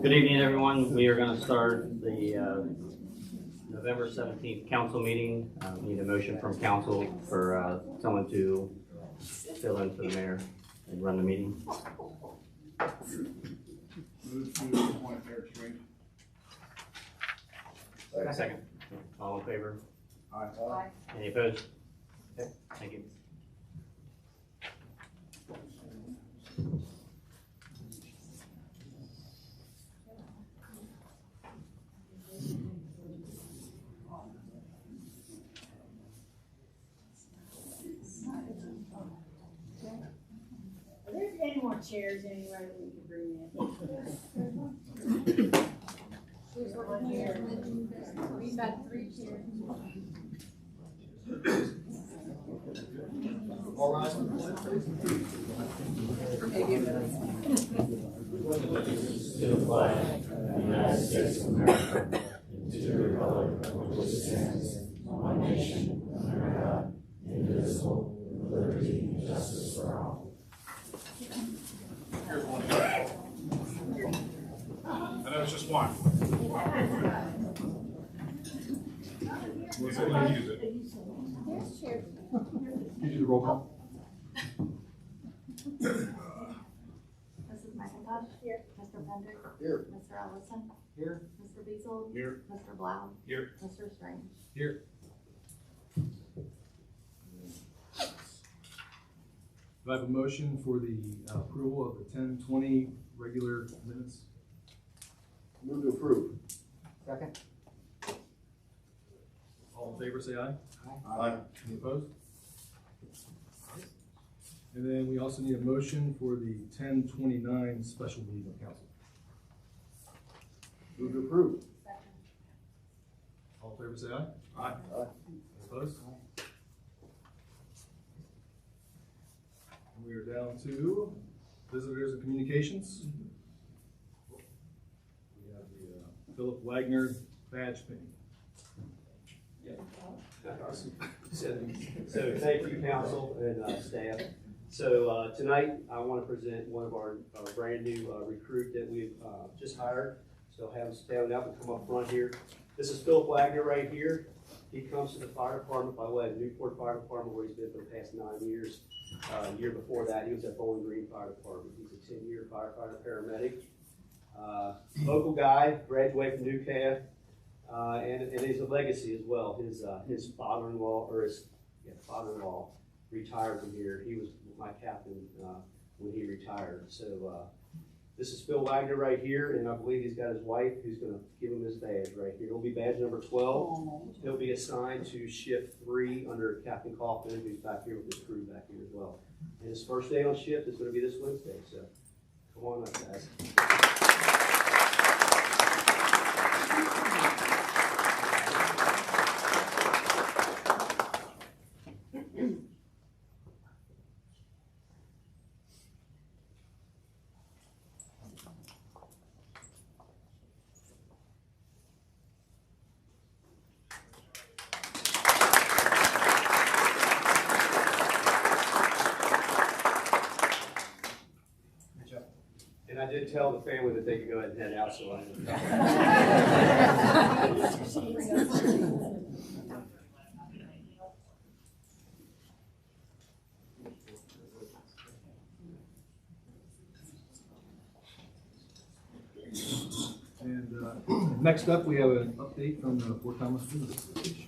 Good evening, everyone. We are going to start the November 17th council meeting. We need a motion from council for someone to fill in for the mayor and run the meeting. Move to appoint Eric Strange. Second. All in favor? Aye. Any opposed? Okay, thank you. Are there any more chairs anywhere that we can bring in? There's one here. We've got 3 chairs. All rise. To the flag of the United States of America, and to the republic for which it stands, one nation, under God, indivisible, with liberty and justice for all. Here's one. I know it's just one. We'll say you use it. There's chairs. You do the roll call. Mrs. McIntosh? Here. Mr. Pendrick? Here. Mr. Ellison? Here. Mr. Beazle? Here. Mr. Blau? Here. Mr. Strange? Here. Do I have a motion for the approval of the 10-20 regular minutes? Move to approve. Second. All in favor, say aye. Aye. Any opposed? And then we also need a motion for the 10-29 special meeting of council. Move to approve. All in favor, say aye. Aye. Aye. Any opposed? We are down to visitors and communications. We have the Philip Wagner badge pin. So thank you, council and staff. So tonight, I want to present one of our brand new recruit that we've just hired. So I'll have him stand up and come up front here. This is Philip Wagner right here. He comes to the fire department by way of Newport Fire Department, where he's been for the past 9 years. A year before that, he was at Bowling Green Fire Department. He's a 10-year firefighter paramedic. Local guy, graduated from Newcastle. And he's a legacy as well. His father-in-law, or his father-in-law, retired from here. He was my captain when he retired. So this is Phil Wagner right here, and I believe he's got his wife who's going to give him his badge right here. It'll be badge number 12. He'll be assigned to shift 3 under Captain Kaufman, who's back here with his crew back here as well. And his first day on shift is going to be this Wednesday. So come on up, guys. And I did tell the family that they could go ahead and head out, so I And next up, we have an update from the Fort Thomas Food Association.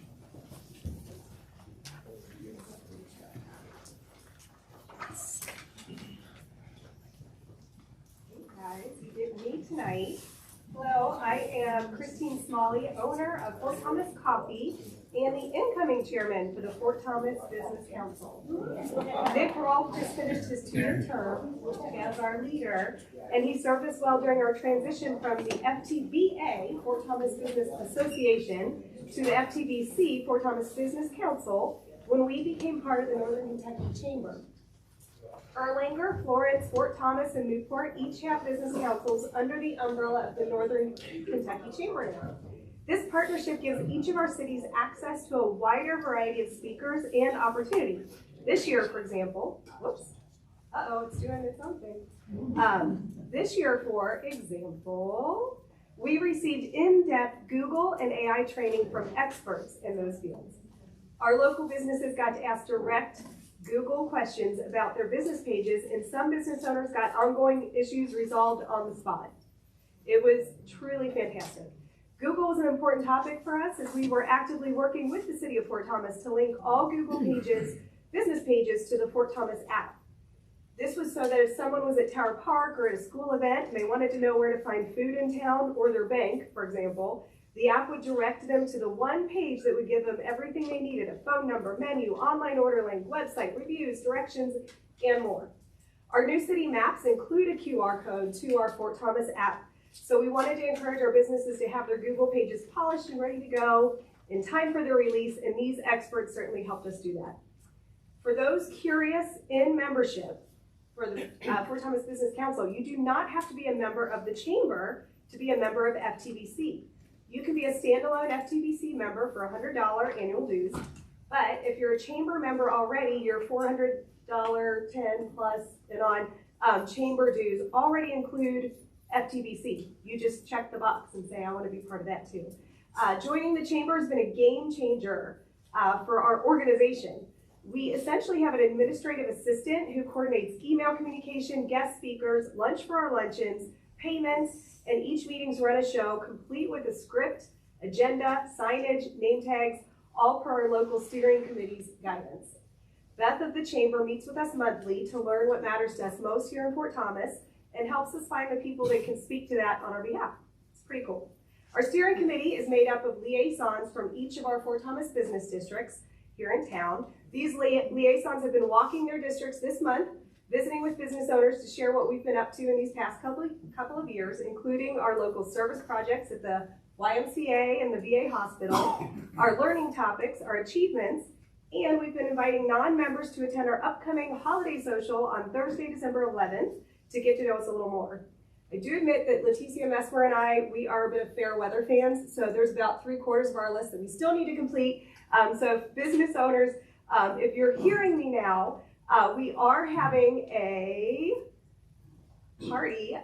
Guys, you didn't meet tonight. Hello, I am Christine Smalley, owner of Fort Thomas Coffee. and the incoming chairman for the Fort Thomas Business Council. Nick Rolfe just finished his 2-year term as our leader, and he served us well during our transition from the FTBA, Fort Thomas Business Association, to the FTBC, Fort Thomas Business Council, when we became part of the Northern Kentucky Chamber. Erlanger, Florence, Fort Thomas, and Newport each have business councils under the umbrella of the Northern Kentucky Chamber now. This partnership gives each of our cities access to a wider variety of speakers and opportunities. This year, for example, it's doing its own thing. This year, for example, we received in-depth Google and AI training from experts in those fields. Our local businesses got to ask direct Google questions about their business pages, and some business owners got ongoing issues resolved on the spot. It was truly fantastic. Google was an important topic for us as we were actively working with the City of Fort Thomas to link all Google pages, business pages, to the Fort Thomas app. This was so that if someone was at Tower Park or at a school event and they wanted to know where to find food in town or their bank, for example, the app would direct them to the one page that would give them everything they needed: a phone number, menu, online order link, website, reviews, directions, and more. Our new city maps include a QR code to our Fort Thomas app, so we wanted to encourage our businesses to have their Google pages polished and ready to go in time for their release, and these experts certainly helped us do that. For those curious in membership for the Fort Thomas Business Council, you do not have to be a member of the Chamber to be a member of FTBC. You can be a standalone FTBC member for $100 annual dues, but if you're a Chamber member already, your $400, 10 plus and on Chamber dues already include FTBC. You just check the box and say, I want to be part of that too. Joining the Chamber has been a game changer for our organization. We essentially have an administrative assistant who coordinates email communication, guest speakers, lunch for our luncheons, payments, and each meeting's run a show complete with a script, agenda, signage, name tags, all per our local steering committee's guidance. Beth of the Chamber meets with us monthly to learn what matters to us most here in Fort Thomas and helps us find the people that can speak to that on our behalf. It's pretty cool. Our steering committee is made up of liaisons from each of our Fort Thomas business districts here in town. These liaisons have been walking their districts this month, visiting with business owners to share what we've been up to in these past couple of years, including our local service projects at the YMCA and the VA hospital, our learning topics, our achievements, and we've been inviting non-members to attend our upcoming holiday social on Thursday, December 11th to get to know us a little more. I do admit that Leticia Mesmer and I, we are a bit of fair weather fans, so there's about 3/4 of our list that we still need to complete. So if business owners, if you're hearing me now, we are having a party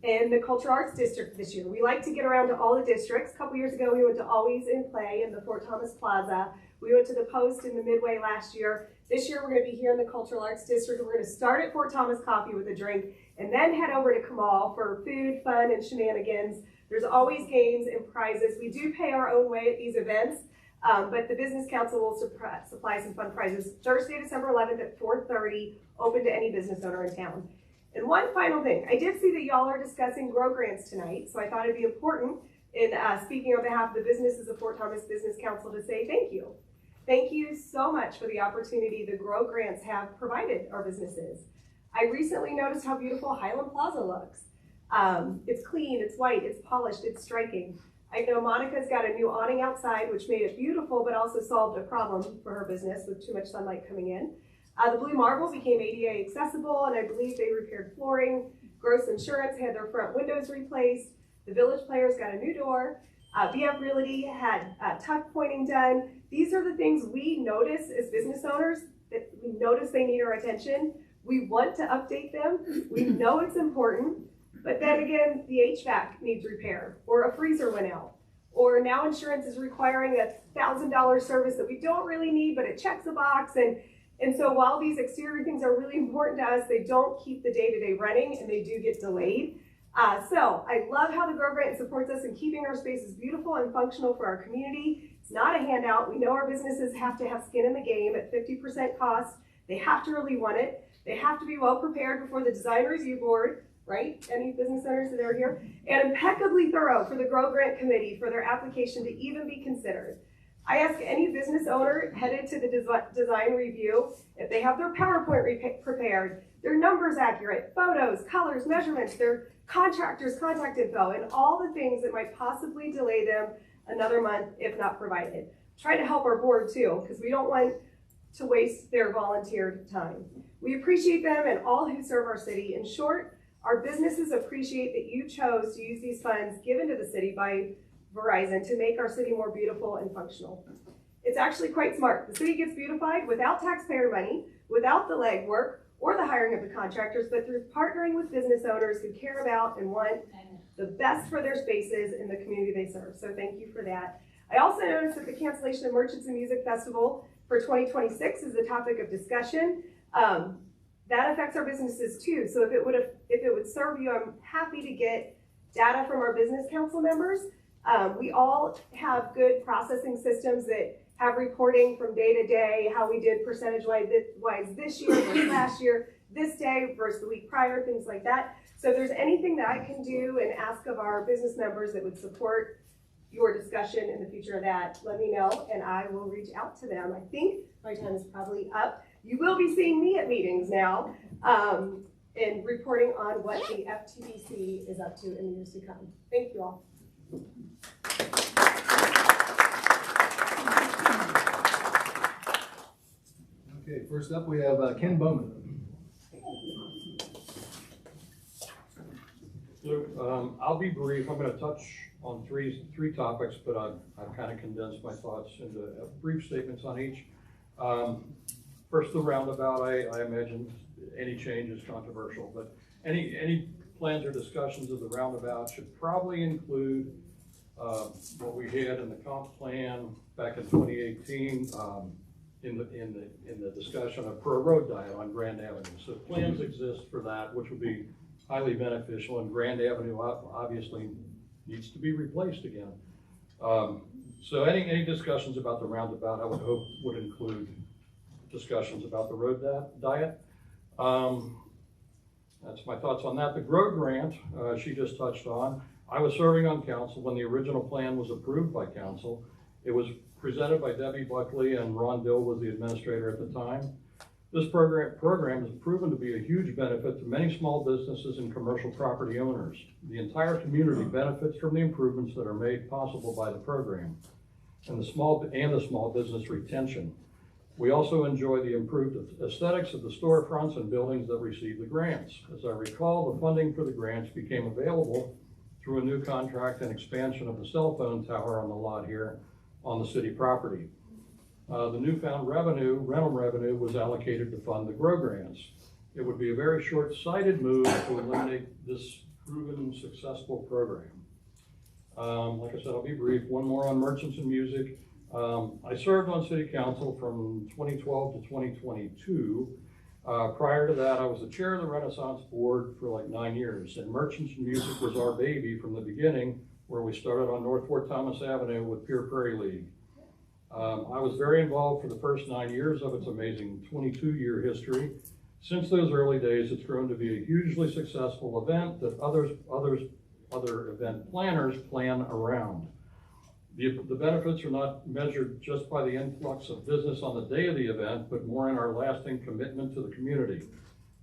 in the Cultural Arts District this year. We like to get around to all the districts. A couple years ago, we went to Always in Play in the Fort Thomas Plaza. We went to the Post in the Midway last year. This year, we're going to be here in the Cultural Arts District. We're going to start at Fort Thomas Coffee with a drink and then head over to Kamal for food, fun, and shenanigans. There's always games and prizes. We do pay our own way at these events, but the Business Council will supply some fun prizes. Thursday, December 11th at 4:30, open to any business owner in town. And one final thing, I did see that y'all are discussing Grow Grants tonight, so I thought it'd be important in speaking on behalf of the businesses of Fort Thomas Business Council to say thank you. Thank you so much for the opportunity the Grow Grants have provided our businesses. I recently noticed how beautiful Highland Plaza looks. It's clean, it's white, it's polished, it's striking. I know Monica's got a new awning outside, which made it beautiful, but also solved a problem for her business with too much sunlight coming in. The Blue Marble became ADA accessible, and I believe they repaired flooring. Gross Insurance had their front windows replaced. The Village Players got a new door. BF Realty had tuck pointing done. These are the things we notice as business owners, that we notice they need our attention. We want to update them. We know it's important. But then again, the HVAC needs repair, or a freezer went out, or now insurance is requiring a $1,000 service that we don't really need, but it checks a box. And so while these exterior things are really important to us, they don't keep the day-to-day running, and they do get delayed. So I love how the Grow Grant supports us in keeping our spaces beautiful and functional for our community. It's not a handout. We know our businesses have to have skin in the game at 50% cost. They have to really want it. They have to be well prepared before the design review board, right? Any business owners that are here, and impeccably thorough for the Grow Grant Committee for their application to even be considered. I ask any business owner headed to the design review if they have their PowerPoint prepared, their numbers accurate, photos, colors, measurements, their contractor's contact info, and all the things that might possibly delay them another month if not provided. Try to help our board too, because we don't want to waste their volunteered time. We appreciate them and all who serve our city. In short, our businesses appreciate that you chose to use these funds given to the city by Verizon to make our city more beautiful and functional. It's actually quite smart. The city gets beautified without taxpayer money, without the legwork or the hiring of the contractors, but through partnering with business owners who care about and want the best for their spaces and the community they serve. So thank you for that. I also noticed that the cancellation of Merchants and Music Festival for 2026 is a topic of discussion. That affects our businesses too. So if it would serve you, I'm happy to get data from our business council members. We all have good processing systems that have reporting from day to day, how we did percentage-wise this year versus last year, this day versus the week prior, things like that. So if there's anything that I can do and ask of our business members that would support your discussion in the future of that, let me know and I will reach out to them. I think my time is probably up. You will be seeing me at meetings now and reporting on what the FTBC is up to in the years to come. Thank you all. Okay, first up we have Ken Bowman. So I'll be brief. I'm going to touch on three topics, but I've kind of condensed my thoughts into brief statements on each. First, the roundabout. I imagine any change is controversial, but any plans or discussions of the roundabout should probably include what we had in the comp plan back in 2018 in the discussion of for a road diet on Grand Avenue. So plans exist for that, which would be highly beneficial, and Grand Avenue obviously needs to be replaced again. So any discussions about the roundabout, I would hope would include discussions about the road diet. That's my thoughts on that. The GROW grant, she just touched on. I was serving on council when the original plan was approved by council. It was presented by Debbie Buckley and Ron Dill was the administrator at the time. This program has proven to be a huge benefit to many small businesses and commercial property owners. The entire community benefits from the improvements that are made possible by the program and the small business retention. We also enjoy the improved aesthetics of the storefronts and buildings that receive the grants. As I recall, the funding for the grants became available through a new contract and expansion of the cell phone tower on the lot here on the city property. The newfound rental revenue was allocated to fund the GROW grants. It would be a very short-sighted move to eliminate this proven successful program. Like I said, I'll be brief. One more on Merchants and Music. I served on city council from 2012 to 2022. Prior to that, I was the chair of the Renaissance Board for like 9 years, and Merchants and Music was our baby from the beginning, where we started on North Fort Thomas Avenue with Pure Prairie League. I was very involved for the first 9 years of its amazing 22-year history. Since those early days, it's grown to be a hugely successful event that other event planners plan around. The benefits are not measured just by the influx of business on the day of the event, but more in our lasting commitment to the community.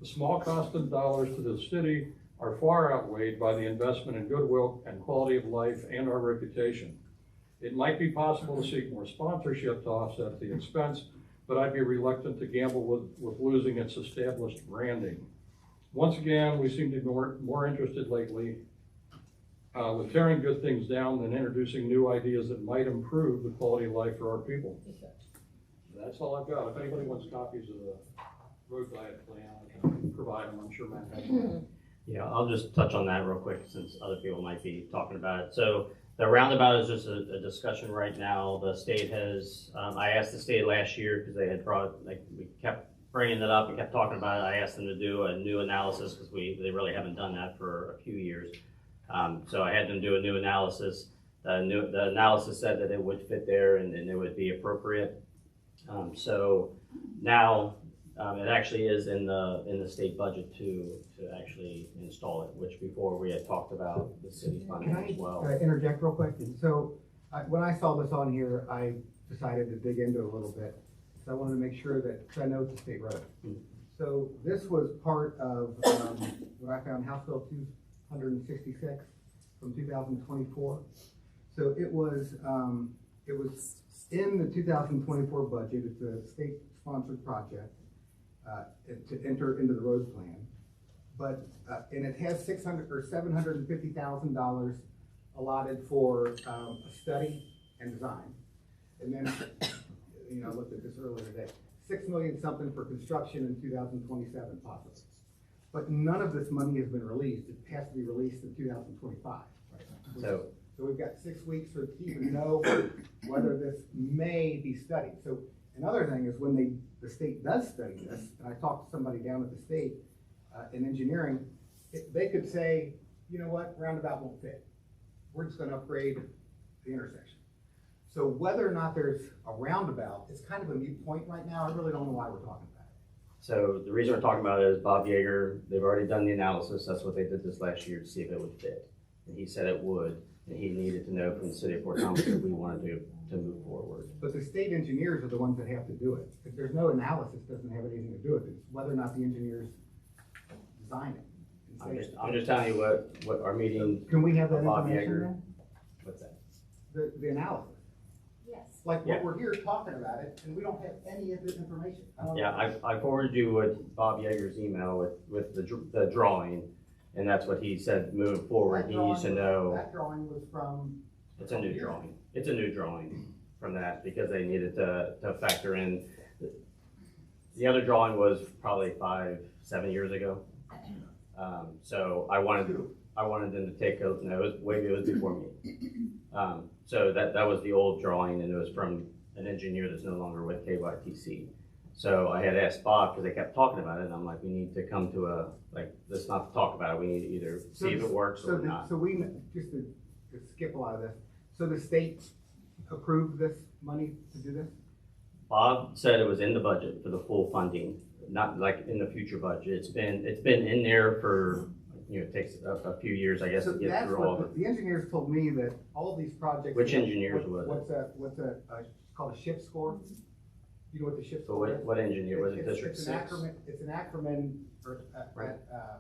The small cost of dollars to the city are far outweighed by the investment in goodwill and quality of life and our reputation. It might be possible to seek more sponsorship to offset the expense, but I'd be reluctant to gamble with losing its established branding. Once again, we seem to be more interested lately with tearing good things down than introducing new ideas that might improve the quality of life for our people. That's all I've got. If anybody wants copies of the road diet plan, I can provide them. I'm sure Matt has them. Yeah, I'll just touch on that real quick since other people might be talking about it. So the roundabout is just a discussion right now. The state has, I asked the state last year because they had we kept bringing it up and kept talking about it. I asked them to do a new analysis because they really haven't done that for a few years. So I had them do a new analysis. The analysis said that it would fit there and it would be appropriate. So now it actually is in the state budget to actually install it, which before we had talked about the city funding as well. Can I interject real quick? So when I saw this on here, I decided to dig into a little bit. So I wanted to make sure that, because I know it's a state road. So this was part of what I found, House Bill 266 from 2024. So it was in the 2024 budget. It's a state-sponsored project to enter into the road plan. But and it has $750,000 allotted for a study and design. And then, you know, I looked at this earlier today, $6 million something for construction in 2027 possibly. But none of this money has been released. It has to be released in 2025. So we've got 6 weeks to even know whether this may be studied. So another thing is when the state does study this, and I talked to somebody down at the state in engineering, they could say, you know what, roundabout won't fit. We're just gonna upgrade the intersection. So whether or not there's a roundabout, it's kind of a moot point right now. I really don't know why we're talking about it. So the reason we're talking about it is Bob Yeager, they've already done the analysis. That's what they did this last year to see if it would fit. And he said it would, and he needed to know from the city of Fort Thomas that we wanted to move forward. But the state engineers are the ones that have to do it. If there's no analysis, it doesn't have anything to do with it. It's whether or not the engineers design it. I'm just telling you what our meeting. Can we have that Bob information Yeager. then? What's that? The analysis. Yes. Like Yeah. what we're here talking about it, and we don't have any of this information. I don't know. Yeah, I forwarded you what Bob Yeager's email with the drawing, and that's what he said moving forward. That He needs to know. That drawing was from. It's a new drawing. It's a new drawing from that because they needed to factor in. The other drawing was probably 5-7 years ago. So I wanted them to take a, no, it was before me. So that was the old drawing, and it was from an engineer that's no longer with KYTC. So I had asked Bob, because they kept talking about it, and I'm like, we need to come to a, like, let's not talk about it. We need to either see if it works or not. So we, just to skip a lot of this, so the state approved this money to do this? Bob said it was in the budget for the full funding, not like in the future budget. It's been in there for, you know, it takes a few years, I guess, So to get that's through all of what, it. the engineers told me that all of these projects. Which engineers was it? What's a called a SHIP score? You know what the SHIP So score is? what engineer, was it It's- District it's 6? an acronym. It's an acronym for, Right.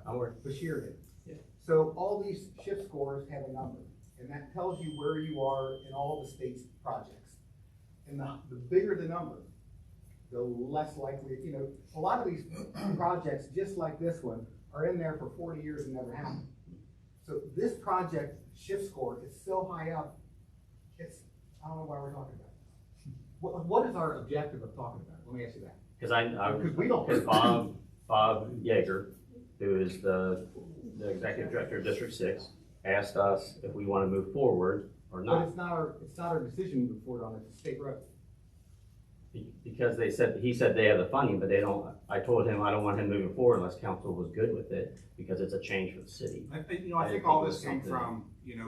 I'm aware. Bashir did. Yeah. So all these SHIP scores have a number, and that tells you where you are in all the state's projects. And the bigger the number, the less likely, you know, a lot of these projects, just like this one, are in there for 40 years and never happened. So this project SHIP score is so high up, I don't know why we're talking about it. What is our objective of talking about it? Let me ask you that. Because we don't. Because Bob Yeager, who is the executive director of District 6, asked us if we want to move forward or But not. it's not our decision to move forward on it, it's a state road. Because he said they have the funding, but they don't. I told him I don't want him moving forward unless council was good with it, because it's a change for the city. I think all this came from,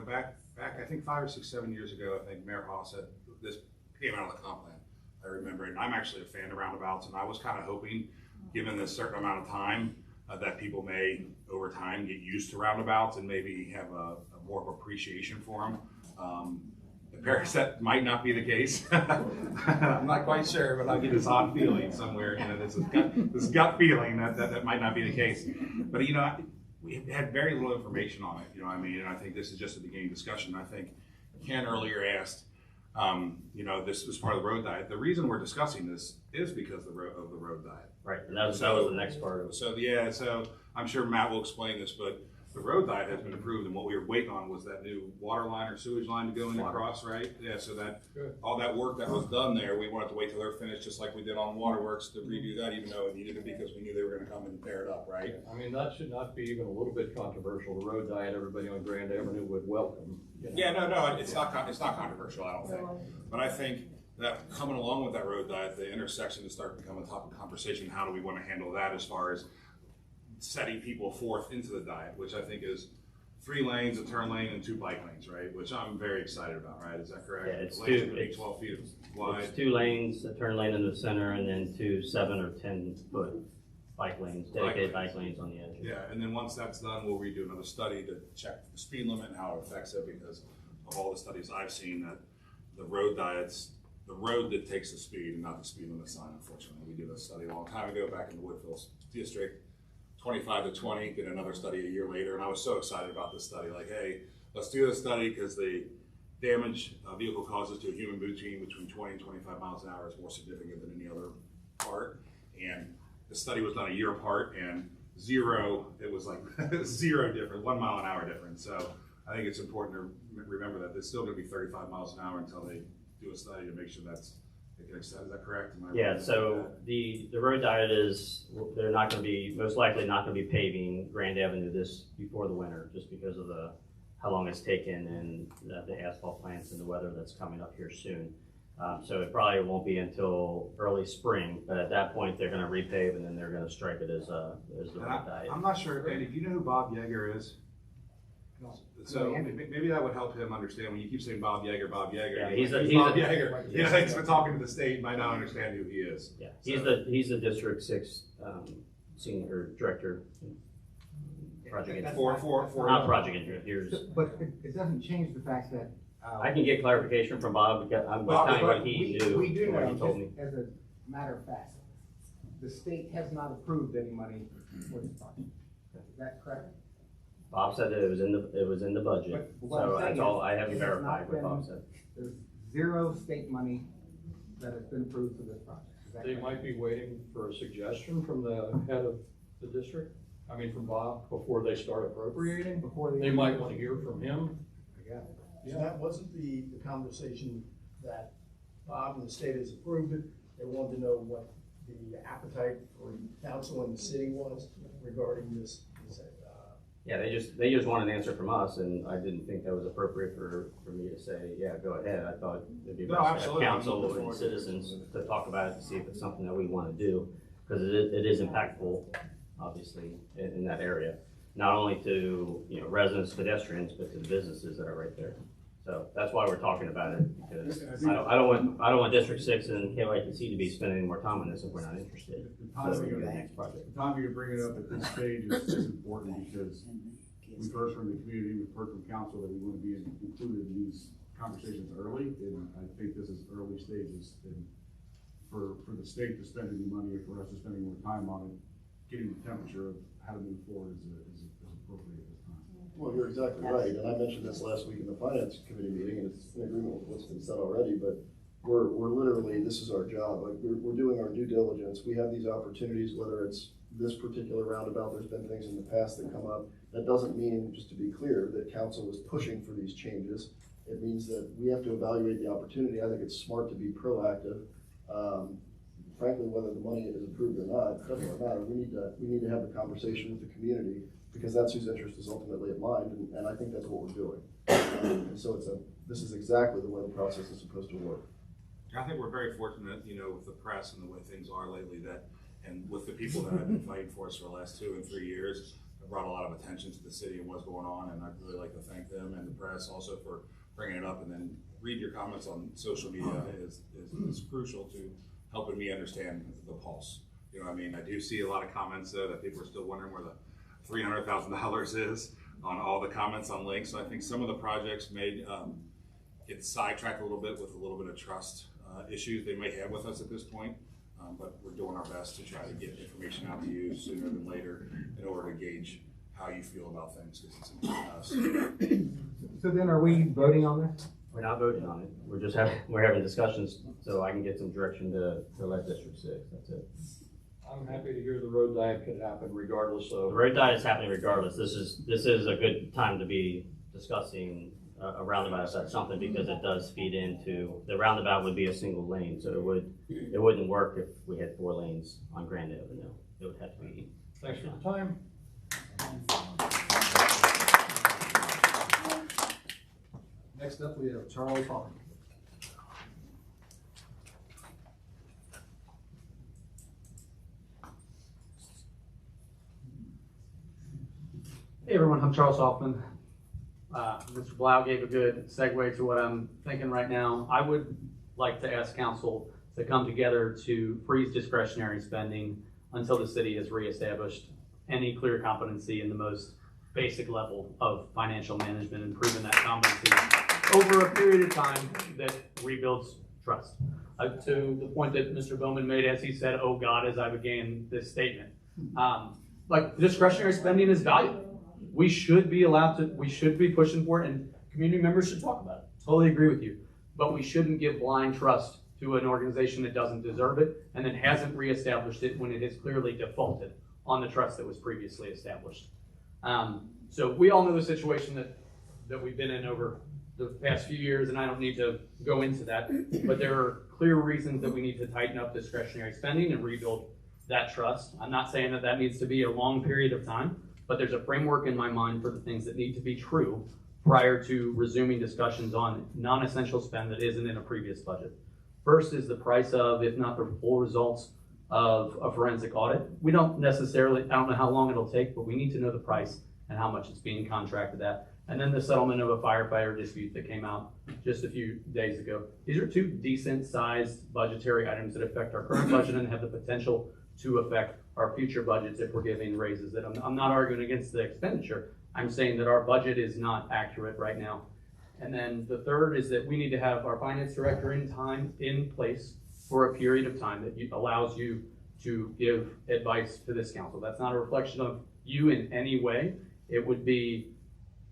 back, I think 5 or 6, 7 years ago, I think Mayor Hall said this came out of the comp plan. I remember it, and I'm actually a fan of roundabouts, and I was kind of hoping, given this certain amount of time, that people may, over time, get used to roundabouts and maybe have a more of appreciation for them. Appears that might not be the case. I'm not quite sure, but I get this odd feeling somewhere, this gut feeling that might not be the case. But, we had very little information on it, and I think this is just a beginning discussion. I think Ken earlier asked, this was part of the road diet. The reason we're discussing this is because of the road diet. Right, and that was the next part of it. So I'm sure Matt will explain this, but the road diet has been approved, and what we were waiting on was that new water line or sewage line to go in across, right? Yeah, so that, all that work that was done there, we wanted to wait till they're finished, just like we did on Waterworks, to redo that, even though it needed it because we knew they were gonna come and tear it up, right? I mean, that should not be even a little bit controversial. The road diet, everybody on Grand Avenue would welcome. Yeah, no, it's not controversial, I don't think. But I think that coming along with that road diet, the intersection is starting to become a topic of conversation. How do we want to handle that as far as setting people forth into the diet, which I think is 3 lanes, a turn lane, and 2 bike lanes, right? Which I'm very excited about, right? Is that correct? Yeah, it's the lanes are two- gonna be 12 feet wide. It's 2 lanes, a turn lane in the center, and then 2 7 or 10 foot bike lanes, dedicated bike lanes on the edge. Yeah, and then once that's done, we'll redo another study to check the speed limit and how it affects it, because of all the studies I've seen, that the road diets, the road that takes the speed and not the speed limit sign, unfortunately. We did a study a long time ago back in the Woodville district, 25 to 20, did another study a year later, and I was so excited about this study, like, hey, let's do this study because the damage a vehicle causes to a human being between 20 and 25 miles an hour is more significant than any other part. And the study was done a year apart, and it was like zero difference, 1 mile an hour difference. So I think it's important to remember that there's still gonna be 35 miles an hour until they do a study to make sure they can extend. Is that correct? Am I Yeah, right about so that? the road diet is, they're not gonna be, most likely not gonna be paving Grand Avenue before the winter, just because of how long it's taken and the asphalt plants and the weather that's coming up here soon. So it probably won't be until early spring, but at that point, they're gonna repave and then they're gonna stripe it as the road diet. I'm not sure, Andy, do you know who Bob Yeager is? No. So maybe that would help him understand when you keep saying Bob Yeager. Yeah, Who's Bob Yeager. Yeah, he's been talking to the state, might not understand who he is. Yeah, So- he's the District 6 senior director, project engineer. Not project engineer, here's, But it doesn't change the fact that. I can get clarification from Bob, because I'm just telling you what he knew, We do what know, he told me. just as a matter of fact, the state has not approved any money for this project. Is that correct? Bob said that it was in the budget, But what I'm so saying that's all, is, I haven't it has verified not what Bob been- said. There's zero state money that has been approved for this project. Is that They correct? might be waiting for a suggestion from the head of the district, from Bob, before they start appropriating. Before They might want to hear from him. I guess. So that wasn't the conversation that Bob and the state has approved it. They wanted to know what the appetite for council and the city was regarding this. Yeah, they just wanted an answer from us, and I didn't think that was appropriate for me to say, yeah, go ahead. I thought it'd be No, best to have absolutely. council I'm looking and forward to it. citizens to talk about it, to see if it's something that we want to do, because it is impactful, obviously, in that area. Not only to, residents, pedestrians, but to the businesses that are right there. So that's why we're talking about it, because I don't want District 6 and KYTC to be spending any more time on this if we're not interested. So we go to the next project. The timing of bringing it up at this stage is important because we've heard from the community, we've heard from council that we want to be included in these conversations early, and I think this is early stages. And for the state to spend any money, or for us to spend any more time on it, getting the temperature of how to move forward is appropriate at this time. Well, you're exactly right, and I mentioned this last week in the finance committee meeting, and it's in agreement with what's been said already, but we're literally, this is our job, like, we're doing our due diligence. We have these opportunities, whether it's this particular roundabout, there's been things in the past that come up. That doesn't mean, just to be clear, that council is pushing for these changes. It means that we have to evaluate the opportunity. I think it's smart to be proactive. Frankly, whether the money is approved or not, it doesn't really matter. We need to have the conversation with the community, because that's whose interest is ultimately at mind, and I think that's what we're doing. And so this is exactly the way the process is supposed to work. I think we're very fortunate, with the press and the way things are lately and with the people that have been fighting for us for the last 2 and 3 years, it brought a lot of attention to the city and what's going on, and I'd really like to thank them and the press also for bringing it up, and then read your comments on social media is crucial to helping me understand the pulse. I do see a lot of comments though that people are still wondering where the $300,000 is on all the comments on links. So I think some of the projects may get sidetracked a little bit with a little bit of trust issues they may have with us at this point. But we're doing our best to try to get information out to you sooner than later in order to gauge how you feel about things, because it's important to us. So then are we voting on this? We're not voting on it. We're having discussions, so I can get some direction to let District 6, that's it. I'm happy to hear the road diet could happen regardless The of. road diet is happening regardless. This is a good time to be discussing a roundabout if that's something, because it does feed into, the roundabout would be a single lane, so it wouldn't work if we had 4 lanes on Grand Avenue. It would have to be. Thanks for the time. Next up, we have Charles Hoffman. Hey everyone, I'm Charles Hoffman. Mr. Blau gave a good segue to what I'm thinking right now. I would like to ask council to come together to freeze discretionary spending until the city has reestablished any clear competency in the most basic level of financial management and proven that competency over a period of time that rebuilds trust. to the point that Mr. Bowman made as he said, "Oh God," as I began this statement. Like discretionary spending is valuable. We should be pushing for it, and community members should talk about it. Totally agree with you. But we shouldn't give blind trust to an organization that doesn't deserve it and then hasn't reestablished it when it has clearly defaulted on the trust that was previously established. So we all know the situation that we've been in over the past few years, and I don't need to go into that, but there are clear reasons that we need to tighten up discretionary spending and rebuild that trust. I'm not saying that needs to be a long period of time, but there's a framework in my mind for the things that need to be true prior to resuming discussions on non-essential spend that isn't in a previous budget. First is the price of, if not the full results of a forensic audit. We don't necessarily, I don't know how long it'll take, but we need to know the price and how much it's being contracted at. And then the settlement of a firefighter dispute that came out just a few days ago. These are two decent sized budgetary items that affect our current budget and have the potential to affect our future budgets if we're giving raises. That I'm not arguing against the expenditure. I'm saying that our budget is not accurate right now. And then the third is that we need to have our finance director in place for a period of time that allows you to give advice to this council. That's not a reflection of you in any way. It would be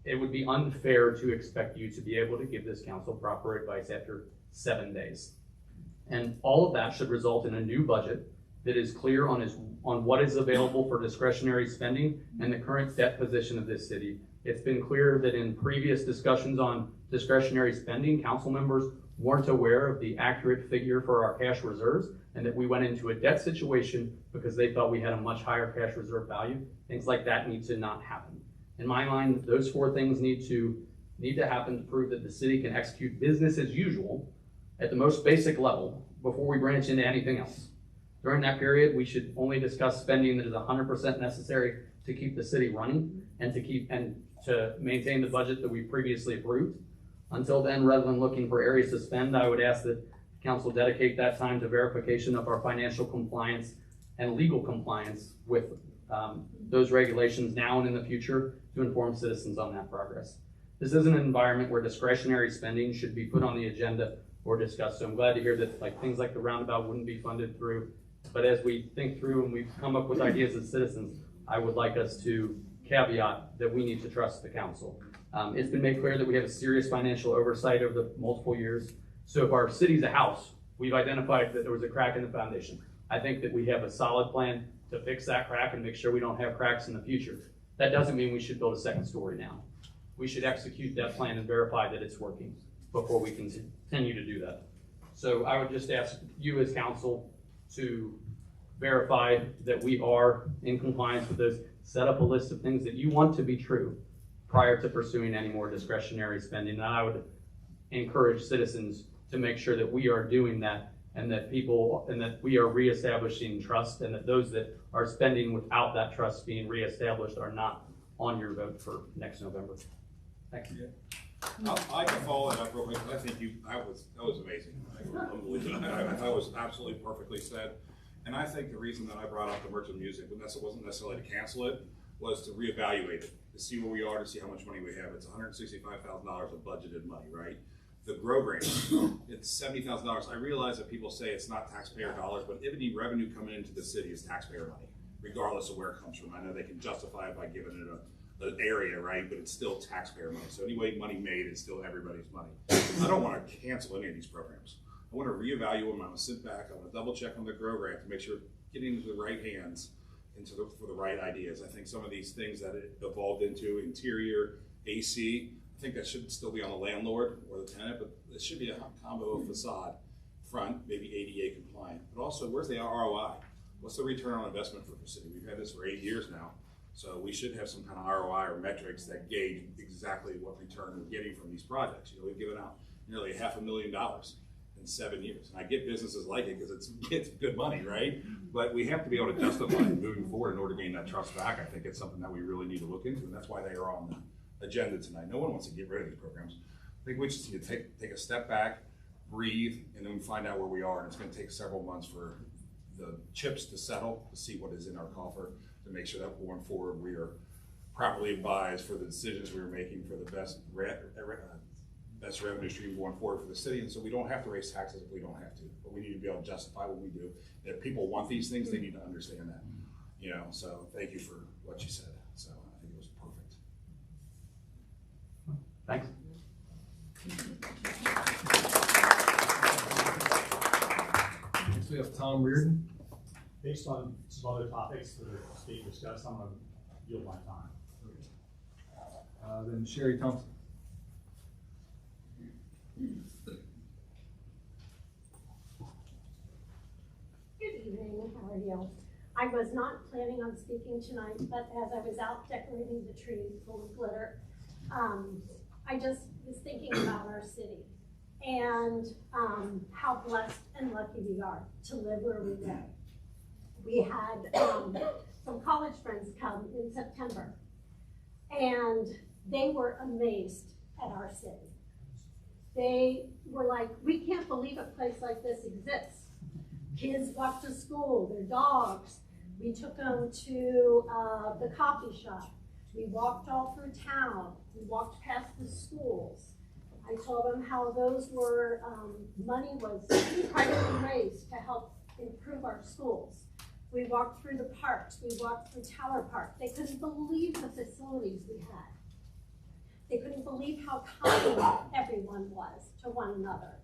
unfair to expect you to be able to give this council proper advice after 7 days. And all of that should result in a new budget that is clear on what is available for discretionary spending and the current debt position of this city. It's been clear that in previous discussions on discretionary spending, council members weren't aware of the accurate figure for our cash reserves and that we went into a debt situation because they thought we had a much higher cash reserve value. Things like that need to not happen. In my mind, those four things need to happen to prove that the city can execute business as usual at the most basic level before we branch into anything else. During that period, we should only discuss spending that is 100% necessary to keep the city running and to maintain the budget that we previously approved. Until then, rather than looking for areas to spend, I would ask that council dedicate that time to verification of our financial compliance and legal compliance with those regulations now and in the future to inform citizens on that progress. This isn't an environment where discretionary spending should be put on the agenda or discussed. So I'm glad to hear that things like the roundabout wouldn't be funded through. But as we think through and we've come up with ideas as citizens, I would like us to caveat that we need to trust the council. It's been made clear that we have a serious financial oversight over the multiple years. So if our city's a house, we've identified that there was a crack in the foundation. I think that we have a solid plan to fix that crack and make sure we don't have cracks in the future. That doesn't mean we should build a second story now. We should execute that plan and verify that it's working before we continue to do that. So I would just ask you as council to verify that we are in compliance with those, set up a list of things that you want to be true prior to pursuing any more discretionary spending. And I would encourage citizens to make sure that we are doing that and that we are reestablishing trust and that those that are spending without that trust being reestablished are not on your vote for next November. Thank you. I can follow that up real quick. I think that was amazing. Unbelievable. I thought it was absolutely perfectly said. And I think the reason that I brought up the Merchant Music, but that wasn't necessarily to cancel it, was to reevaluate it, to see where we are, to see how much money we have. It's $165,000 of budgeted money, right? The Grow Grant, it's $70,000. I realize that people say it's not taxpayer dollars, but any revenue coming into the city is taxpayer money, regardless of where it comes from. I know they can justify it by giving it an area, right? But it's still taxpayer money. So anyway, money made is still everybody's money. I don't want to cancel any of these programs. I want to reevaluate them. I want to sit back. I want to double check on the Grow Grant to make sure getting into the right hands for the right ideas. I think some of these things that it evolved into, interior, AC, I think that should still be on the landlord or the tenant, but it should be a combo of facade, front, maybe ADA compliant. But also, where's the ROI? What's the return on investment for the city? We've had this for 8 years now. So we should have some kind of ROI or metrics that gauge exactly what return we're getting from these projects. We've given out nearly $500,000 in 7 years. And I get businesses like it because it's good money, right? But we have to be able to justify it moving forward in order to gain that trust back. I think it's something that we really need to look into, and that's why they are on the agenda tonight. No one wants to get rid of these programs. I think we just need to take a step back, breathe, and then find out where we are. And it's going to take several months for the chips to settle, to see what is in our coffer, to make sure that going forward we are properly advised for the decisions we are making for the best best revenue stream going forward for the city, and so we don't have to raise taxes if we don't have to, but we need to be able to justify what we do. If people want these things, they need to understand that, you know, so thank you for what you said, so I think it was perfect. Thanks. Next we have Tom Reardon. Based on some other topics that are being discussed, I'm going to yield my time. Then Sherry Thompson. Good evening, how are you? I was not planning on speaking tonight, but as I was out decorating the tree full of glitter, I just was thinking about our city and how blessed and lucky we are to live where we live. We had some college friends come in September, and they were amazed at our city. They were like, we can't believe a place like this exists. Kids walk to school, their dogs. We took them to the coffee shop. We walked all through town. We walked past the schools. I told them how those were, money was privately raised to help improve our schools. We walked through the parks. We walked through Tower Park. They couldn't believe the facilities we had. They couldn't believe how kind everyone was to one another.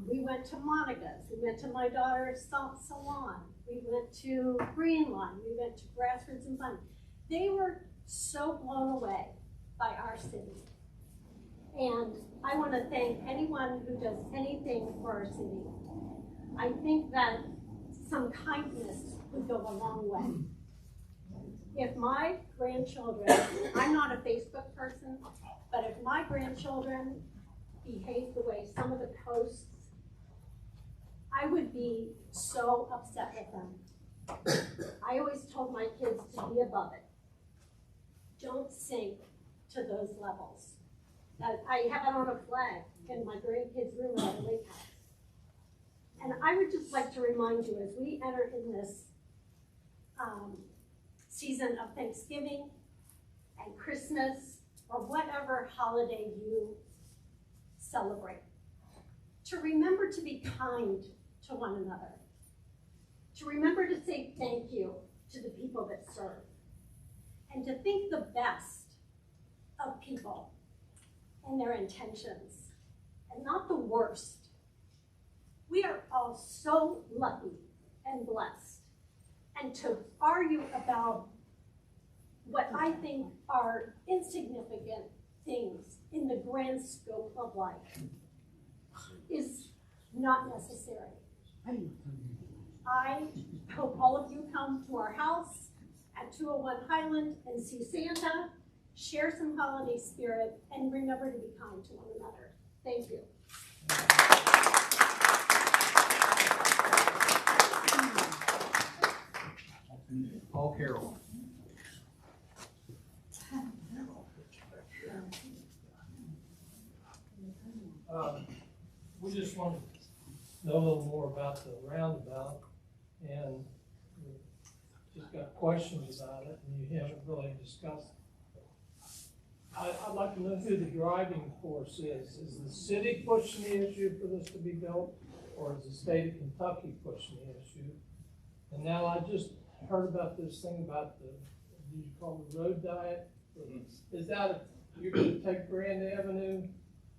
We went to Monica's. We went to my daughter's salon. We went to Greenline. We went to Grassroots and Fun. They were so blown away by our city. And I want to thank anyone who does anything for our city. I think that some kindness would go a long way. If my grandchildren, I'm not a Facebook person, but if my grandchildren behave the way some of the posts, I would be so upset with them. I always told my kids to be above it. Don't sink to those levels. I have it on a flag in my grandkids' room at the lake house. And I would just like to remind you, as we enter in this season of Thanksgiving and Christmas, or whatever holiday you celebrate, to remember to be kind to one another, to remember to say thank you to the people that serve, and to think the best of people and their intentions, and not the worst. We are all so lucky and blessed. And to argue about what I think are insignificant things in the grand scope of life is not necessary. I hope all of you come to our house at 201 Highland and see Santa, share some holiday spirit, and remember to be kind to one another. Thank you. Paul Carroll. We just want to know a little more about the roundabout, and we just got questions about it, and you haven't really discussed it. I'd like to know who the driving force is. Is the city pushing the issue for this to be built, or is the state of Kentucky pushing the issue? And now I just heard about this thing about the, you call it road diet? Is that, you're gonna take Grand Avenue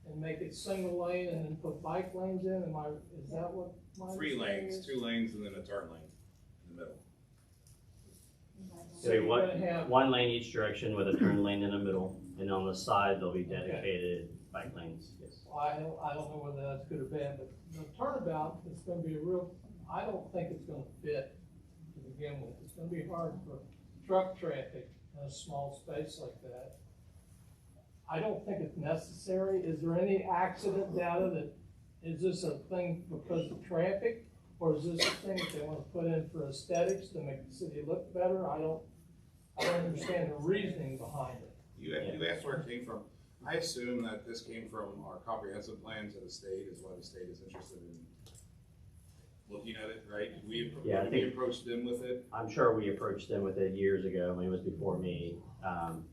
and make it single lane and then put bike lanes in? Is that what my 3 understanding lanes, is? 2 lanes, and then a turn lane in the middle. So one lane each direction with a turn lane in the middle, and on the side, there'll be dedicated bike lanes, yes. Well, I don't know whether that's good or bad, but the turnabout is gonna be a real, I don't think it's gonna fit to begin with. It's gonna be hard for truck traffic in a small space like that. I don't think it's necessary. Is there any accident data that, is this a thing because of traffic? Or is this a thing that they want to put in for aesthetics to make the city look better? I don't understand the reasoning behind it. You asked where it came from. I assume that this came from our comprehensive plan to the state, is why the state is interested in looking at it, right? We approached them with it. I'm sure we approached them with it years ago. I mean, it was before me.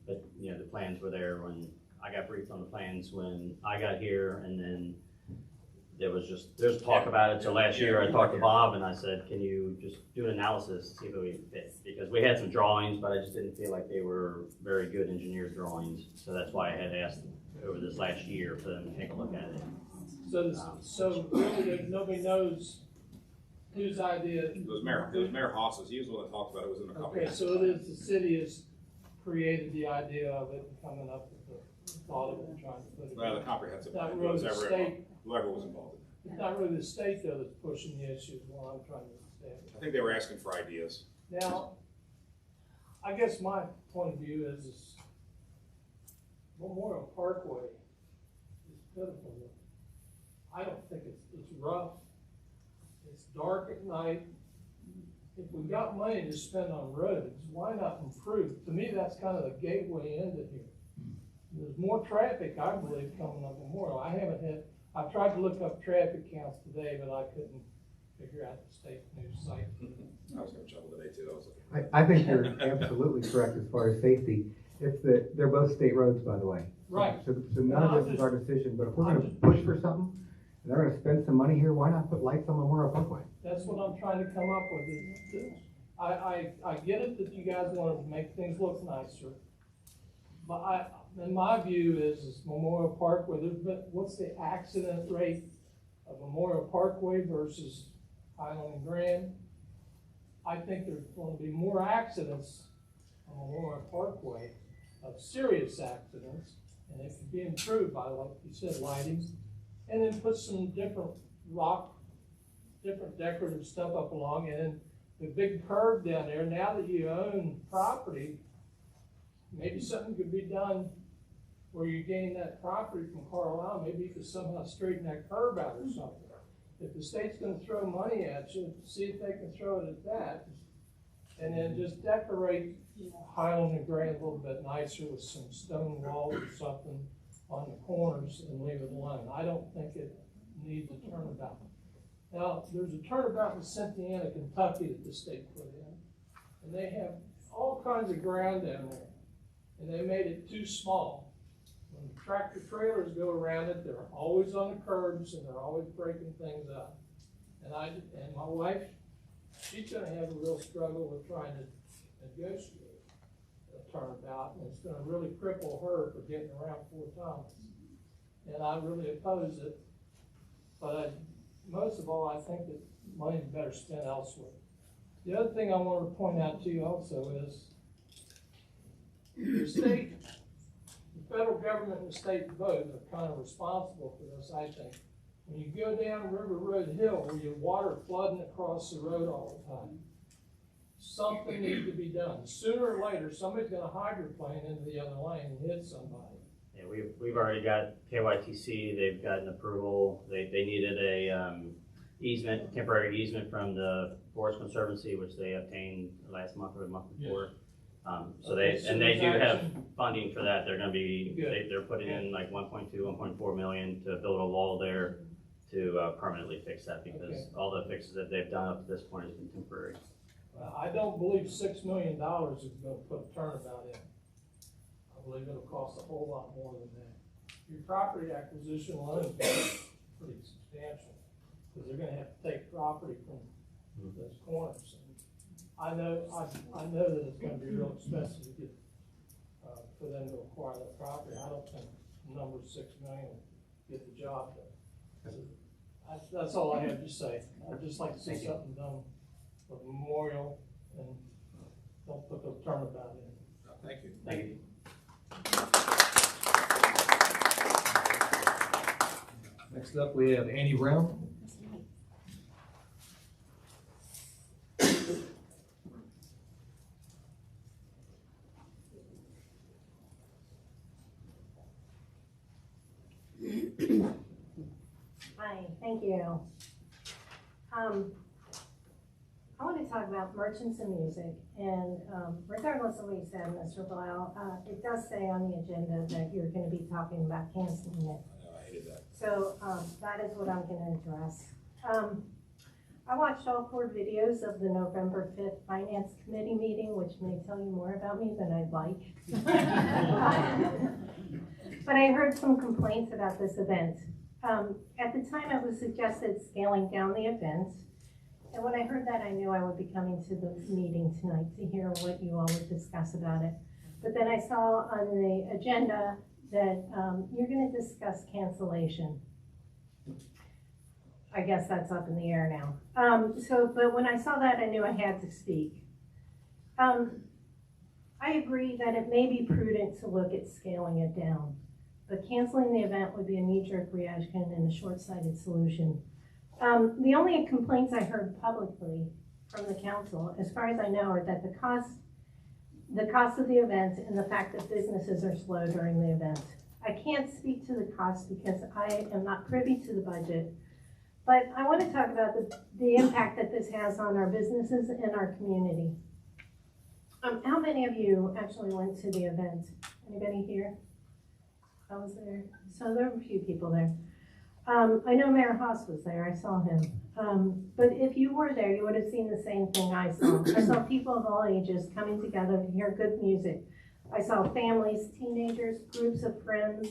But, you know, the plans were there when I got briefed on the plans when I got here, and then there's talk about it. So last year I talked to Bob and I said, can you just do an analysis, see if we fit? Because we had some drawings, but I just didn't feel like they were very good engineered drawings. So that's why I had asked over this last year for them to take a look at it. So really, nobody knows whose idea. It was Mayor Haas's. He was the one that talked about it. It was in the Okay, comprehensive. so it is, the city has created the idea of it and coming up with the thought of it and trying to put it. Well, the comprehensive Not plan, really whoever's the ever state. involved, whoever was involved. It's not really the state though that's pushing the issue, is what I'm trying to understand. I think they were asking for ideas. Now, I guess my point of view is Memorial Parkway is pitiful. I don't think it's rough. It's dark at night. If we got money to spend on roads, why not improve? To me, that's kind of the gateway into here. There's more traffic, I believe, coming up Memorial. I tried to look up traffic counts today, but I couldn't figure out the state news site. I was having trouble today too. I was I think you're absolutely correct as far as safety. They're both state roads, by the way. Right. So none of this is our decision, but if we're gonna push for something, and they're gonna spend some money here, why not put lights on Memorial Parkway? That's what I'm trying to come up with. I get it that you guys want to make things look nicer. But in my view is Memorial Parkway, what's the accident rate of Memorial Parkway versus Highland and Grand? I think there's going to be more accidents on Memorial Parkway, of serious accidents, and it could be improved by, like you said, lighting, and then put some different decorative stuff up along, and then the big curve down there, now that you own property, maybe something could be done where you gain that property from Carlisle, maybe you could somehow straighten that curve out or something. If the state's gonna throw money at you, see if they can throw it at that, and then just decorate Highland and Grand a little bit nicer with some stone walls or something on the corners and leave it alone. I don't think it needs a turnabout. Now, there's a turnabout in Cynthiana, Kentucky that the state put in, and they have all kinds of ground down there, and they made it too small. When the tractor trailers go around it, they're always on the curbs and they're always breaking things up. And my wife, she's gonna have a real struggle with trying to negotiate a turnabout, and it's gonna really cripple her for getting around Fort Thomas. And I really oppose it, but most of all, I think that money's better spent elsewhere. The other thing I want to point out to you also is the state, the federal government and the state both are kind of responsible for this, I think. When you go down River Road Hill where you have water flooding across the road all the time, something needs to be done. Sooner or later, somebody's gonna hydroplane into the other lane and hit somebody. Yeah, we've already got KYTC, they've gotten approval, they needed a easement, temporary easement from the Forest Conservancy, which they obtained last month or the month before. So they do have funding for that. They're gonna be, they're putting in like 1.2, 1.4 million to build a wall there to permanently fix that, because all the fixes that they've done up to this point has been temporary. I don't believe $6 million is gonna put a turnabout in. I believe it'll cost a whole lot more than that. Your property acquisition alone is pretty substantial, because they're gonna have to take property from those corners. And I know that it's gonna be real expensive to get, for them to acquire that property. I don't think the number 6 million will get the job done. That's all I have to say. I'd just like to see something done with Memorial, and don't put the turnabout in. Thank you. Thank you. Next up, we have Andy Brown. Hi, thank you. I want to talk about merchants of music, and regardless of what you said, Mr. Blau, it does say on the agenda that you're going to be talking about canceling it. I hated that. So that is what I'm going to address. I watched all 4 videos of the November 5th Finance Committee meeting, which may tell you more about me than I'd like. But I heard some complaints about this event. At the time, it was suggested scaling down the event. And when I heard that, I knew I would be coming to the meeting tonight to hear what you all would discuss about it. But then I saw on the agenda that you're going to discuss cancellation. I guess that's up in the air now. But when I saw that, I knew I had to speak. I agree that it may be prudent to look at scaling it down, but canceling the event would be a knee-jerk reaction and a short-sighted solution. The only complaints I heard publicly from the council, as far as I know, are that the cost of the event and the fact that businesses are slow during the event. I can't speak to the cost because I am not privy to the budget, but I want to talk about the impact that this has on our businesses and our community. How many of you actually went to the event? Anybody here? I was there. So there were a few people there. I know Mayor Haas was there. I saw him. But if you were there, you would have seen the same thing I saw. I saw people of all ages coming together to hear good music. I saw families, teenagers, groups of friends,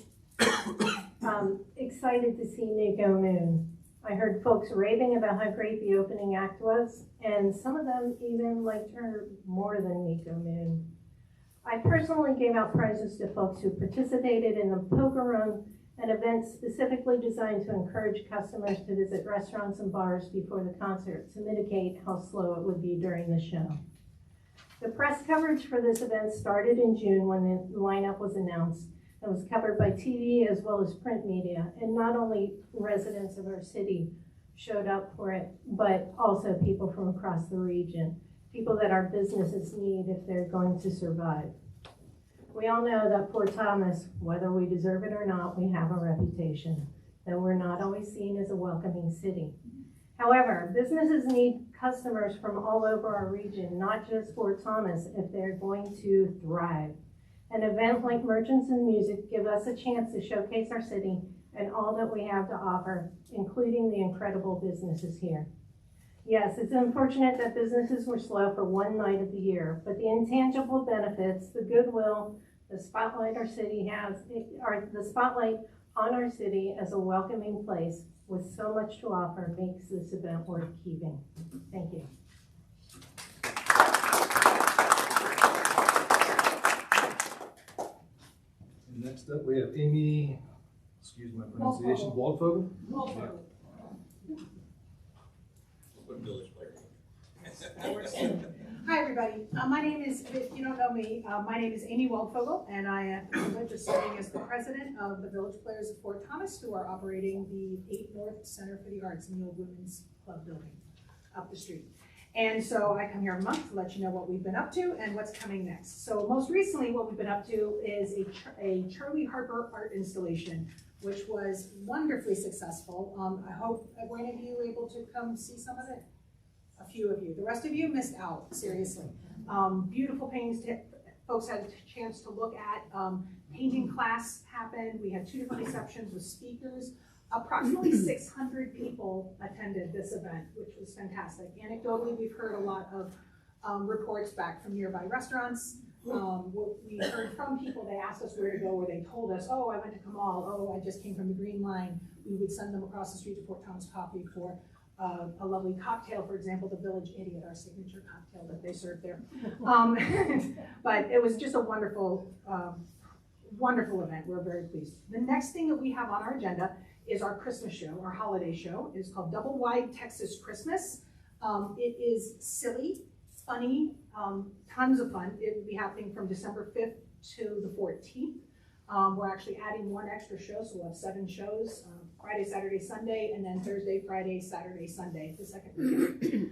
excited to see Nico Moon. I heard folks raving about how great the opening act was, and some of them even liked her more than Nico Moon. I personally gave out prizes to folks who participated in the Poker Run, an event specifically designed to encourage customers to visit restaurants and bars before the concert to mitigate how slow it would be during the show. The press coverage for this event started in June when the lineup was announced. It was covered by TV as well as print media, and not only residents of our city showed up for it, but also people from across the region, people that our businesses need if they're going to survive. We all know that Fort Thomas, whether we deserve it or not, we have a reputation, that we're not always seen as a welcoming city. However, businesses need customers from all over our region, not just Fort Thomas, if they're going to thrive. An event like Merchants in Music gives us a chance to showcase our city and all that we have to offer, including the incredible businesses here. Yes, it's unfortunate that businesses were slow for one night of the year, but the intangible benefits, the goodwill, the spotlight our city has, the spotlight on our city as a welcoming place with so much to offer makes this event worth keeping. Thank you. Next up, we have Amy, excuse my pronunciation, Waldvogel. Hi, everybody. My name is, if you don't know me, my name is Amy Waldvogel, and I am privileged of serving as the president of the Village Players of Fort Thomas, who are operating the 8 North Center for the Arts in the old Women's Club building up the street. And so I come here a month to let you know what we've been up to and what's coming next. So most recently, what we've been up to is a Charlie Harper art installation, which was wonderfully successful. I hope were any of you able to come see some of it? A few of you. The rest of you missed out, seriously. Beautiful paintings, folks had a chance to look at. Painting class happened. We had 2 different receptions with speakers. Approximately 600 people attended this event, which was fantastic. Anecdotally, we've heard a lot of reports back from nearby restaurants. We heard from people, they asked us where to go, where they told us, oh, I went to Kamal, oh, I just came from the Green Line. We would send them across the street to Fort Thomas Coffee for a lovely cocktail, for example, the Village Idiot, our signature cocktail that they serve there. But it was just a wonderful, wonderful event. We're very pleased. The next thing that we have on our agenda is our Christmas show, our holiday show. It is called Double Wide Texas Christmas. It is silly, funny, tons of fun. It will be happening from December 5th to the 14th. We're actually adding 1 extra show, so we'll have 7 shows, Friday, Saturday, Sunday, and then Thursday, Friday, Saturday, Sunday, the second weekend.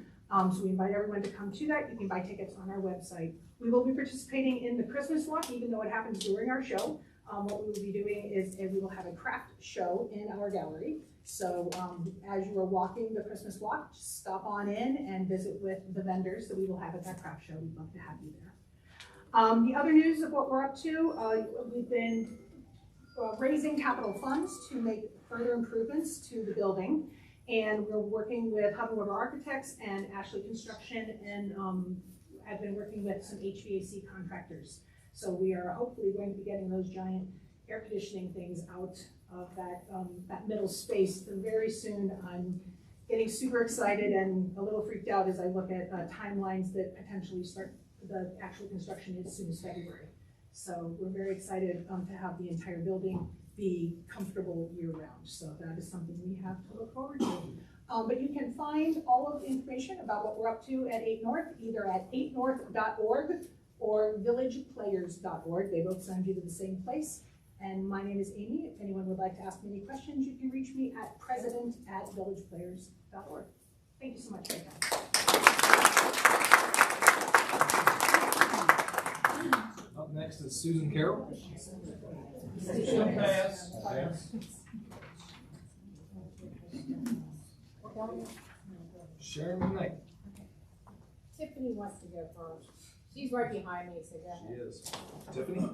So we invite everyone to come to that. You can buy tickets on our website. We will be participating in the Christmas walk, even though it happens during our show. What we will be doing is we will have a craft show in our gallery. So as you are walking the Christmas walk, just stop on in and visit with the vendors that we will have at that craft show. We'd love to have you there. The other news of what we're up to, we've been raising capital funds to make further improvements to the building. And we're working with Hub and Weber Architects and Ashley Construction, and I've been working with some HVAC contractors. So we are hopefully going to be getting those giant air conditioning things out of that middle space very soon. I'm getting super excited and a little freaked out as I look at timelines that potentially start the actual construction as soon as February. So we're very excited to have the entire building be comfortable year-round. So that is something we have to look forward to. But you can find all of the information about what we're up to at 8 North, either at 8north.org or villageplayers.org. They both send you to the same place. And my name is Amy. If anyone would like to ask me any questions, you can reach me at president@villageplayers.org. Thank you so much for your time. Up next is Susan Carroll. She'll pass. Sharon McKnight. Tiffany wants to go first. She's right behind me, so go ahead. She is. Tiffany?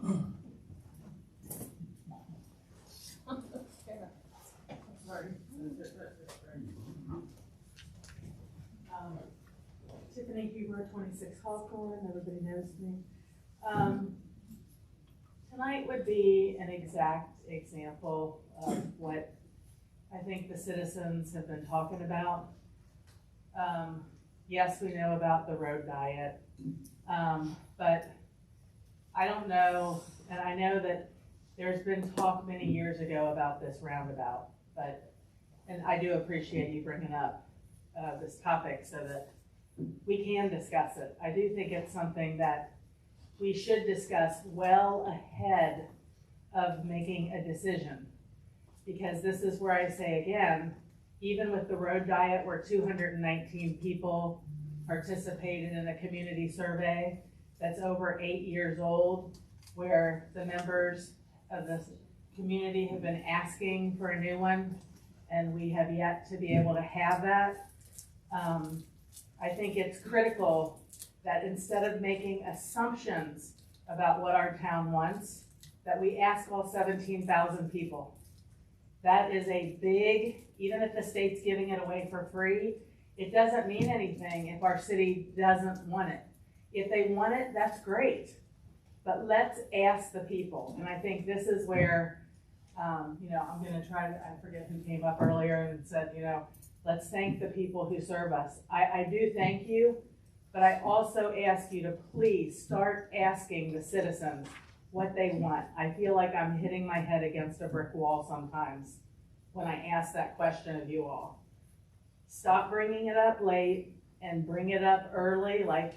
Tiffany Huber, 26 Hawthorne, everybody knows me. Tonight would be an exact example of what I think the citizens have been talking about. Yes, we know about the road diet, but I don't know, and I know that there's been talk many years ago about this roundabout, and I do appreciate you bringing up this topic so that we can discuss it. I do think it's something that we should discuss well ahead of making a decision, because this is where I say again, even with the road diet where 219 people participated in a community survey that's over 8 years old, where the members of the community have been asking for a new one, and we have yet to be able to have that. I think it's critical that instead of making assumptions about what our town wants, that we ask all 17,000 people. That is a big, even if the state's giving it away for free, it doesn't mean anything if our city doesn't want it. If they want it, that's great. But let's ask the people. And I think this is where, I'm gonna try to, I forget who came up earlier and said, let's thank the people who serve us. I do thank you, but I also ask you to please start asking the citizens what they want. I feel like I'm hitting my head against a brick wall sometimes when I ask that question of you all. Stop bringing it up late and bring it up early, like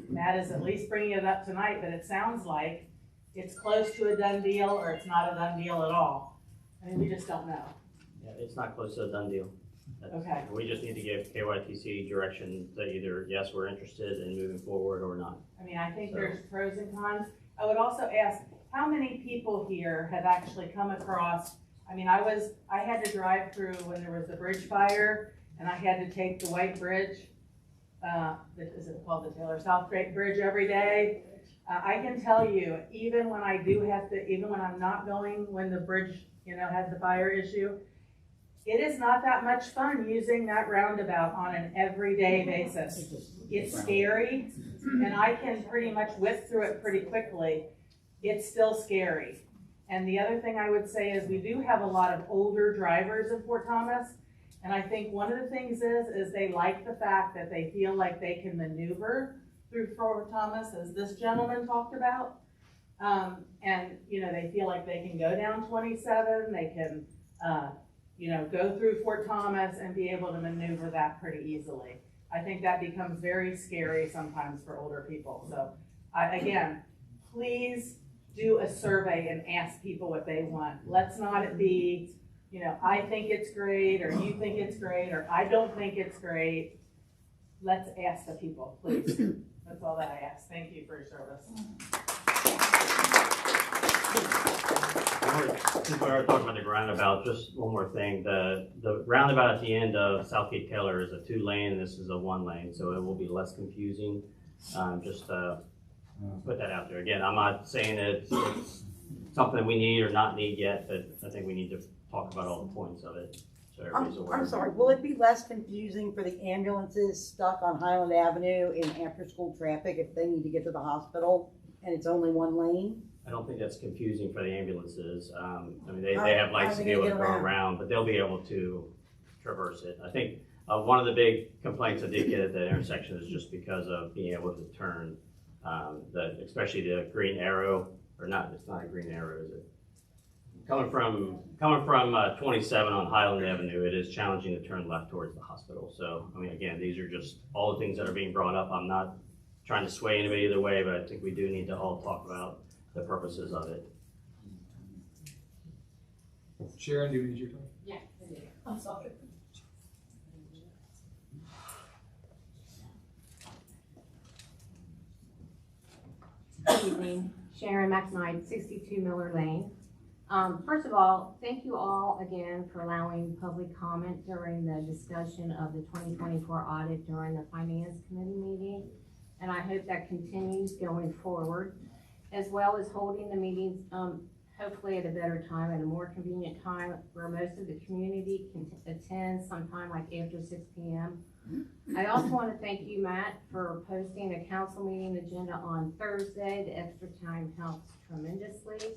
Matt is at least bringing it up tonight, but it sounds like it's close to a done deal or it's not a done deal at all. I mean, we just don't know. Yeah, it's not close to a done deal. Okay. We just need to give KYTC direction that either, yes, we're interested in moving forward or not. I mean, I think there's pros and cons. I would also ask, how many people here have actually come across, I mean, I had to drive through when there was the bridge fire, and I had to take the White Bridge, is it called the Taylor South Great Bridge every day? I can tell you, even when I do have to, even when I'm not going, when the bridge, has the fire issue, it is not that much fun using that roundabout on an everyday basis. It's scary, and I can pretty much whip through it pretty quickly. It's still scary. And the other thing I would say is we do have a lot of older drivers in Fort Thomas, and I think one of the things is they like the fact that they feel like they can maneuver through Fort Thomas, as this gentleman talked about. And they feel like they can go down 27, they can go through Fort Thomas and be able to maneuver that pretty easily. I think that becomes very scary sometimes for older people. So again, please do a survey and ask people what they want. Let's not be, I think it's great, or you think it's great, or I don't think it's great. Let's ask the people, please. That's all that I ask. Thank you for your service. Since we are talking about the roundabout, just one more thing. The roundabout at the end of Southgate Taylor is a 2-lane, this is a 1-lane, so it will be less confusing. Just put that out there. Again, I'm not saying it's something we need or not need yet, but I think we need to talk about all the points of it. So everybody's aware. I'm sorry, will it be less confusing for the ambulances stuck on Highland Avenue in after-school traffic if they need to get to the hospital? And it's only one lane? I don't think that's confusing for the ambulances. I mean, they How- have lights how to are be they able to gonna go get around, but they'll be able to traverse it. I think one of the big complaints I did get at the intersection is just because of being able to turn, especially the green arrow, or not, it's not a green arrow, is it? Coming from 27 on Highland Avenue, it is challenging to turn left towards the hospital. So, I mean, again, these are just all the things that are being brought up. I'm not trying to sway anybody either way, but I think we do need to all talk about the purposes of it. Sharon, do you need your time? Yeah, I'm sorry. Good evening, Sharon McKnight, 62 Miller Lane. First of all, thank you all again for allowing public comment during the discussion of the 2024 audit during the Finance Committee meeting. And I hope that continues going forward, as well as holding the meetings hopefully at a better time, at a more convenient time where most of the community can attend sometime like after 6 p.m. I also want to thank you, Matt, for posting a council meeting agenda on Thursday. The extra time helps tremendously.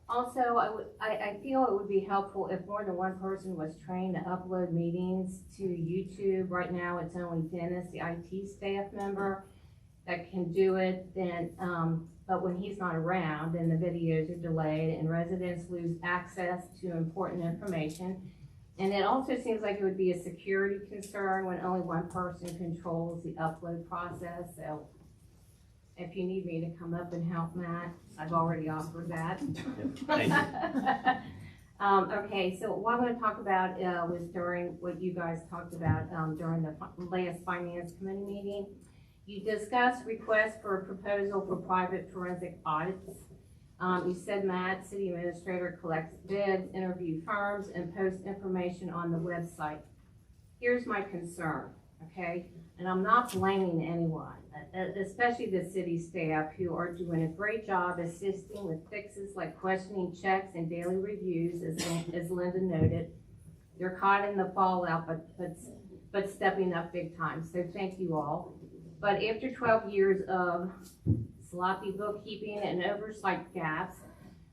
Also, I feel it would be helpful if more than one person was trained to upload meetings to YouTube. Right now, it's only Dennis, the IT staff member, that can do it. Then, but when he's not around, then the videos are delayed and residents lose access to important information. And it also seems like it would be a security concern when only one person controls the upload process. So if you need me to come up and help Matt, I've already offered that. Thank you. Okay, so what I'm going to talk about was during what you guys talked about during the last Finance Committee meeting. You discussed requests for a proposal for private forensic audits. You said Matt, city administrator, collects bids, interview firms, and posts information on the website. Here's my concern, okay? And I'm not blaming anyone, especially the city staff who are doing a great job assisting with fixes like questioning checks and daily reviews, as Linda noted. They're caught in the fallout, but stepping up big time, so thank you all. But after 12 years of sloppy bookkeeping and oversight gaps,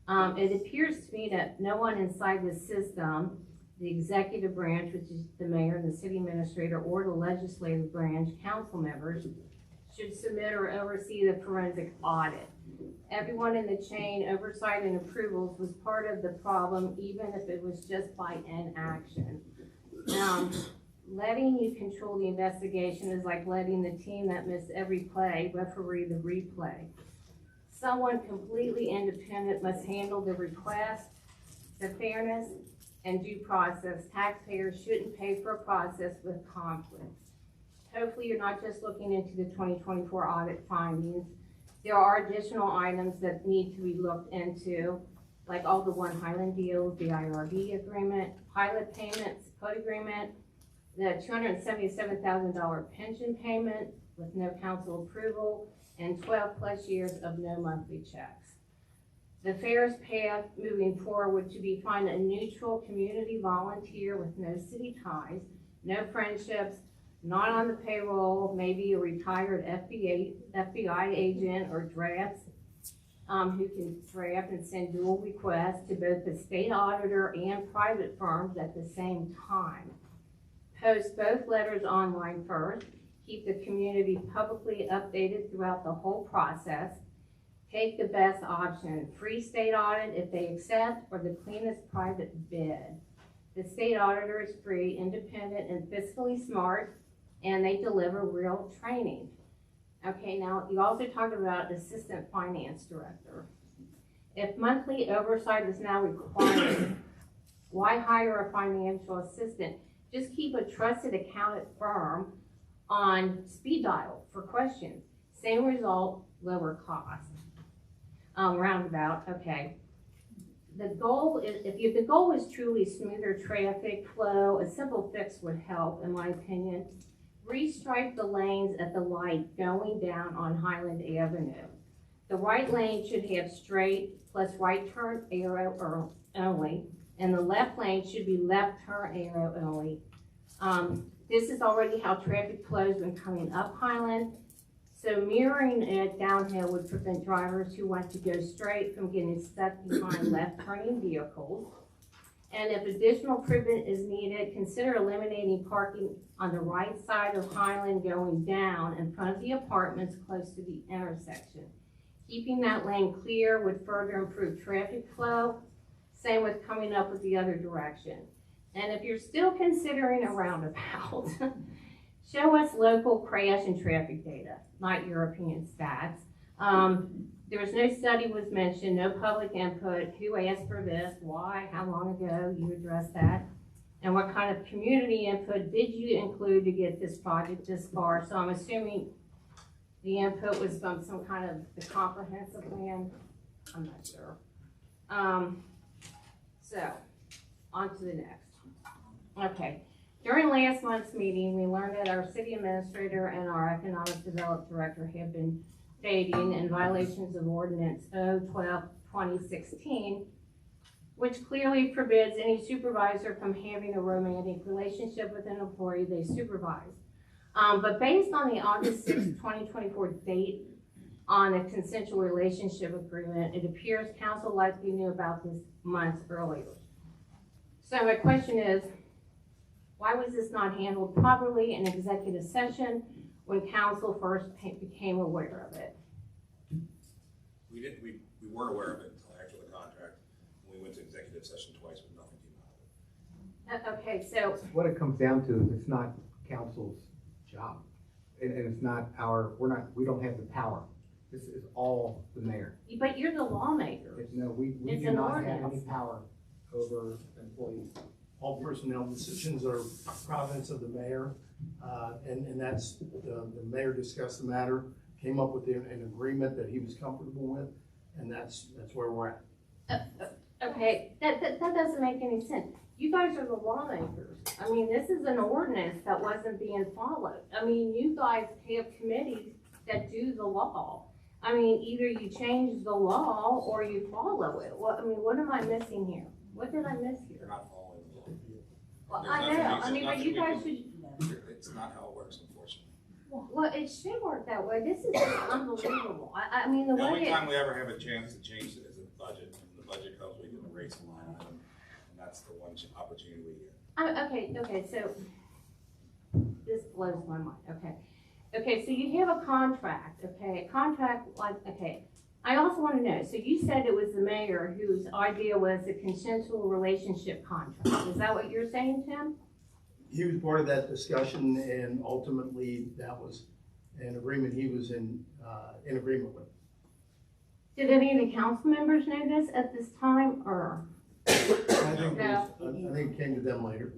it appears to me that no one inside the system, the executive branch, which is the mayor, the city administrator, or the legislative branch, council members, should submit or oversee the forensic audit. Everyone in the chain, oversight and approvals, was part of the problem, even if it was just by inaction. Letting you control the investigation is like letting the team that missed every play referee the replay. Someone completely independent must handle the request, the fairness, and due process. Taxpayers shouldn't pay for a process with conflict. Hopefully you're not just looking into the 2024 audit findings. There are additional items that need to be looked into, like all the One Highland deals, the IRB agreement, pilot payments, code agreement, the $277,000 pension payment with no council approval, and 12 plus years of no monthly checks. The fairest path moving forward would be find a neutral community volunteer with no city ties, no friendships, not on the payroll, maybe a retired FBI agent or drafts, who can draft and send dual requests to both the state auditor and private firms at the same time. Post both letters online first, keep the community publicly updated throughout the whole process. Take the best option, free state audit if they accept, or the cleanest private bid. The state auditor is free, independent, and fiscally smart, and they deliver real training. Okay, now you also talked about assistant finance director. If monthly oversight is now required, why hire a financial assistant? Just keep a trusted accountant firm on speed dial for questions. Same result, lower cost. Roundabout, okay. The goal is, if the goal is truly smoother traffic flow, a simple fix would help, in my opinion. Restripe the lanes at the light going down on Highland Avenue. The right lane should have straight plus right turn arrow only, and the left lane should be left turn arrow only. This is already how traffic flows when coming up Highland, So mirroring it downhill would prevent drivers who want to go straight from getting stuck behind left-turning vehicles. And if additional improvement is needed, consider eliminating parking on the right side of Highland going down in front of the apartments close to the intersection. Keeping that lane clear would further improve traffic flow. Same with coming up with the other direction. And if you're still considering a roundabout, show us local crash and traffic data, not European stats. There was no study was mentioned, no public input, who asked for this, why, how long ago, you addressed that. And what kind of community input did you include to get this project this far? So I'm assuming the input was from some kind of the comprehensive plan, I'm not sure. So, on to the next. Okay, during last month's meeting, we learned that our city administrator and our economic development director have been stating in violations of ordinance 012-2016, which clearly forbids any supervisor from having a romantic relationship with an employee they supervise. But based on the August 6, 2024 date on a consensual relationship agreement, it appears council likely knew about this months earlier. So my question is, why was this not handled properly in executive session when council first became aware of it? We weren't aware of it until after the contract. We went to executive session twice, but nothing came out of it. Okay, so. What it comes down to is it's not council's job. And it's not we don't have the power. This is all the mayor. But you're the lawmaker. No, we It's do an not have ordinance. any power over employees. All personnel decisions are province of the mayor, and that's, the mayor discussed the matter, came up with an agreement that he was comfortable with, and that's where we're at. Okay, that doesn't make any sense. You guys are the lawmakers. I mean, this is an ordinance that wasn't being followed. I mean, you guys have committees that do the law. I mean, either you change the law or you follow it. What am I missing here? What did I miss here? You're not following the law. Well, There's I nothing know. we- I mean, but nothing you we guys can- should. It's not how it works, unfortunately. Well, it should work that way. This is just unbelievable. I mean, the The only way time we ever have a chance to change it is a budget. When the budget comes, we can erase a line item, and that's the one opportunity we get. Okay, so this blows my mind, okay, so you have a contract, okay, I also want to know, so you said it was the mayor whose idea was a consensual relationship contract, is that what you're saying, Tim? He was part of that discussion, and ultimately, that was an agreement he was in agreement with. Did any of the council members know this at this time, or? I think No. it came to them later.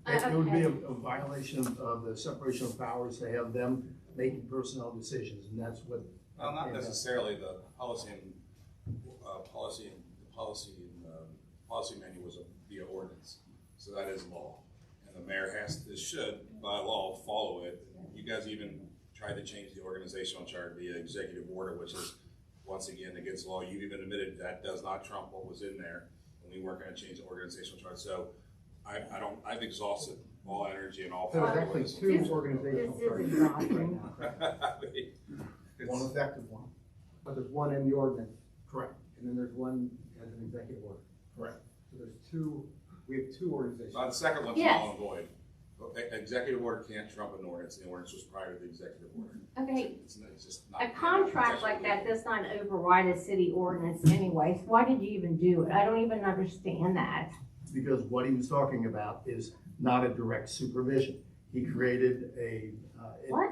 It would be a violation of the separation of powers to have them making personnel decisions, and that's what. Well, not necessarily. The policy manual was via ordinance, so that is law. And the mayor should, by law, follow it. You guys even tried to change the organizational chart via executive order, which is, once again, against law. You've even admitted that does not trump what was in there, and we weren't gonna change the organizational chart. So I've exhausted all energy and all. So there's actually two organizational This is charts exhausting. right now. One effective one, but there's one in the ordinance. Correct. And then there's one as an executive order. Correct. So we have two organizations. The second one's Yes. null and void. Executive order can't trump an ordinance. The ordinance was prior to the executive order. Okay, It's just not. a contract like that does not override a city ordinance anyways, why did you even do it? I don't even understand that. Because what he was talking about is not a direct supervision. He created What?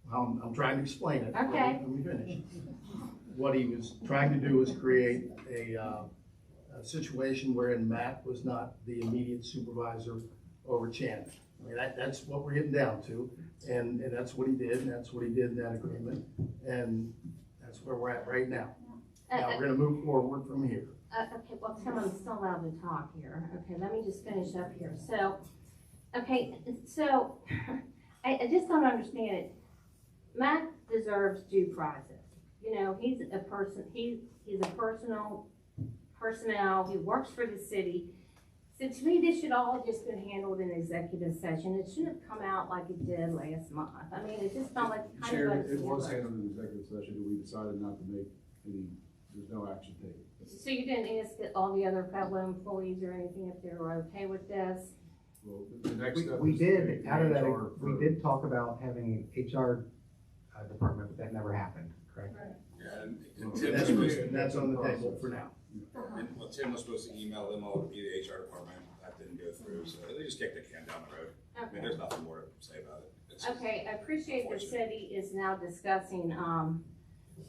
Well, I'm trying to explain it. Okay. Let me finish. What he was trying to do was create a situation wherein Matt was not the immediate supervisor over Chandler. I mean, that's what we're getting down to, and that's what he did, and that's what he did in that agreement, and that's where we're at right now. Now, we're gonna move forward from here. Okay, well, Tim, I'm still allowed to talk here. Okay, let me just finish up here. So, okay, so I just don't understand it. Matt deserves due process. You know, he's a person, he's a personnel, he works for the city. So to me, this should all just been handled in executive session. It shouldn't have come out like it did last month. I mean, it just felt like kind Chair, of. it was handled in executive session, and we decided not to make any, there's no action taken. So you didn't ask all the other fellow employees or anything if they were okay with this? Well, the next step We is did, to out of that, HR we for- did talk about having HR department, but that never happened, correct? Yeah, and And Tim was supposed to, that's on the table for now. and, well, Tim was supposed to email them all to be the HR department. That didn't go through, so they just kicked the can down the road. I mean, there's nothing more to say about it. It's Okay, I appreciate the city is now discussing,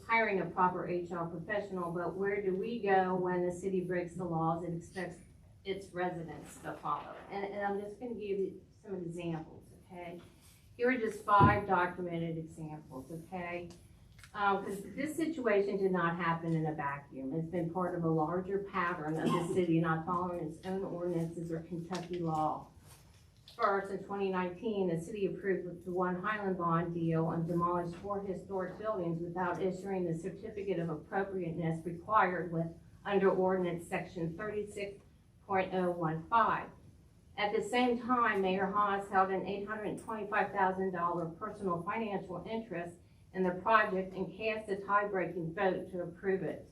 hiring a proper HR professional, but where do we go when the city breaks the laws and expects its residents to follow? And I'm just gonna give you some examples, okay? Here are just 5 documented examples, okay? Because this situation did not happen in a vacuum. It's been part of a larger pattern of the city not following its own ordinances or Kentucky law. First, in 2019, the city approved the One Highland Bond deal and demolished 4 historic buildings without issuing the certificate of appropriateness required under ordinance section 36.015. At the same time, Mayor Haas held an $825,000 personal financial interest in the project and cast a tie-breaking vote to approve it.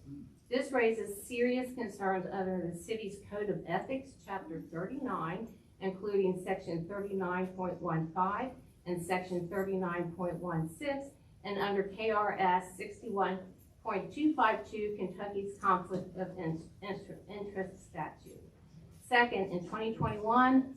This raises serious concerns under the city's Code of Ethics, Chapter 39, including Section 39.15 and Section 39.16, and under KRS 61.252, Kentucky's Conflict of Interest Statute. Second, in 2021,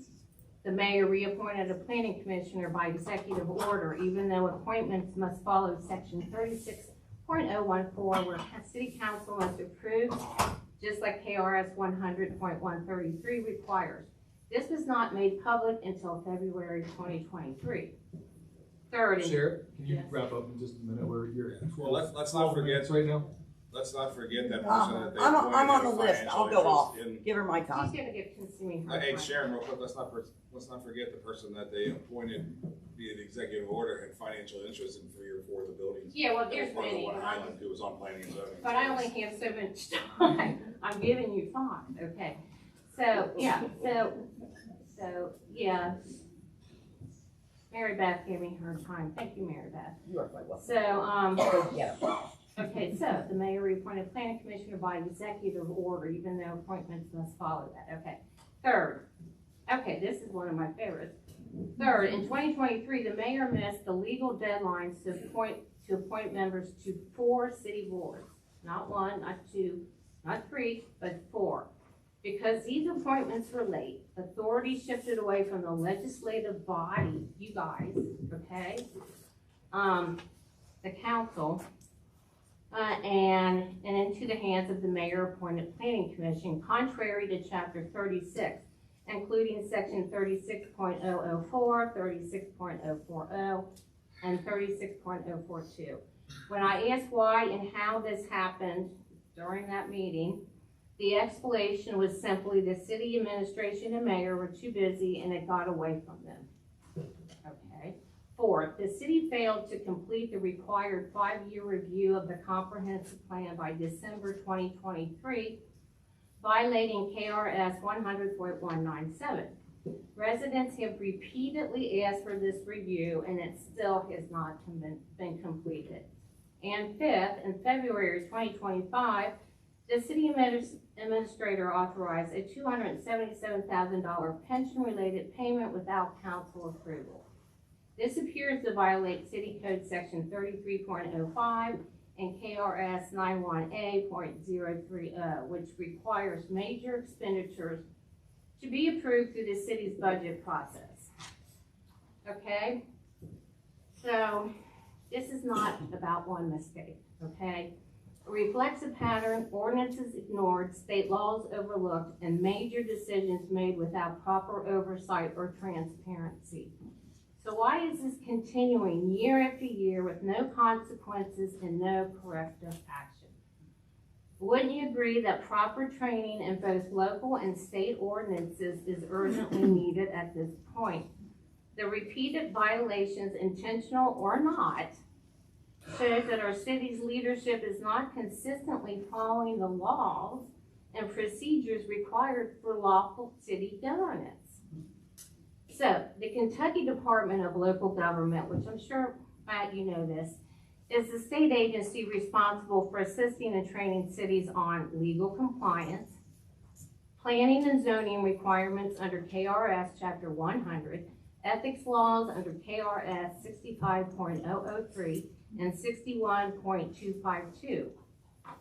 the mayor reappointed a planning commissioner by executive order, even though appointments must follow Section 36.014, where city council must approve, just like KRS 100.133 requires. This was not made public until February 2023. Third, Sheriff, can you Yes. wrap up in just a minute? You're at Well, let's not forget, minutes right now. let's not forget that person that they I'm appointed on had the a list, financial I'll go off, interest in- give her my she's time. gonna get consuming her Hey, time. Sharon, real quick, let's not forget the person that they appointed via the executive order had financial interest in 3 or 4 of the buildings. Yeah, well, That there's was part of the many, One but Island who was on planning and zoning. But I only have so much time. I'm giving you 5, okay? So, yeah, yeah. Mary Beth gave me her time. Thank you, Mary Beth. You are quite welcome. So, Yeah. okay, so the mayor reappointed planning commissioner by executive order, even though appointments must follow that. Okay. Third, okay, this is one of my favorites. Third, in 2023, the mayor missed the legal deadlines to appoint members to 4 city boards. Not 1, not 2, not 3, but 4. Because these appointments were late, authority shifted away from the legislative body, you guys, okay? The council, and into the hands of the mayor-appointed planning commission, contrary to chapter 36, including section 36.004, 36.040, and 36.042. When I asked why and how this happened during that meeting, the explanation was simply the city administration and mayor were too busy and it got away from them. Okay. 4, the city failed to complete the required 5-year review of the comprehensive plan by December 2023, violating KRS 100.197. Residents have repeatedly asked for this review and it still has not been completed. And 5th, in February 2025, the city administrator authorized a $277,000 pension-related payment without council approval. This appears to violate City Code Section 33.05 and KRS 91A.030, which requires major expenditures to be approved through the city's budget process. Okay? So, this is not about one mistake, okay? It reflects a pattern, ordinances ignored, state laws overlooked, and major decisions made without proper oversight or transparency. So why is this continuing year after year with no consequences and no corrective action? Wouldn't you agree that proper training in both local and state ordinances is urgently needed at this point? The repeated violations, intentional or not, shows that our city's leadership is not consistently following the laws and procedures required for lawful city governance. So, the Kentucky Department of Local Government, which I'm sure, Matt, you know this, is the state agency responsible for assisting and training cities on legal compliance, planning and zoning requirements under KRS Chapter 100, ethics laws under KRS 65.003 and 61.252,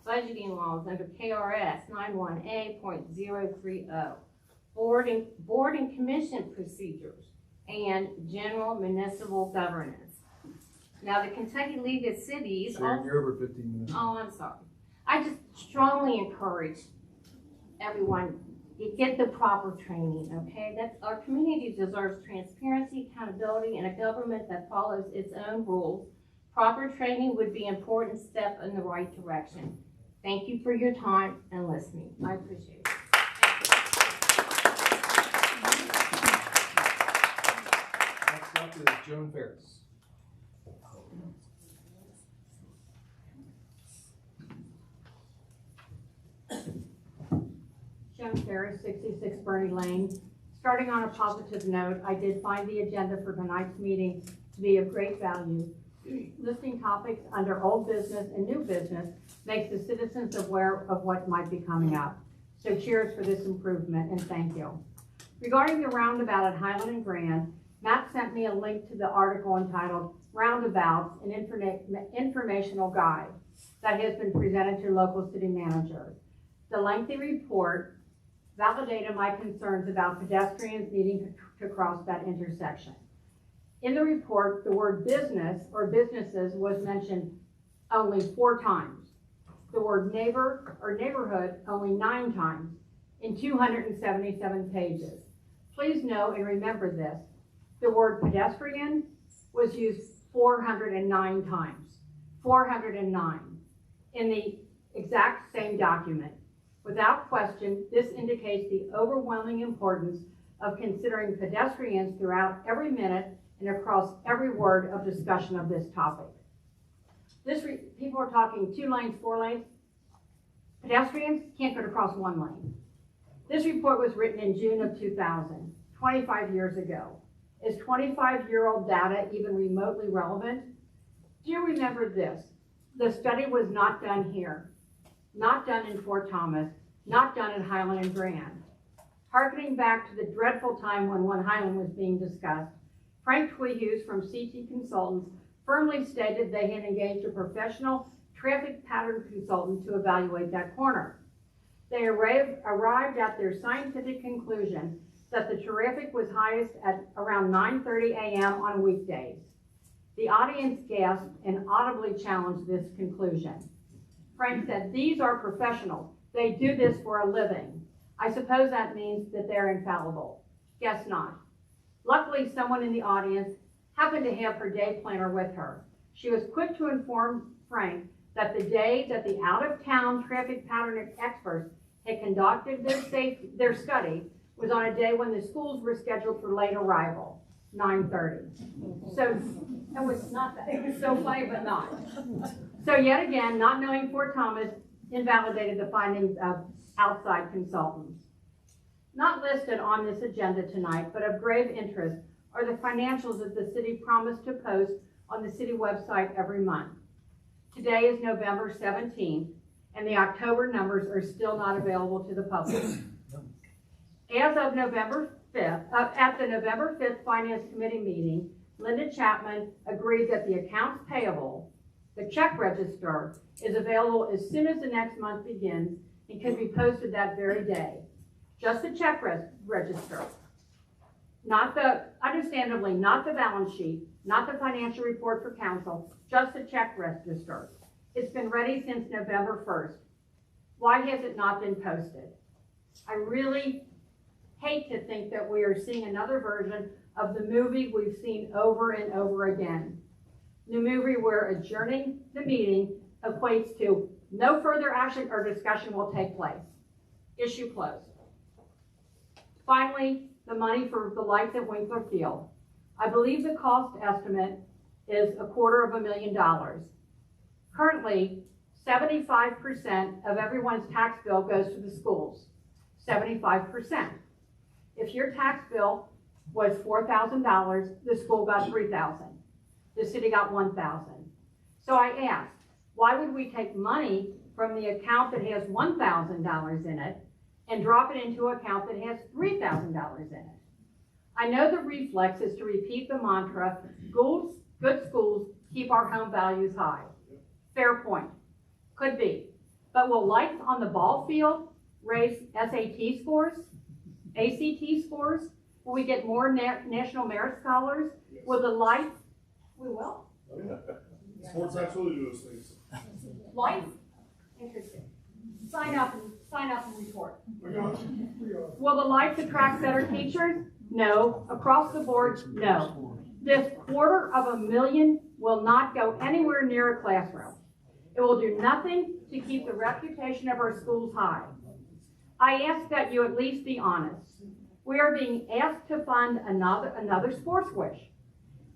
budgeting laws under KRS 91A.030, board and commission procedures, and general municipal governance. Now, the Kentucky League of Cities. Sharon, you're over 15 minutes. Oh, I'm sorry. I just strongly encourage everyone to get the proper training, okay? Our community deserves transparency, accountability, and a government that follows its own rules. Proper training would be an important step in the right direction. Thank you for your time and listening. I appreciate it. Next up is Joan Ferris. Joan Ferris, 66 Bernie Lane. Starting on a positive note, I did find the agenda for tonight's meeting to be of great value. Listing topics under old business and new business makes the citizens aware of what might be coming up. So cheers for this improvement and thank you. Regarding the roundabout at Highland and Grand, Matt sent me a link to the article entitled Roundabouts, an informational guide that has been presented to local city managers. The lengthy report validated my concerns about pedestrians needing to cross that intersection. In the report, the word business or businesses was mentioned only 4 times. The word neighbor or neighborhood only 9 times in 277 pages. Please know and remember this. The word pedestrian was used 409 times. 409 in the exact same document. Without question, this indicates the overwhelming importance of considering pedestrians throughout every minute and across every word of discussion of this topic. People are talking 2 lanes, 4 lanes. Pedestrians can't get across 1 lane. This report was written in June of 2000, 25 years ago. Is 25-year-old data even remotely relevant? Do you remember this? The study was not done here, not done in Fort Thomas, not done at Highland and Grand. Harkening back to the dreadful time when One Highland was being discussed, Frank Tweehughes from CT Consultants firmly stated they had engaged a professional traffic pattern consultant to evaluate that corner. They arrived at their scientific conclusion that the traffic was highest at around 9:30 a.m. on weekdays. The audience gasped and audibly challenged this conclusion. Frank said, "These are professionals. They do this for a living. I suppose that means that they're infallible." Guess not. Luckily, someone in the audience happened to have her day planner with her. She was quick to inform Frank that the day that the out-of-town traffic pattern experts had conducted their study was on a day when the schools were scheduled for late arrival, 9:30. So it was not that. It was so funny, but not. So yet again, not knowing Fort Thomas invalidated the findings of outside consultants. Not listed on this agenda tonight, but of grave interest, are the financials that the city promised to post on the city website every month. Today is November 17th, and the October numbers are still not available to the public. As of November 5th, at the November 5th Finance Committee meeting, Linda Chapman agreed that the accounts payable, the check register, is available as soon as the next month begins and can be posted that very day. Just the check register. Understandably, not the balance sheet, not the financial report for council, just the check register. It's been ready since November 1st. Why has it not been posted? I really hate to think that we are seeing another version of the movie we've seen over and over again. The movie where adjourning the meeting equates to no further action or discussion will take place. Issue closed. Finally, the money for the lights at Winkler Field. I believe the cost estimate is $250,000. Currently, 75% of everyone's tax bill goes to the schools. 75%. If your tax bill was $4,000, the school got $3,000. The city got $1,000. So I asked, why would we take money from the account that has $1,000 in it and drop it into an account that has $3,000 in it? I know the reflex is to repeat the mantra, good schools keep our home values high. Fair point. Could be. But will lights on the ball field raise SAT scores? ACT scores? Will we get more National Merit Scholars? Will the lights? We will. Sports absolutely do those things. Lights? Interesting. Sign up and report. Will the lights attract better teachers? No. Across the board, no. This $250,000 will not go anywhere near a classroom. It will do nothing to keep the reputation of our schools high. I ask that you at least be honest. We are being asked to fund another sports wish.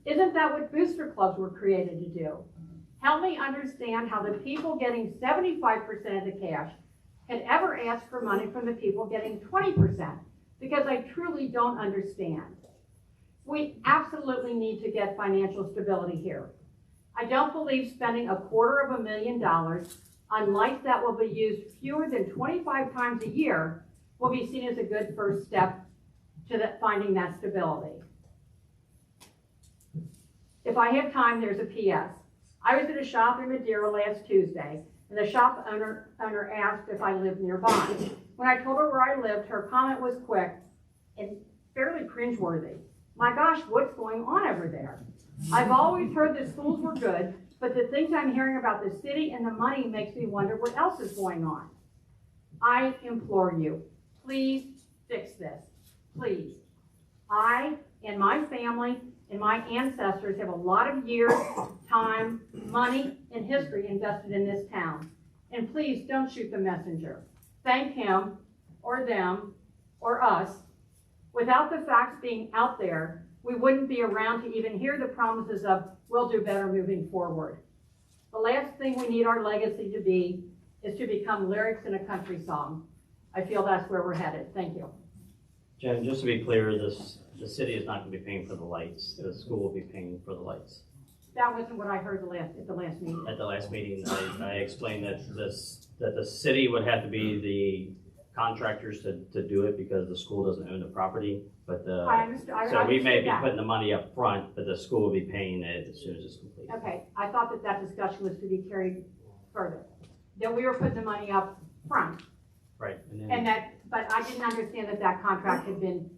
Isn't that what booster clubs were created to do? Help me understand how the people getting 75% of the cash could ever ask for money from the people getting 20%, because I truly don't understand. We absolutely need to get financial stability here. I don't believe spending $250,000 on lights that will be used fewer than 25 times a year will be seen as a good first step to finding that stability. If I have time, there's a PS. I was at a shop in Madeira last Tuesday, and the shop owner asked if I lived nearby. When I told her where I lived, her comment was quick and fairly cringeworthy. My gosh, what's going on over there? I've always heard the schools were good, but the things I'm hearing about the city and the money makes me wonder what else is going on. I implore you, please fix this. Please. I and my family and my ancestors have a lot of years, time, money, and history invested in this town. And please don't shoot the messenger. Thank him or them or us. Without the facts being out there, we wouldn't be around to even hear the promises of we'll do better moving forward. The last thing we need our legacy to be is to become lyrics in a country song. I feel that's where we're headed. Thank you. Jen, just to be clear, the city is not going to be paying for the lights. The school will be paying for the lights. That wasn't what I heard at the last meeting. At the last meeting, I explained that the city would have to be the contractors to do it because the school doesn't own the property. But I understood. So we may be that. putting the money up front, but the school will be paying it as soon as it's complete. Okay, I thought that discussion was to be carried further. That we were putting the money up front. Right. But I didn't understand that contract had been.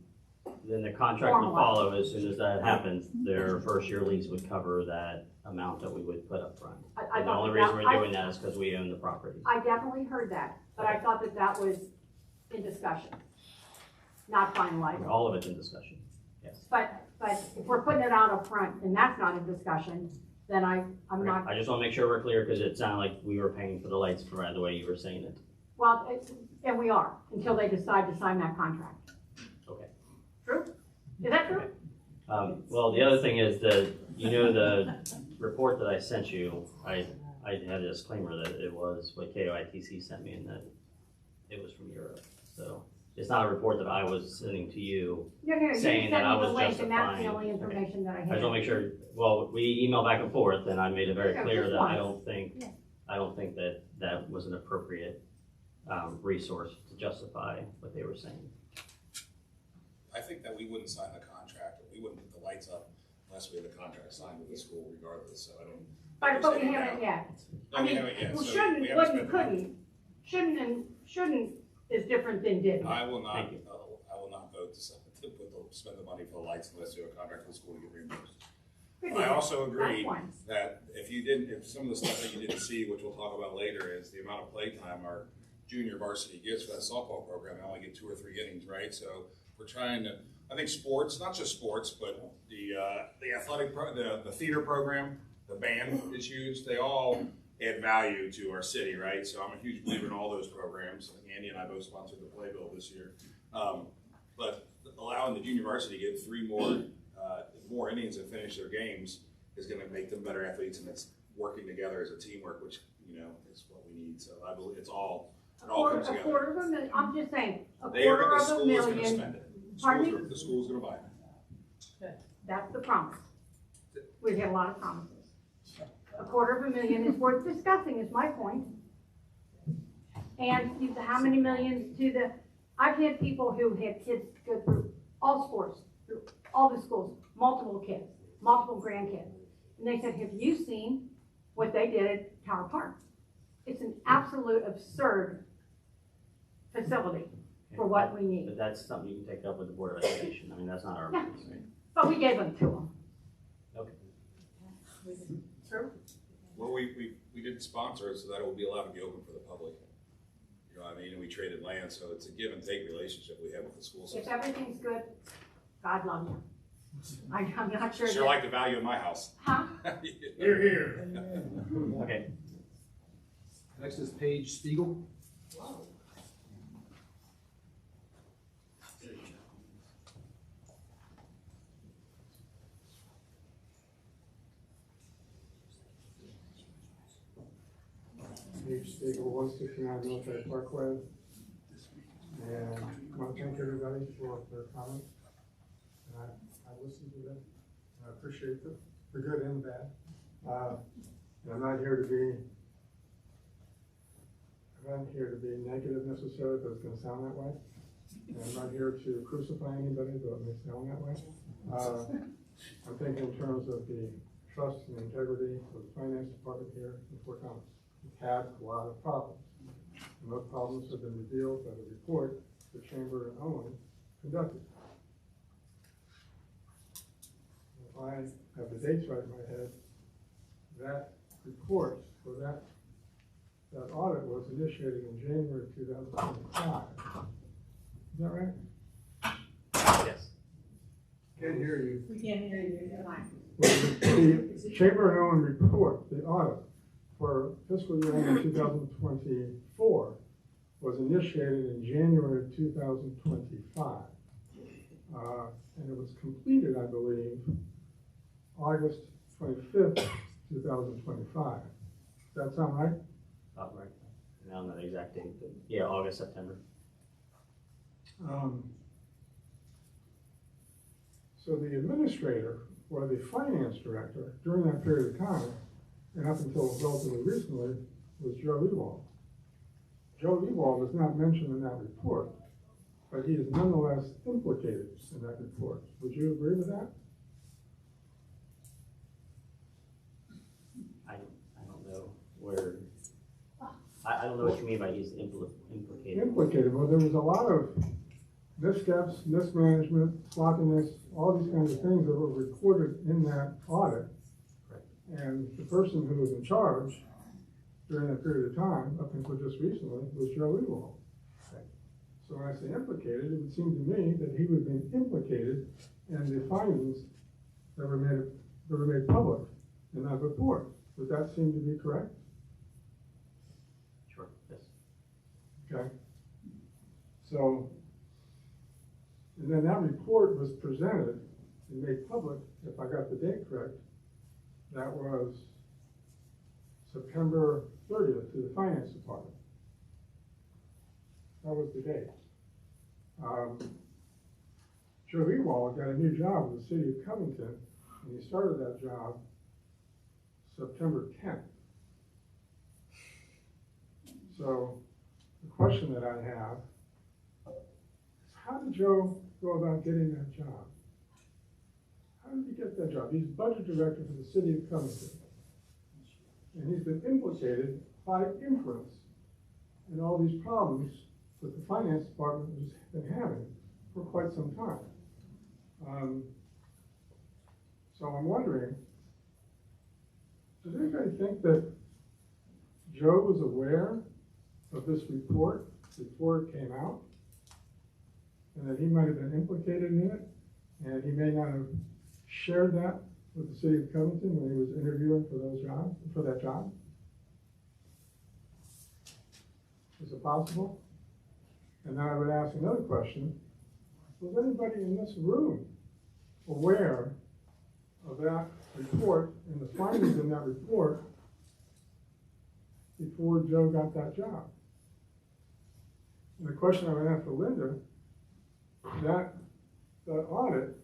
Then the contract would follow as soon as that happens. Their first year lease would cover that amount that we would put up front. And the only reason we're doing that is because we own the property. I definitely heard that, but I thought that was in discussion, not finalized. All of it's in discussion, yes. But if we're putting it out up front and that's not in discussion, then I'm not. I just want to make sure we're clear because it sounded like we were paying for the lights for the way you were saying it. Well, and we are until they decide to sign that contract. Okay. True? Is that true? Well, the other thing is that, the report that I sent you, I had a disclaimer that it was what KOITC sent me and that it was from Europe. So it's not a report that I was sending to you saying that I was justifying. That's the only information that I had. I just want to make sure, well, we emailed back and forth and I made it very clear that I don't think that was an appropriate resource to justify what they were saying. I think that we wouldn't sign the contract, or we wouldn't put the lights up unless we had the contract signed with the school regardless, so I don't. But we haven't yet. No, we haven't yet. Well, So shouldn't, we haven't wouldn't, spent the money. couldn't. Shouldn't and shouldn't is different than didn't. I will not vote to spend the money for the lights unless you have a contract with the school to get reimbursed. I also agree that if some of the stuff that you didn't see, which we'll talk about later, is the amount of playtime our junior varsity gets for that softball program. They only get 2 or 3 innings, right? So we're trying to, I think sports, not just sports, but the athletic, the theater program, the band is used. They all add value to our city, right? So I'm a huge believer in all those programs. Andy and I both sponsored the Playbill this year. But allowing the junior varsity to get 3 more innings and finish their games is going to make them better athletes, and it's working together as a teamwork, which, you know, is what we need. So I believe it all A comes quarter together. of a million, I'm just saying, a They are, quarter the of a school is gonna million. spend it. Pardon me? The school's gonna buy it. That's the promise. We had a lot of promises. $250,000 is worth discussing, is my point. And how many millions to the, I've had people who had kids go through all sports, through all the schools, multiple kids, multiple grandkids. And they said, have you seen what they did at Tower Park? It's an absolute absurd facility for what we need. But that's something you can take up with the Board of Education. I mean, that's not our Yeah. business, right? But we gave them to them. Okay. True. Well, we did sponsor it so that it would be allowed to be open for the public. You know what I mean? And we traded land, so it's a give and take relationship we have with the school If system. everything's good, God love you. I'm not sure. Sure that- like the value of my house. Huh? Here, here. Okay. Next is Paige Spiegel. Page Spiegel, 169 Military Parkway. And I want to thank everybody for their comments. And I listened to them. I appreciate them, the good and bad. And I'm not here to be negative necessarily, but it's going to sound that way. And I'm not here to crucify anybody, but it may sound that way. I'm thinking in terms of the trust and integrity of the finance department here in Fort Thomas. We've had a lot of problems. And those problems have been revealed by the report the Chamber and Owen conducted. If I have the dates right in my head, that report, or that audit was initiated in January 2025. Is that right? Yes. Can't hear you. We can't hear you. The Chamber and Owen report, the audit for fiscal year ending 2024 was initiated in January 2025. And it was completed, I believe, August 25th, 2025. Does that sound right? About right. I don't know the exact date, but yeah, August, September. So the administrator or the finance director during that period of time, and up until relatively recently, was Joe Ewald. Joe Ewald is not mentioned in that report, but he is nonetheless implicated in that report. Would you agree with that? I don't know where, I don't know what you mean by he's implicated. Implicated, well, there was a lot of missteps, mismanagement, sloppiness, all these kinds of things that were recorded in that audit. And the person who was in charge during that period of time, up until just recently, was Joe Ewald. So when I say implicated, it would seem to me that he would be implicated in the findings that were made public in that report. Would that seem to be correct? Sure, yes. Okay. So, and then that report was presented and made public, if I got the date correct, that was September 30th to the finance department. That was the date. Joe Ewald got a new job with the city of Covington, and he started that job September 10th. So the question that I have is, how did Joe go about getting that job? How did he get that job? He's budget director for the city of Covington. And he's been implicated by inference in all these problems that the finance department has been having for quite some time. So I'm wondering, does anybody think that Joe was aware of this report before it came out? And that he might have been implicated in it, and he may not have shared that with the city of Covington when he was interviewing for that job? Is it possible? And then I would ask another question. Was anybody in this room aware of that report and the findings in that report before Joe got that job. And the question I would have for Linda, that audit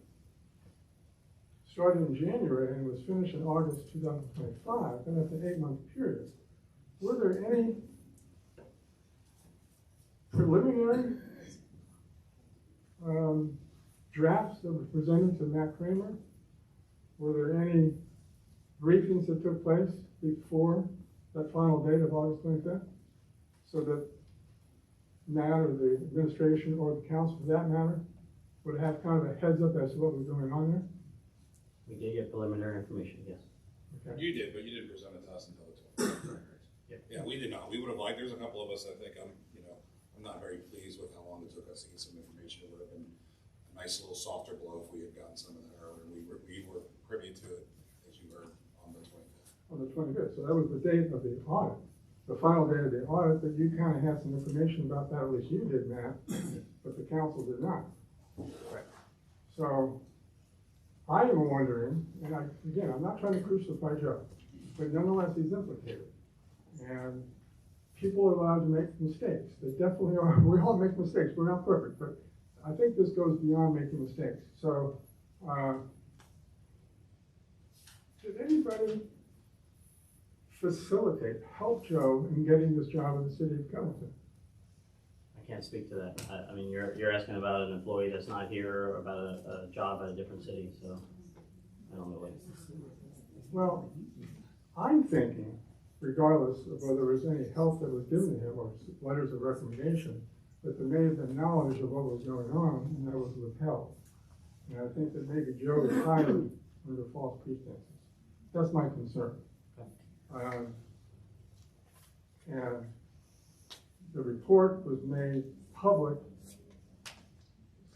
started in January and was finished in August 2025, and that's an 8-month period. Were there any preliminary drafts that were presented to Matt Kramer? Were there any briefings that took place before that final date of August 25th? So that Matt or the administration or the council for that matter would have kind of a heads up as to what was going on there? We did get preliminary information, yes. Okay. You did, but you didn't present it to us until the 20th. Yeah, we did not. We would have liked, there's a couple of us, I think, I'm not very pleased with how long it took us to get some information. It would have been a nice little softer blow if we had gotten some of that earlier. We were privy to it, as you heard, on the 25th. On the 25th, so that was the date of the audit, the final date of the audit, but you kind of had some information about that, at least you did, Matt, but the council did not. Right. So I am wondering, and again, I'm not trying to crucify Joe, but nonetheless, he's implicated. And people are allowed to make mistakes. They definitely are. We all make mistakes. We're not perfect, but I think this goes beyond making mistakes. So, did anybody help Joe in getting this job in the city of Covington? I can't speak to that. I mean, you're asking about an employee that's not here or about a job at a different city, so I don't know what. Well, I'm thinking, regardless of whether there was any help that was given to him or letters of recommendation, that there may have been knowledge of what was going on and that was withheld. And I think that maybe Joe was hired under false pretenses. That's my concern. And the report was made public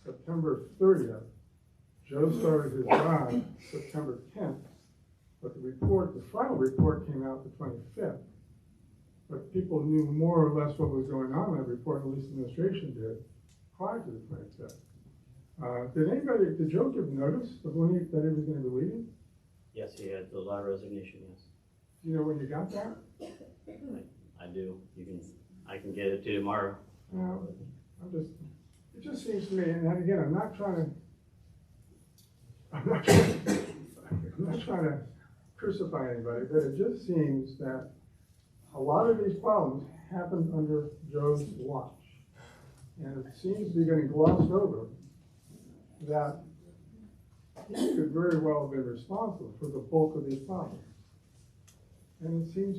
September 30th. Joe started his job September 10th. But the final report came out the 25th. But people knew more or less what was going on in that report, at least the administration did, prior to the 25th. Did Joe give notice of that he was going to be leaving? Yes, he had the letter of resignation, yes. Do you know when you got that? I do. I can get it to you tomorrow. No, it just seems to me, and again, I'm not trying to crucify anybody, but it just seems that a lot of these problems happened under Joe's watch. And it seems to be getting glossed over that he could very well have been responsible for the bulk of these problems. And it seems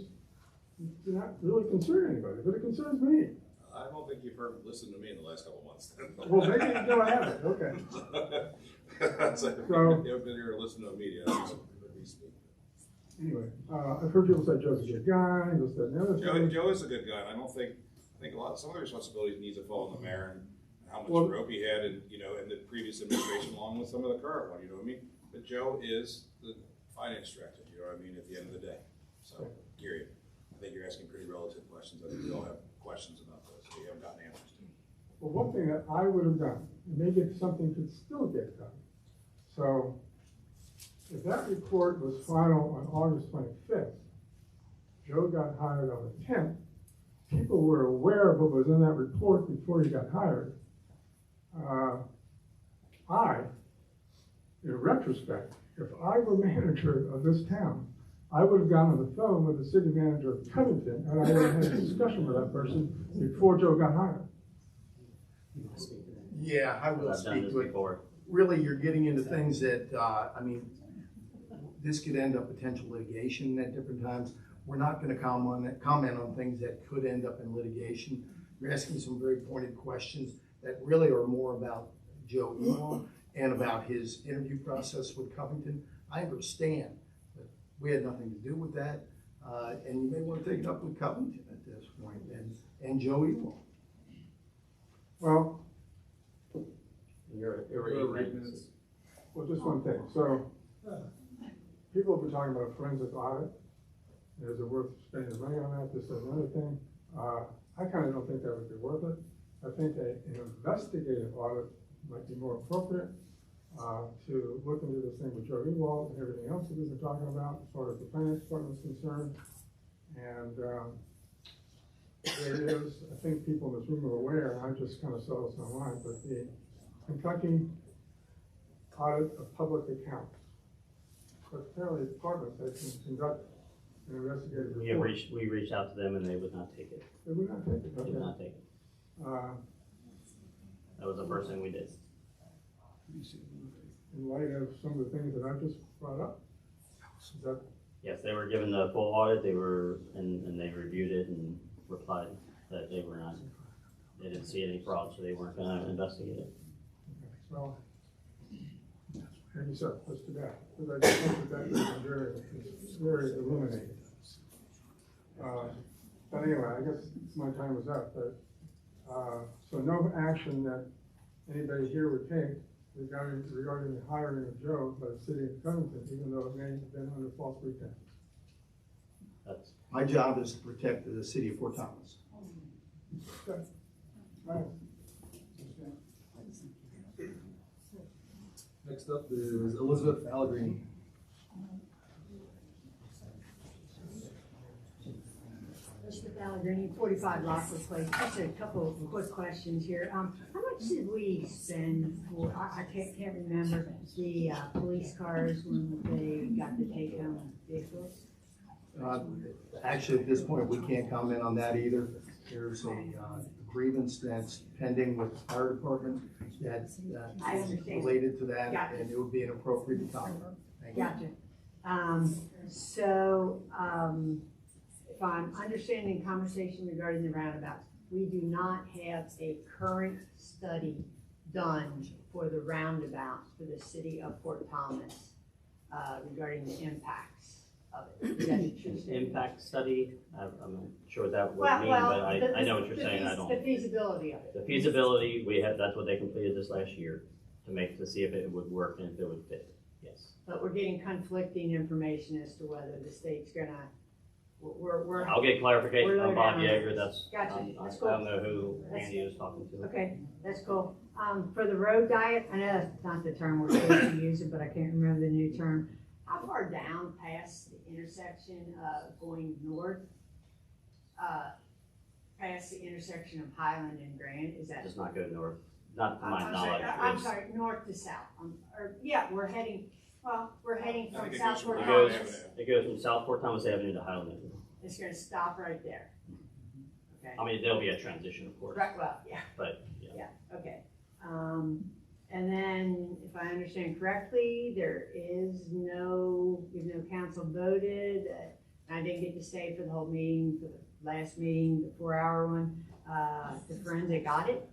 to not really concern anybody, but it concerns me. I don't think you've listened to me in the last couple of months. Well, maybe no, I haven't. Okay. So, you haven't been here to listen to a media. Anyway, I've heard people say Joe's a good guy, this, that, and the other thing. Joe is a good guy. And I think some of the responsibilities needs to fall on the mayor and how much rope he had, and in the previous administration, along with some of the current one. You know what I mean? But Joe is the finance director. You know what I mean? At the end of the day, so period. I think you're asking pretty relative questions. I think we all have questions about those that we haven't gotten answers to. Well, one thing that I would have done, maybe if something could still get done. So, if that report was final on August 25th, Joe got hired on the 10th, people were aware of what was in that report before he got hired. In retrospect, if I were manager of this town, I would have gone on the phone with the city manager of Covington, and I would have had a discussion with that person before Joe got hired. Yeah, I will I've done speak this to it. before. Really, you're getting into things that, this could end up potential litigation at different times. We're not going to comment on things that could end up in litigation. You're asking some very pointed questions that really are more about Joe Ewald and about his interview process with Covington. I understand that we had nothing to do with that, and you may want to take it up with Covington at this point and Joe Ewald. Well, You're 8 minutes. Well, just one thing. So, people have been talking about a forensic audit. Is it worth spending the money on that? This is another thing. I kind of don't think that would be worth it. I think an investigative audit might be more appropriate to look into this thing with Joe Ewald and everything else that we've been talking about as far as the finance department is concerned. And there is, I think people in this room are aware, and I just kind of saw this online, but the Kentucky Audit of Public Accounts. So apparently a department that can conduct an investigative report. We reached out to them and they would not take it. They would not take it, They okay. would not take it. That was the first thing we did. In light of some of the things that I just brought up, is that, Yes, they were given the full audit, and they reviewed it and replied that they didn't see any fraud, so they weren't gonna investigate it. well, and you said, let's do that, because I just think that is very illuminating. But anyway, I guess my time was up, but, so no action that anybody here would take regarding the hiring of Joe by the city of Covington, even though it may have been under false pretenses. My job is to protect the city of Fort Thomas. Okay. Right. Next up is Elizabeth Allegrini. Elizabeth Allegrini, 45 Lockwood Place. Just a couple of quick questions here. How much did we spend for, I can't remember, the police cars when they got the take-home vehicles? Actually, at this point, we can't comment on that either. There's a grievance that's pending with the fire department that's I understand. related to that, Gotcha. and it would be inappropriate to comment. Thank you. Gotcha. So, if I'm understanding the conversation regarding the roundabouts, we do not have a current study done for the roundabouts for the city of Fort Thomas regarding the impacts of it. Is that a true statement? Impact study, I'm not sure what that would Well, mean, well, but I know what you're saying, I don't. The feasibility of it. The feasibility, that's what they completed this last year, to see if it would work and if it would fit, yes. But we're getting conflicting information as to whether the state's gonna, we're. I'll get clarification we're from low Bob down. Yeager, that's, Gotcha, I that's cool. don't know who Randy was talking to. Okay, that's cool. For the road diet, I know that's not the term we're supposed to use it, but I can't remember the new term. How far down past the intersection going north, past the intersection of Highland and Grand, is that? Does not go north, not to my I'm sorry, knowledge. I'm sorry, north to south. We're heading from South Fort It goes, Thomas. it goes from South Fort Thomas Avenue to Highland Avenue. It's gonna stop right there. Okay. I mean, there'll be a transition, of course. Right, well, yeah. But, yeah. Yeah, okay. And then, if I understand correctly, there is no, even though council voted, I didn't get to stay for the whole meeting, for the last meeting, the 4-hour one, the forensic audit.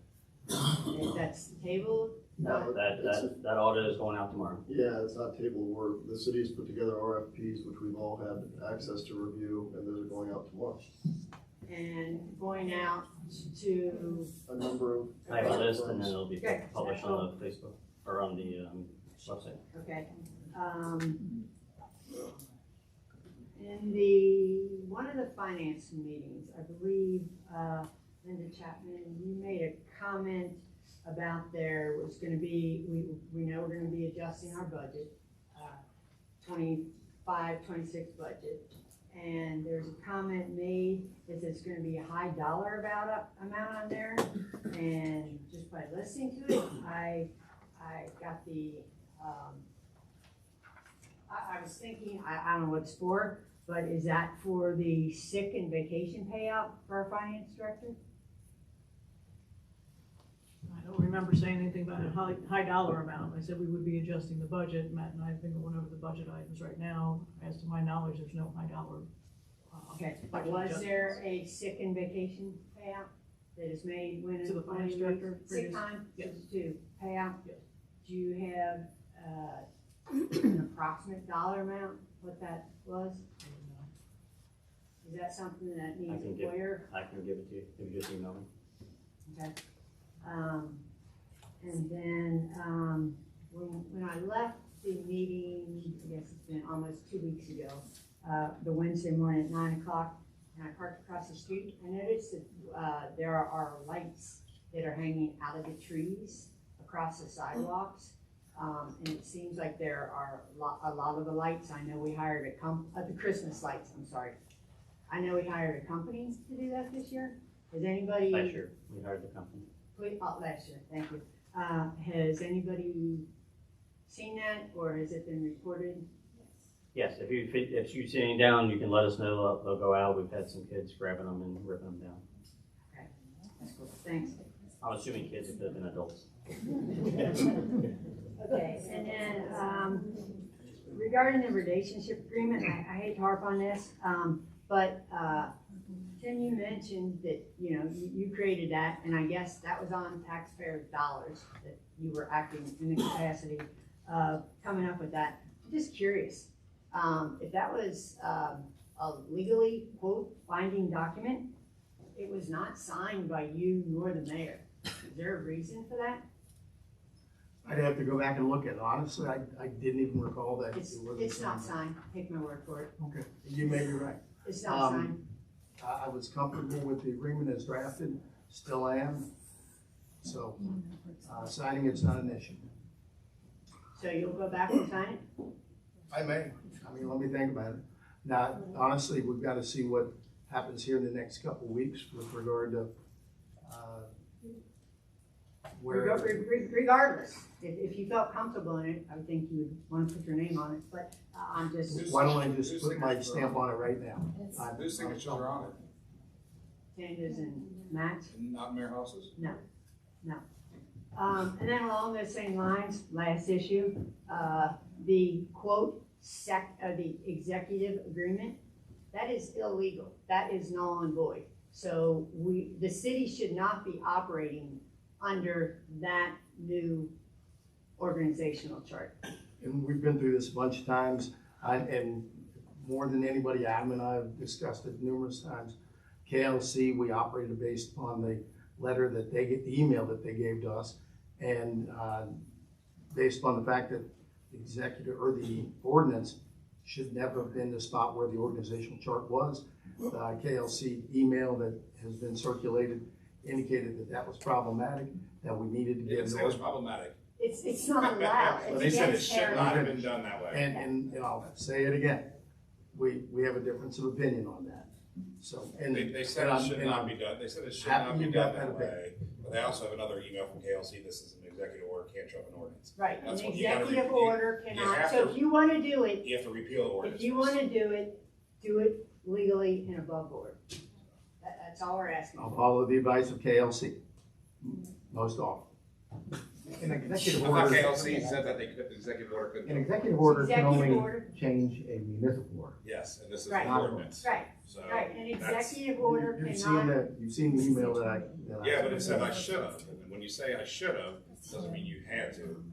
If that's tabled. No, that audit is going out tomorrow. Yeah, it's not tabled. The city's put together RFPs, which we've all had access to review, and those are going out tomorrow. And going out to. A number of. I have a list and then it'll be Okay, published that's on the Facebook, or on the website. Okay. One of the finance meetings, I believe, Linda Chapman, you made a comment about there was gonna be, we know we're gonna be adjusting our budget, 25-26 budget. And there's a comment made that there's gonna be a high dollar amount on there. And just by listening to it, I got the, I was thinking, I don't know what it's for, but is that for the sick and vacation payout for our finance director? I don't remember saying anything about a high dollar amount. I said we would be adjusting the budget. Matt and I have been going over the budget items right now. As to my knowledge, there's no high dollar. Okay, budget was adjustments. there a sick and vacation payout that is made when? To the finance when director? Sick time? Yes. To pay out? Yes. Do you have, an approximate dollar amount, what that was? Is that something that needs a lawyer? I can give it to you, if you just email me. Okay. And then, when I left the meeting, I guess it's been almost 2 weeks ago, the Wednesday morning at 9 o'clock, and I parked across the street, I noticed that, there are lights that are hanging out of the trees across the sidewalks. And it seems like there are a lot of the lights, I know we hired the Christmas lights, I'm sorry. I know we hired a company to do that this year. Has anybody? Last year, we hired the company. Last year, thank you. Has anybody seen that, or has it been reported? Yes, if you're sitting down, you can let us know, they'll go out. We've had some kids grabbing them and ripping them down. Okay, that's cool, thanks. I'm assuming kids, it could have been adults. Okay, and then, regarding the relationship agreement, I hate to harp on this, but, Tim, you mentioned that, you created that, and I guess that was on taxpayer dollars, that you were acting in the capacity of coming up with that. I'm just curious, if that was, a legally, quote, binding document, it was not signed by you nor the mayor. Is there a reason for that? I'd have to go back and look at it. Honestly, I didn't even recall that. It's not signed, take my word for it. Okay, you may be right. It's not signed. I was comfortable with the agreement as drafted, still am. So, signing it's not an issue. So you'll go back and sign it? I may. I mean, let me think about it. Now, honestly, we've got to see what happens here in the next couple of weeks with regard to, Regardless, if you felt comfortable in it, I would think you would want to put your name on it, but I'm just. Why don't I just put my stamp on it right now? Whose signatures are on it? Sanders and Matt? Not Mayor House's? No. And then along those same lines, last issue, the quote, the executive agreement, that is illegal. That is null and void. So the city should not be operating under that new organizational chart. And we've been through this a bunch of times, and more than anybody, Adam and I have discussed it numerous times. KLC, we operated based upon the letter that they get, the email that they gave to us, and based upon the fact that the executive or the ordinance should never have been the spot where the organizational chart was. The KLC email that has been circulated indicated that that was problematic, that we needed to They get. didn't say it was problematic. It's not allowed. It's They said it against should not have heritage. been done that way. And I'll say it again, we have a difference of opinion on that. So, and They said and it I'm- should and not I'm be done, they said it should happy not be you done got that that opinion. way. But they also have another email from KLC, this is an executive order, can't trump an ordinance. Right, an That's what you gotta executive read. order You cannot, have so to- if you wanna do it, You have to repeal the ordinance. if you wanna do it legally and above board. That's all we're asking I'll for. follow the advice of KLC, most often. An executive I thought order, KLC said that they could, the executive order couldn't. an executive order can Executive only order. change a municipal order. Yes, and this is Right. an ordinance. Right, So right, an that's- executive order You've seen cannot, you've seen the email that I. Yeah, but it said I should have, and when you say I should have, doesn't mean you had to.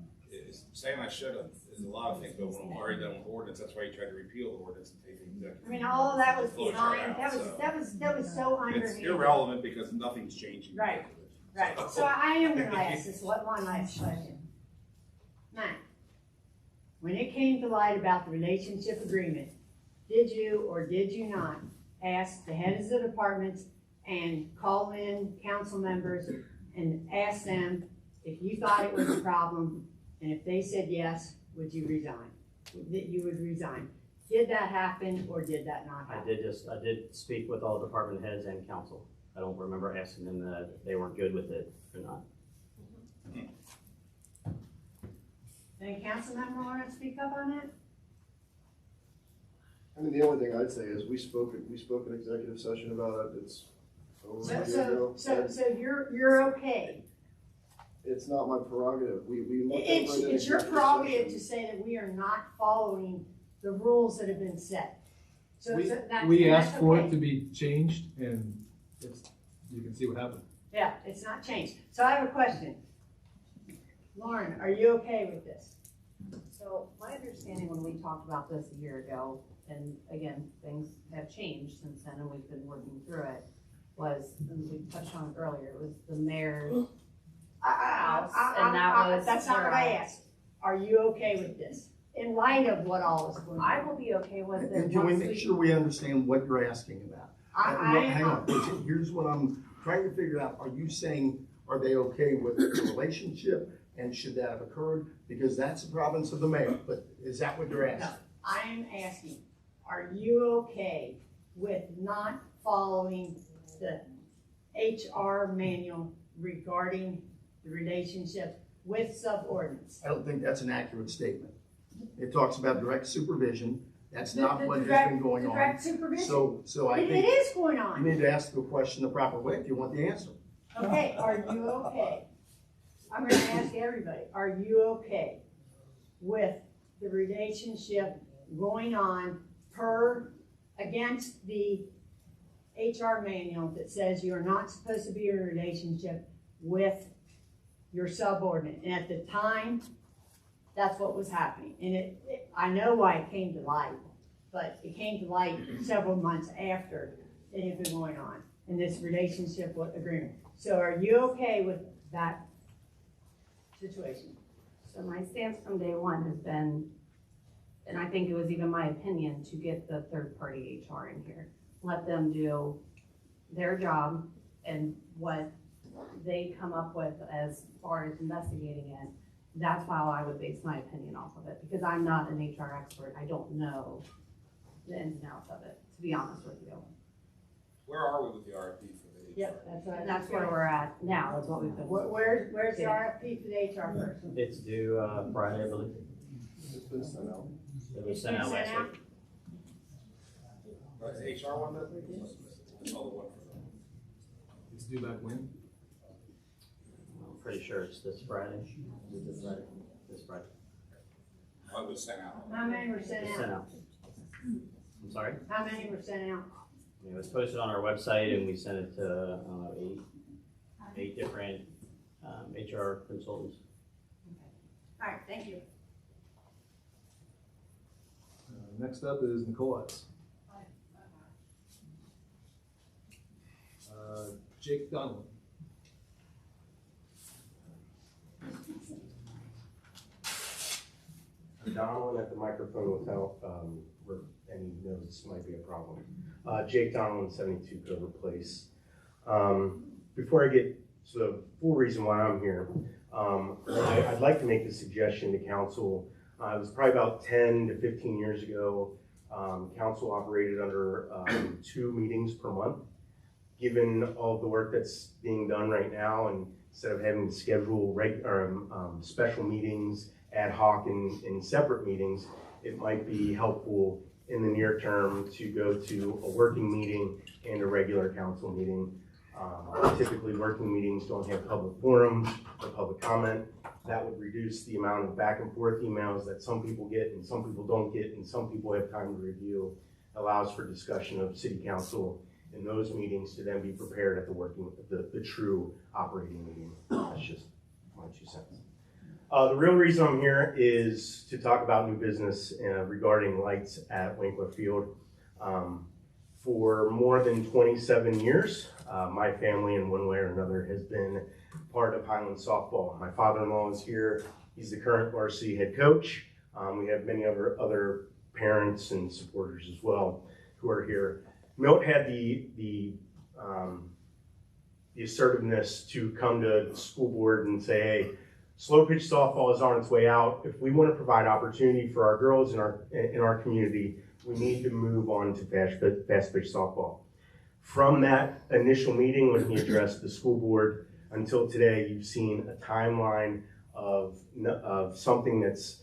Saying I should have is a lot of things, but when I'm already done with ordinance, that's why you tried to repeal the ordinance and take the executive. I mean, all of that was Flow chart behind, out, that was so It's underhanded. irrelevant because nothing's changing. Right. Right, so I am gonna ask this one last question. Matt, when it came to light about the relationship agreement, did you or did you not ask the heads of the departments and call in council members and ask them if you thought it was a problem, and if they said yes, would you resign? That you would resign? Did that happen or did that not I happen? did speak with all department heads and council. I don't remember asking them that if they weren't good with it or not. Any council member want to speak up on that? I mean, the only thing I'd say is we spoke in executive session about it, it's over a year ago. So you're okay? It's not my prerogative, we looked at it. It's your prerogative to say that we are not following the rules that have been set. So We, that's. we that's asked for okay. it to be changed, and you can see what happened. Yeah, it's not changed. So I have a question. Lauren, are you okay with this? So my understanding when we talked about this a year ago, and again, things have changed since then and we've been working through it, was, and we touched on it earlier, it was the mayor's house, and that was. That's not what I asked. Are you okay with this? In light of what all is going on? I will be okay with it. And can we once make sure we understand what you're asking about? Hang on, here's what I'm trying to figure out. Are you saying, are they okay with the relationship and should that have occurred? Because that's the province of the mayor, but is that what you're asking? No, I am asking, are you okay with not following the HR manual regarding the relationship with subordinates. I don't think that's an accurate statement. It talks about direct supervision. That's not The what has direct- been going on. direct supervision. So I It think is going on. you need to ask the question the proper way if you want the answer. Okay, are you okay? I'm gonna ask everybody, are you okay with the relationship going on against the HR manual that says you're not supposed to be in a relationship with your subordinate? And at the time, that's what was happening. And I know why it came to light, but it came to light several months after it had been going on in this relationship agreement. So are you okay with that situation? So my stance from day one has been, and I think it was even my opinion, to get the third-party HR in here. Let them do their job, and what they come up with as far as investigating it, that's how I would base my opinion off of it, because I'm not an HR expert. I don't know the ins and outs of it, to be honest with you. Where are we with the RFP for the HR? Yep, that's right. And that's where we're at now, that's what we've been. Where's the RFP for the HR person? It's due Friday, I believe. It's been sent out. It was sent out last week. That's the HR one, that That's all the one for them. It's due back when? I'm pretty sure it's this Friday. Is it this Friday? This Friday. Oh, it was sent out. How many were sent It's sent out? out. I'm sorry? How many were sent out? It was posted on our website and we sent it to, I don't know, eight different HR consultants. All right, thank you. Next up is Nicole's. Jake Donlin. Donlin at the microphone without, any notes might be a problem. Jake Donlin, 72 Clover Place. Before I get to the full reason why I'm here, I'd like to make the suggestion to council. It was probably about 10 to 15 years ago. Council operated under 2 meetings per month. Given all the work that's being done right now, and instead of having to schedule special meetings, ad hoc and separate meetings, it might be helpful in the near term to go to a working meeting and a regular council meeting. Typically, working meetings don't have public forums or public comment. That would reduce the amount of back and forth emails that some people get and some people don't get, and some people have time to review. Allows for discussion of city council in those meetings to then be prepared at the true operating meeting. That's just my 2 cents. The real reason I'm here is to talk about new business regarding lights at Winkler Field. For more than 27 years, my family in one way or another has been part of Highland softball. My father-in-law is here. He's the current varsity head coach. We have many other parents and supporters as well who are here. Milt had the assertiveness to come to the school board and say, hey, slow pitch softball is on its way out. If we want to provide opportunity for our girls in our community, we need to move on to fast pitch softball. From that initial meeting when he addressed the school board until today, you've seen a timeline of something that's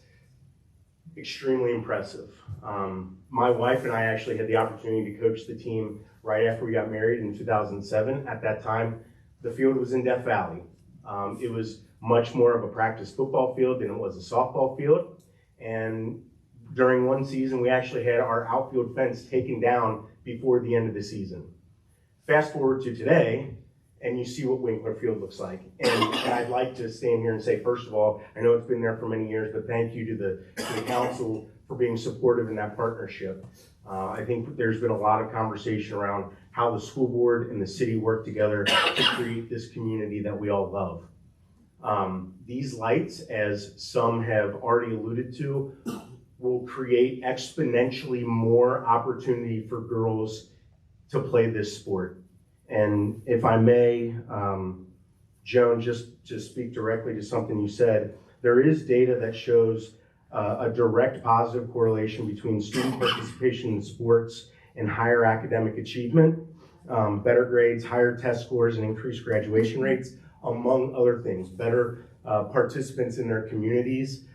extremely impressive. My wife and I actually had the opportunity to coach the team right after we got married in 2007. At that time, the field was in Death Valley. It was much more of a practice football field than it was a softball field. And during one season, we actually had our outfield fence taken down before the end of the season. Fast forward to today, and you see what Winkler Field looks like. And I'd like to stand here and say, first of all, I know it's been there for many years, but thank you to the council for being supportive in that partnership. I think there's been a lot of conversation around how the school board and the city work together to create this community that we all love. These lights, as some have already alluded to, will create exponentially more opportunity for girls to play this sport. And if I may, Joan, just to speak directly to something you said, there is data that shows a direct positive correlation between student participation in sports and higher academic achievement, better grades, higher test scores, and increased graduation rates, among other things. Better participants in their communities,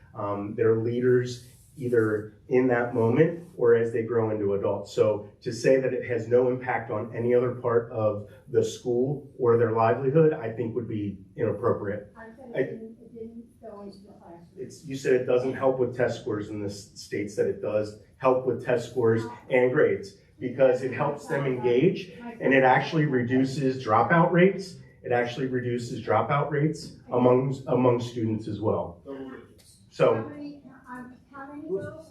their leaders, either in that moment or as they grow into adults. So to say that it has no impact on any other part of the school or their livelihood, I think would be inappropriate. It didn't go into the classroom. You said it doesn't help with test scores, and this states that it does help with test scores and grades because it helps them engage, and it actually reduces dropout rates. It actually reduces dropout rates among students as well. So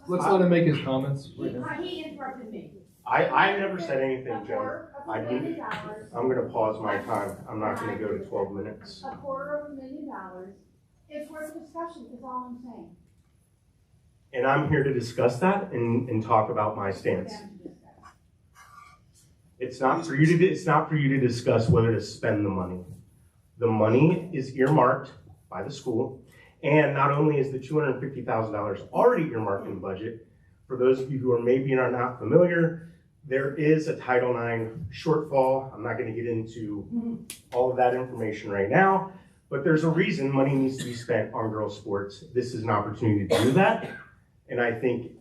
let's let him make his comments. He interrupted me. I never said anything, Joe. I'm gonna pause my time. I'm not gonna go to 12 minutes. $250,000. It's worth discussion, is all I'm saying. And I'm here to discuss that and talk about my stance. It's not for you to discuss whether to spend the money. The money is earmarked by the school, and not only is the $250,000 already earmarked in the budget, for those of you who are maybe not familiar, there is a Title IX shortfall. I'm not going to get into all of that information right now, but there's a reason money needs to be spent on girls' sports. This is an opportunity to do that, and I think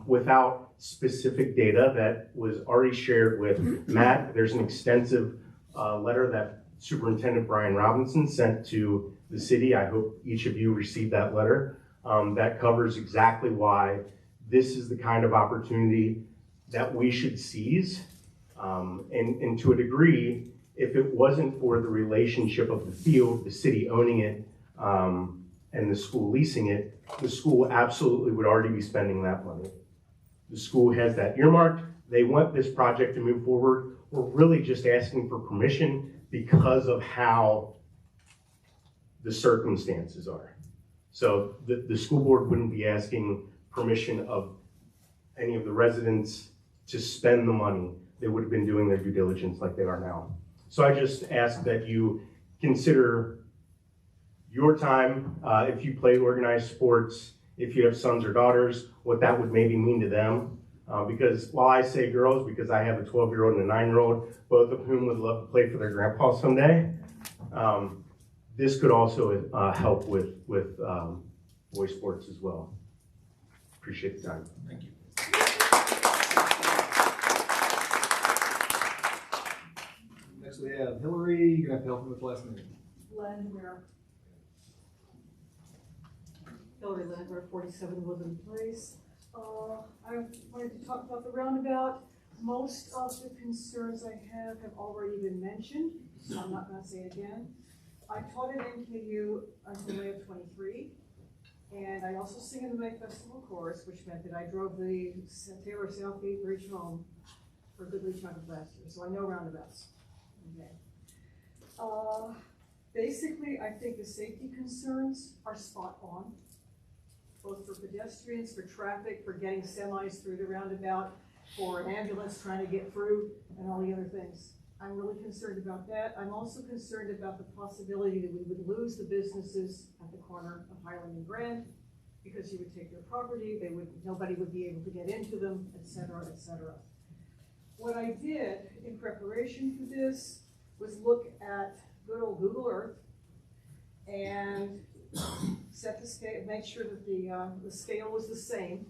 without specific data that was already shared with Matt, there's an extensive letter that Superintendent Brian Robinson sent to the city. I hope each of you received that letter that covers exactly why this is the kind of opportunity that we should seize. And to a degree, if it wasn't for the relationship of the field, the city owning it, and the school leasing it, the school absolutely would already be spending that money. The school has that earmarked. They want this project to move forward. We're really just asking for permission because of how the circumstances are. So the school board wouldn't be asking permission of any of the residents to spend the money. They would have been doing their due diligence like they are now. So I just ask that you consider your time, if you play organized sports, if you have sons or daughters, what that would maybe mean to them. Because while I say girls, because I have a 12-year-old and a 9-year-old, both of whom would love to play for their grandpa someday, this could also help with boys sports as well. Appreciate the time. Thank you. Next we have Hillary. You're gonna have to help me with the last name. Landwehr. Hillary Landwehr, 47 Woodland Place. I wanted to talk about the roundabout. Most of the concerns I have already been mentioned, so I'm not going to say it again. I taught at NKU until May of 23, and I also sing in the May Festival Chorus, which meant that I drove the Taylor Southgate Bridge home for a goodly chunk of last year, so I know roundabouts. Okay. Basically, I think the safety concerns are spot on, both for pedestrians, for traffic, for getting semis through the roundabout, for an ambulance trying to get through, and all the other things. I'm really concerned about that. I'm also concerned about the possibility that we would lose the businesses at the corner of Highland and Grand because you would take their property, nobody would be able to get into them, et cetera, et cetera. What I did in preparation for this was look at good old Google Earth and set the scale, make sure that the scale was the same.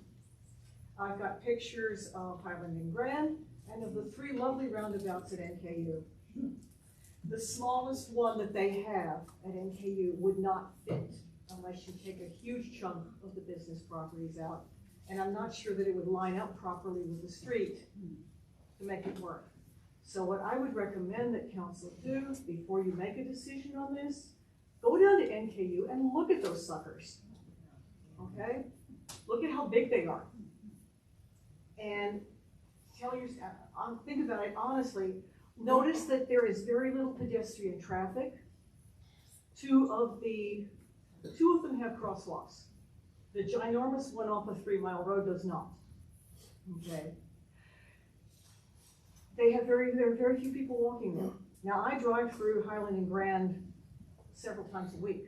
I've got pictures of Highland and Grand and of the 3 lovely roundabouts at NKU. The smallest one that they have at NKU would not fit unless you take a huge chunk of the business properties out. And I'm not sure that it would line up properly with the street to make it work. So what I would recommend that council do before you make a decision on this, go down to NKU and look at those suckers, okay? Look at how big they are. And think about it honestly. Notice that there is very little pedestrian traffic. Two of them have crosswalks. The ginormous one off of 3 Mile Road does not, okay? There are very few people walking there. Now I drive through Highland and Grand several times a week.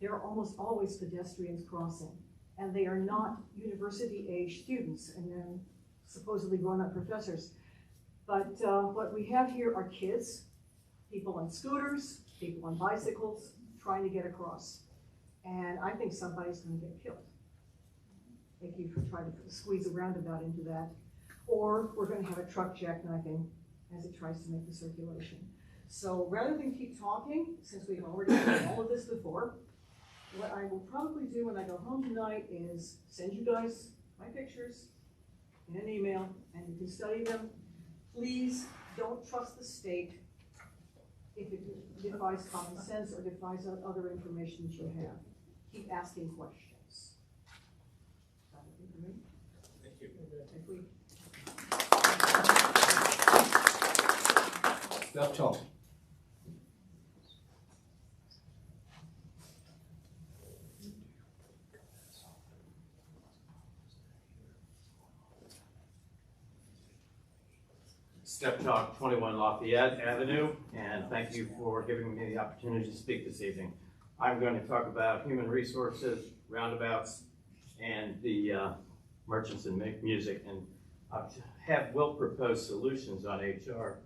There are almost always pedestrians crossing, and they are not university-age students. And then supposedly grown-up professors. But what we have here are kids, people on scooters, people on bicycles, trying to get across. And I think somebody's gonna get killed if you try to squeeze a roundabout into that. Or we're gonna have a truck jackknifing as it tries to make the circulation. So rather than keep talking, since we've already done all of this before, what I will probably do when I go home tonight is send you guys my pictures in an email, and you can study them. Please don't trust the state if it defies common sense or defies other information that you have. Keep asking questions. Thank you. Steph Chalk. Step Talk, 21 Lafayette Avenue, and thank you for giving me the opportunity to speak this evening. I'm going to talk about human resources, roundabouts, and the merchants and music, and will propose solutions on HR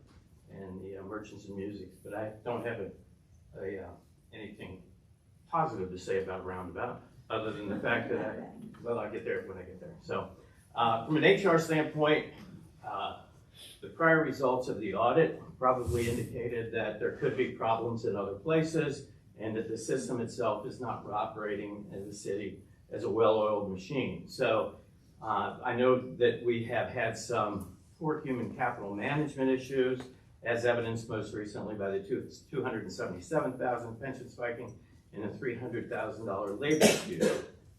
and the merchants and music, but I don't have anything positive to say about roundabout, other than the fact that I'll get there when I get there. So from an HR standpoint, the prior results of the audit probably indicated that there could be problems in other places and that the system itself is not operating in the city as a well-oiled machine. So I know that we have had some poor human capital management issues, as evidenced most recently by the $277,000 pension spiking and a $300,000 labor dispute.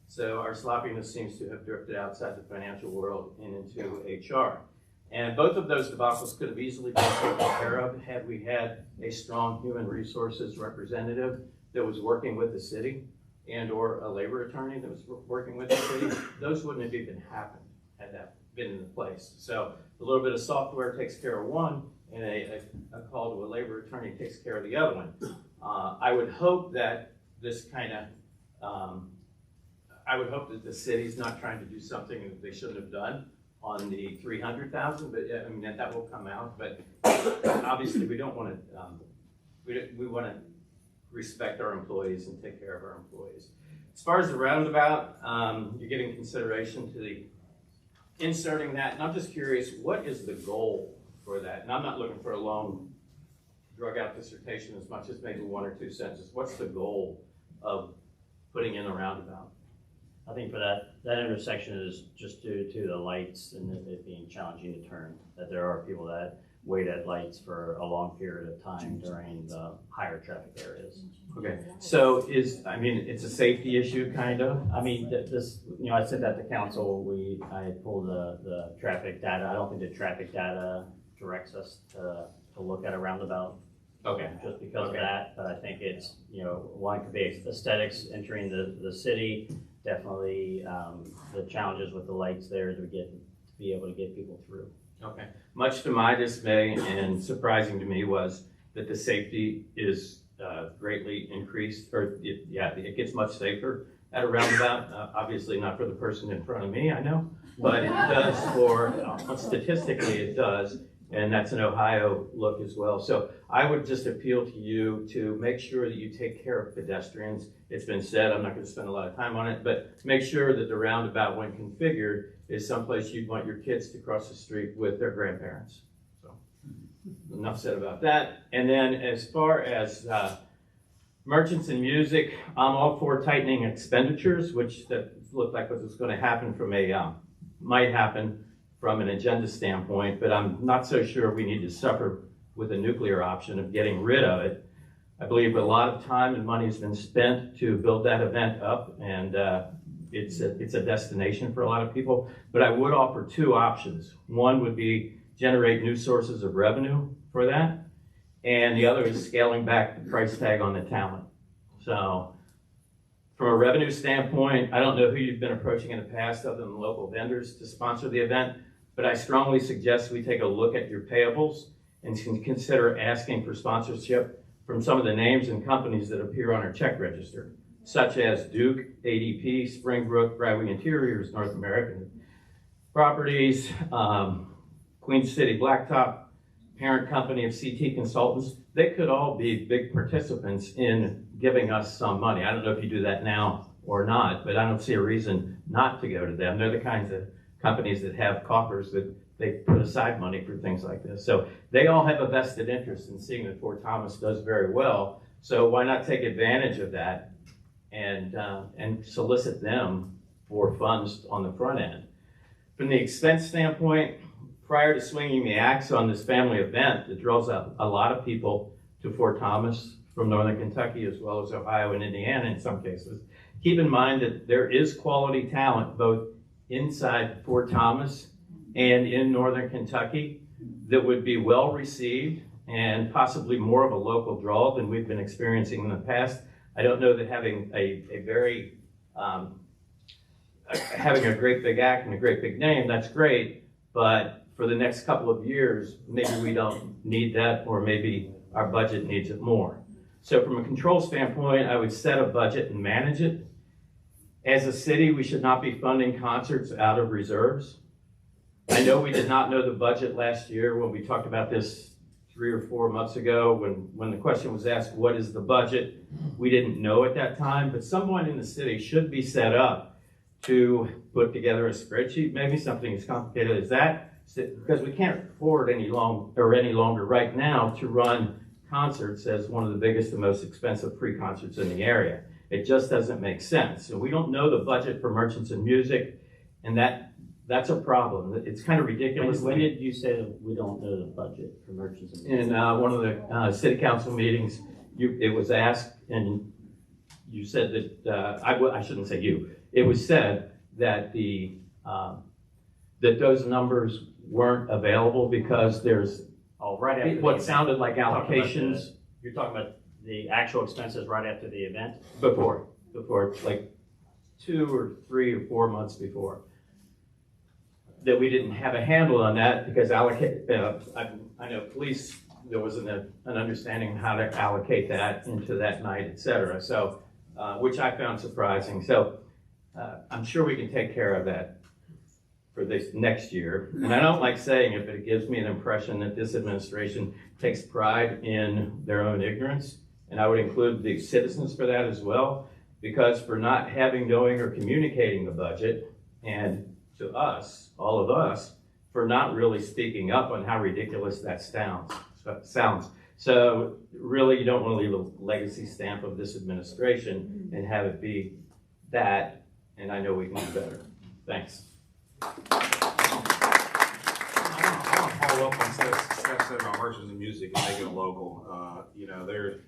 So our sloppiness seems to have drifted outside the financial world and into HR. And both of those debacles could have easily been taken care of had we had a strong human resources representative that was working with the city and or a labor attorney that was working with the city. Those wouldn't have even happened had that been in place. So a little bit of software takes care of one, and a call to a labor attorney takes care of the other one. I would hope that this kind of, I would hope that the city's not trying to do something that they shouldn't have done on the 300,000, but I mean, that will come out, but obviously we don't want to, we want to respect our employees and take care of our employees. As far as the roundabout, you're giving consideration to the inserting that, and I'm just curious, what is the goal for that? And I'm not looking for a long, drug out dissertation as much as maybe 1 or 2 sentences. What's the goal of putting in a roundabout? I think for that intersection is just due to the lights and it being challenging to turn, that there are people that wait at lights for a long period of time during the higher traffic areas. Okay, so I mean, it's a safety issue, kind of. I mean, this, I said that to council, I pulled the traffic data. I don't think the traffic data directs us to look at a roundabout. Okay. Just because of that, but I think it's, one could be aesthetics entering the city. Definitely the challenges with the lights there to be able to get people through. Okay. Much to my dismay and surprising to me was that the safety is greatly increased, or it gets much safer at a roundabout. Obviously not for the person in front of me, I know, but it does statistically it does. And that's an Ohio look as well. So I would just appeal to you to make sure that you take care of pedestrians. It's been said, I'm not going to spend a lot of time on it, but make sure that the roundabout, when configured, is someplace you'd want your kids to cross the street with their grandparents. So enough said about that. And then as far as merchants and music, I'm all for tightening expenditures, which that looked like what was going to happen from might happen from an agenda standpoint, but I'm not so sure we need to suffer with a nuclear option of getting rid of it. I believe a lot of time and money has been spent to build that event up, and it's a destination for a lot of people. But I would offer 2 options. One would be generate new sources of revenue for that, and the other is scaling back the price tag on the talent. So from a revenue standpoint, I don't know who you've been approaching in the past other than local vendors to sponsor the event, but I strongly suggest we take a look at your payables and consider asking for sponsorship from some of the names and companies that appear on our check register, such as Duke, ADP, Springbrook, Bradley Interiors, North American. Properties, Queen City Blacktop, parent company of CT Consultants. They could all be big participants in giving us some money. I don't know if you do that now or not, but I don't see a reason not to go to them. They're the kinds of companies that have coffers that they put aside money for things like this. So they all have a vested interest in seeing that Fort Thomas does very well. So why not take advantage of that and solicit them for funds on the front end? From the expense standpoint, prior to swinging the axe on this family event that draws a lot of people to Fort Thomas from Northern Kentucky as well as Ohio and Indiana in some cases, keep in mind that there is quality talent both inside Fort Thomas and in Northern Kentucky that would be well received and possibly more of a local draw than we've been experiencing in the past. I don't know that having having a great big act and a great big name, that's great, but for the next couple of years, maybe we don't need that, or maybe our budget needs it more. So from a control standpoint, I would set a budget and manage it. As a city, we should not be funding concerts out of reserves. I know we did not know the budget last year when we talked about this 3 or 4 months ago when the question was asked, what is the budget? We didn't know at that time, but someone in the city should be set up to put together a spreadsheet, maybe something as complicated as that, because we can't afford any longer right now to run concerts as one of the biggest and most expensive free concerts in the area. It just doesn't make sense. So we don't know the budget for Merchants of Music, and that's a problem. It's kind of ridiculous. When did you say that we don't know the budget for Merchants of Music? In one of the city council meetings, it was asked, and you said that, I shouldn't say you, it was said that that those numbers weren't available because there's right after what sounded like allocations. You're talking about the actual expenses right after the event? Before, like 2 or 3 or 4 months before. That we didn't have a handle on that because I know police, there was an understanding of how to allocate that into that night, et cetera. So, which I found surprising. So I'm sure we can take care of that for this next year. And I don't like saying it, but it gives me an impression that this administration takes pride in their own ignorance. And I would include the citizens for that as well, because for not knowing or communicating the budget, and to us, all of us, for not really speaking up on how ridiculous that sounds. So really, you don't want to leave a legacy stamp of this administration and have it be that, and I know we can do better. Thanks. I want to follow up on Seth said about Merchants of Music and making it local. There's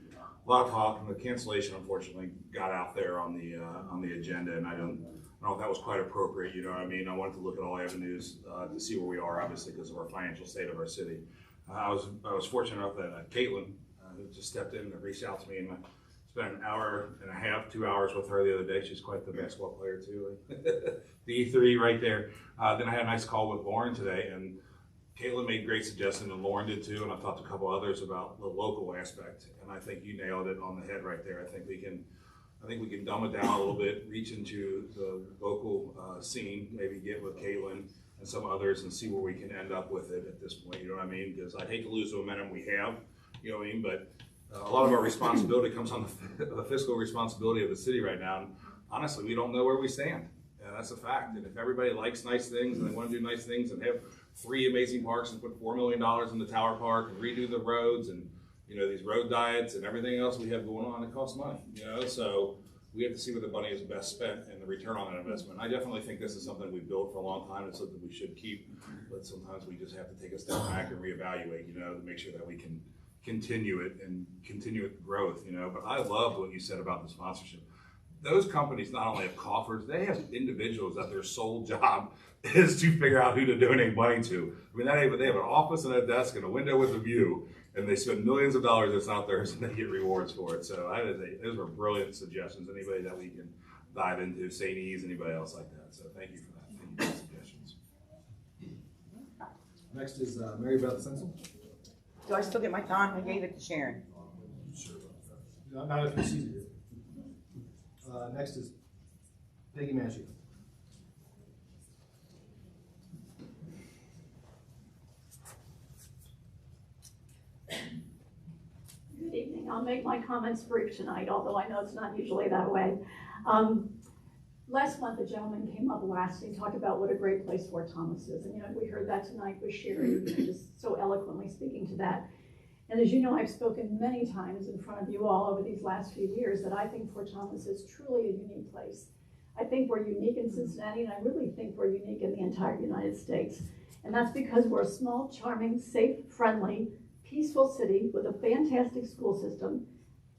a lot of talk, and the cancellation unfortunately got out there on the agenda, and I don't know if that was quite appropriate. You know what I mean? I wanted to look at all avenues to see where we are, obviously, because of our financial state of our city. I was fortunate enough that Caitlin just stepped in and reached out to me, and I spent an hour and a half, 2 hours with her the other day. She's quite the basketball player too. The E3 right there. Then I had a nice call with Lauren today, and Caitlin made great suggestions, and Lauren did too, and I've talked to a couple others about the local aspect, and I think you nailed it on the head right there. I think we can dumb it down a little bit, reach into the local scene, maybe get with Caitlin and some others and see where we can end up with it at this point, you know what I mean? Because I'd hate to lose the momentum we have, you know what I mean? But a lot of our responsibility comes on the fiscal responsibility of the city right now, and honestly, we don't know where we stand. That's a fact. And if everybody likes nice things and they want to do nice things and have 3 amazing parks and put $4 million in the Tower Park and redo the roads and these road diets and everything else we have going on, it costs money. So we have to see where the money is best spent and the return on that investment. I definitely think this is something we've built for a long time. It's something we should keep, but sometimes we just have to take a step back and reevaluate, to make sure that we can continue it and continue it growth, But I love what you said about the sponsorship. Those companies not only have coffers, they have individuals that their sole job is to figure out who to donate money to. I mean, they have an office and a desk and a window with a view, and they spend millions of dollars that's not theirs, and they get rewards for it. So those were brilliant suggestions. Anybody that we can dive into, St. E's, anybody else like that. So thank you for that. Thank you for the suggestions. Next is Mary Beth Sensel. Do I still get my time? I gave it to Sharon. Sure. Not if you see it. Next is Peggy Manshee. I'll make my comments brief tonight, although I know it's not usually that way. Last month, a gentleman came up last and talked about what a great place Fort Thomas is. And, we heard that tonight with Sherry, just so eloquently speaking to that. And as you know, I've spoken many times in front of you all over these last few years that I think Fort Thomas is truly a unique place. I think we're unique in Cincinnati, and I really think we're unique in the entire United States. And that's because we're a small, charming, safe, friendly, peaceful city with a fantastic school system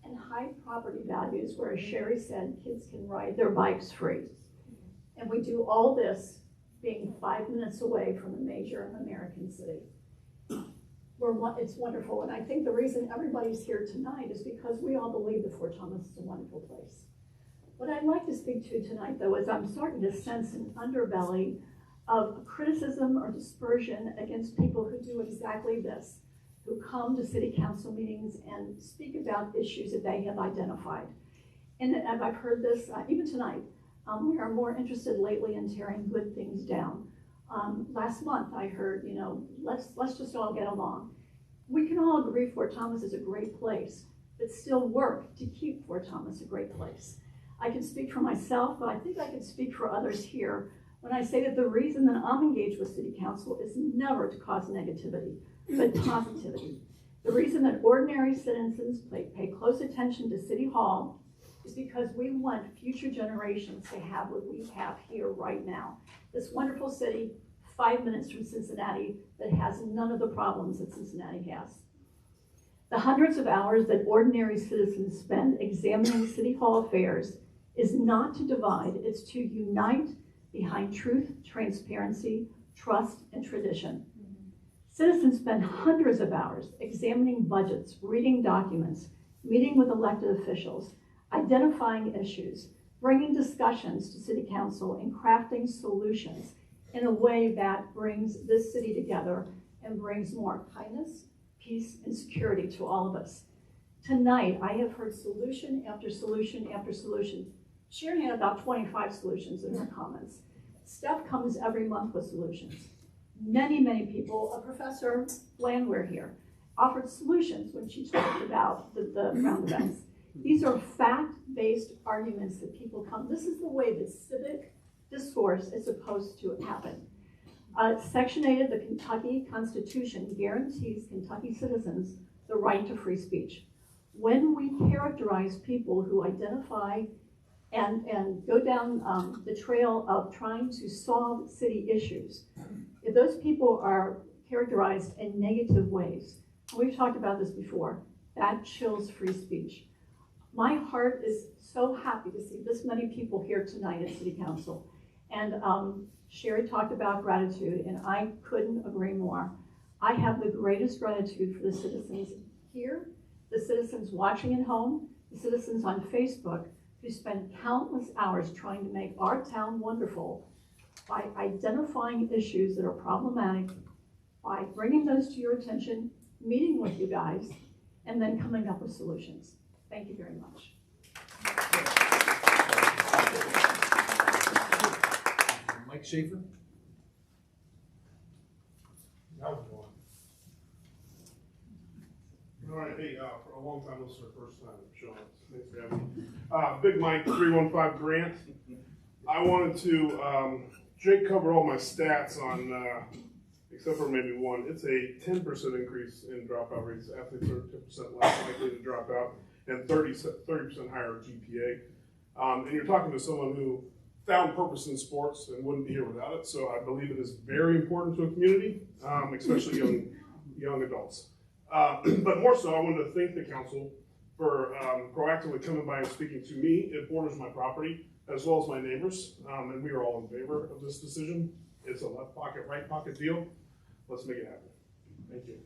and high property values where, as Sherry said, kids can ride their bikes free. And we do all this being 5 minutes away from a major American city. It's wonderful, and I think the reason everybody's here tonight is because we all believe that Fort Thomas is a wonderful place. What I'd like to speak to tonight, though, is I'm starting to sense an underbelly of criticism or dispersion against people who do exactly this, who come to city council meetings and speak about issues that they have identified. And I've heard this even tonight. We are more interested lately in tearing good things down. Last month I heard, let's just all get along. We can all agree Fort Thomas is a great place, but still work to keep Fort Thomas a great place. I can speak for myself, but I think I can speak for others here when I say that the reason that I'm engaged with City Council is never to cause negativity, but positivity. The reason that ordinary citizens pay close attention to City Hall is because we want future generations to have what we have here right now. This wonderful city, 5 minutes from Cincinnati, that has none of the problems that Cincinnati has. The hundreds of hours that ordinary citizens spend examining City Hall affairs is not to divide, it's to unite behind truth, transparency, trust, and tradition. Citizens spend hundreds of hours examining budgets, reading documents, meeting with elected officials, identifying issues, bringing discussions to City Council, and crafting solutions in a way that brings this city together and brings more kindness, peace, and security to all of us. Tonight, I have heard solution after solution after solution. Sharon had about 25 solutions in her comments. Steph comes every month with solutions. Many, many people, Professor Landwehr here, offered solutions when she talked about the roundabouts. These are fact-based arguments that people come. This is the way that civic discourse is supposed to happen. Section 8 of the Kentucky Constitution guarantees Kentucky citizens the right to free speech. When we characterize people who identify and go down the trail of trying to solve city issues, if those people are characterized in negative ways, we've talked about this before, that chills free speech. My heart is so happy to see this many people here tonight at City Council. And Sherry talked about gratitude, and I couldn't agree more. I have the greatest gratitude for the citizens here, the citizens watching at home, the citizens on Facebook who spend countless hours trying to make our town wonderful by identifying issues that are problematic, by bringing those to your attention, meeting with you guys, and then coming up with solutions. Thank you very much. Mike Schaefer. All right, hey, for a long time listener, first time showing up. Thanks for having me. Big Mike 315 Grant. I wanted to, Jake covered all my stats on, except for maybe one. It's a 10% increase in dropout rates. Athletes are 10% less likely to drop out and 30% higher GPA. And you're talking to someone who found purpose in sports and wouldn't be here without it. So I believe it is very important to a community, especially young adults. But more so, I wanted to thank the council for proactively coming by and speaking to me. It borders my property as well as my neighbors, and we are all in favor of this decision. It's a left pocket, right pocket deal. Let's make it happen. Thank you.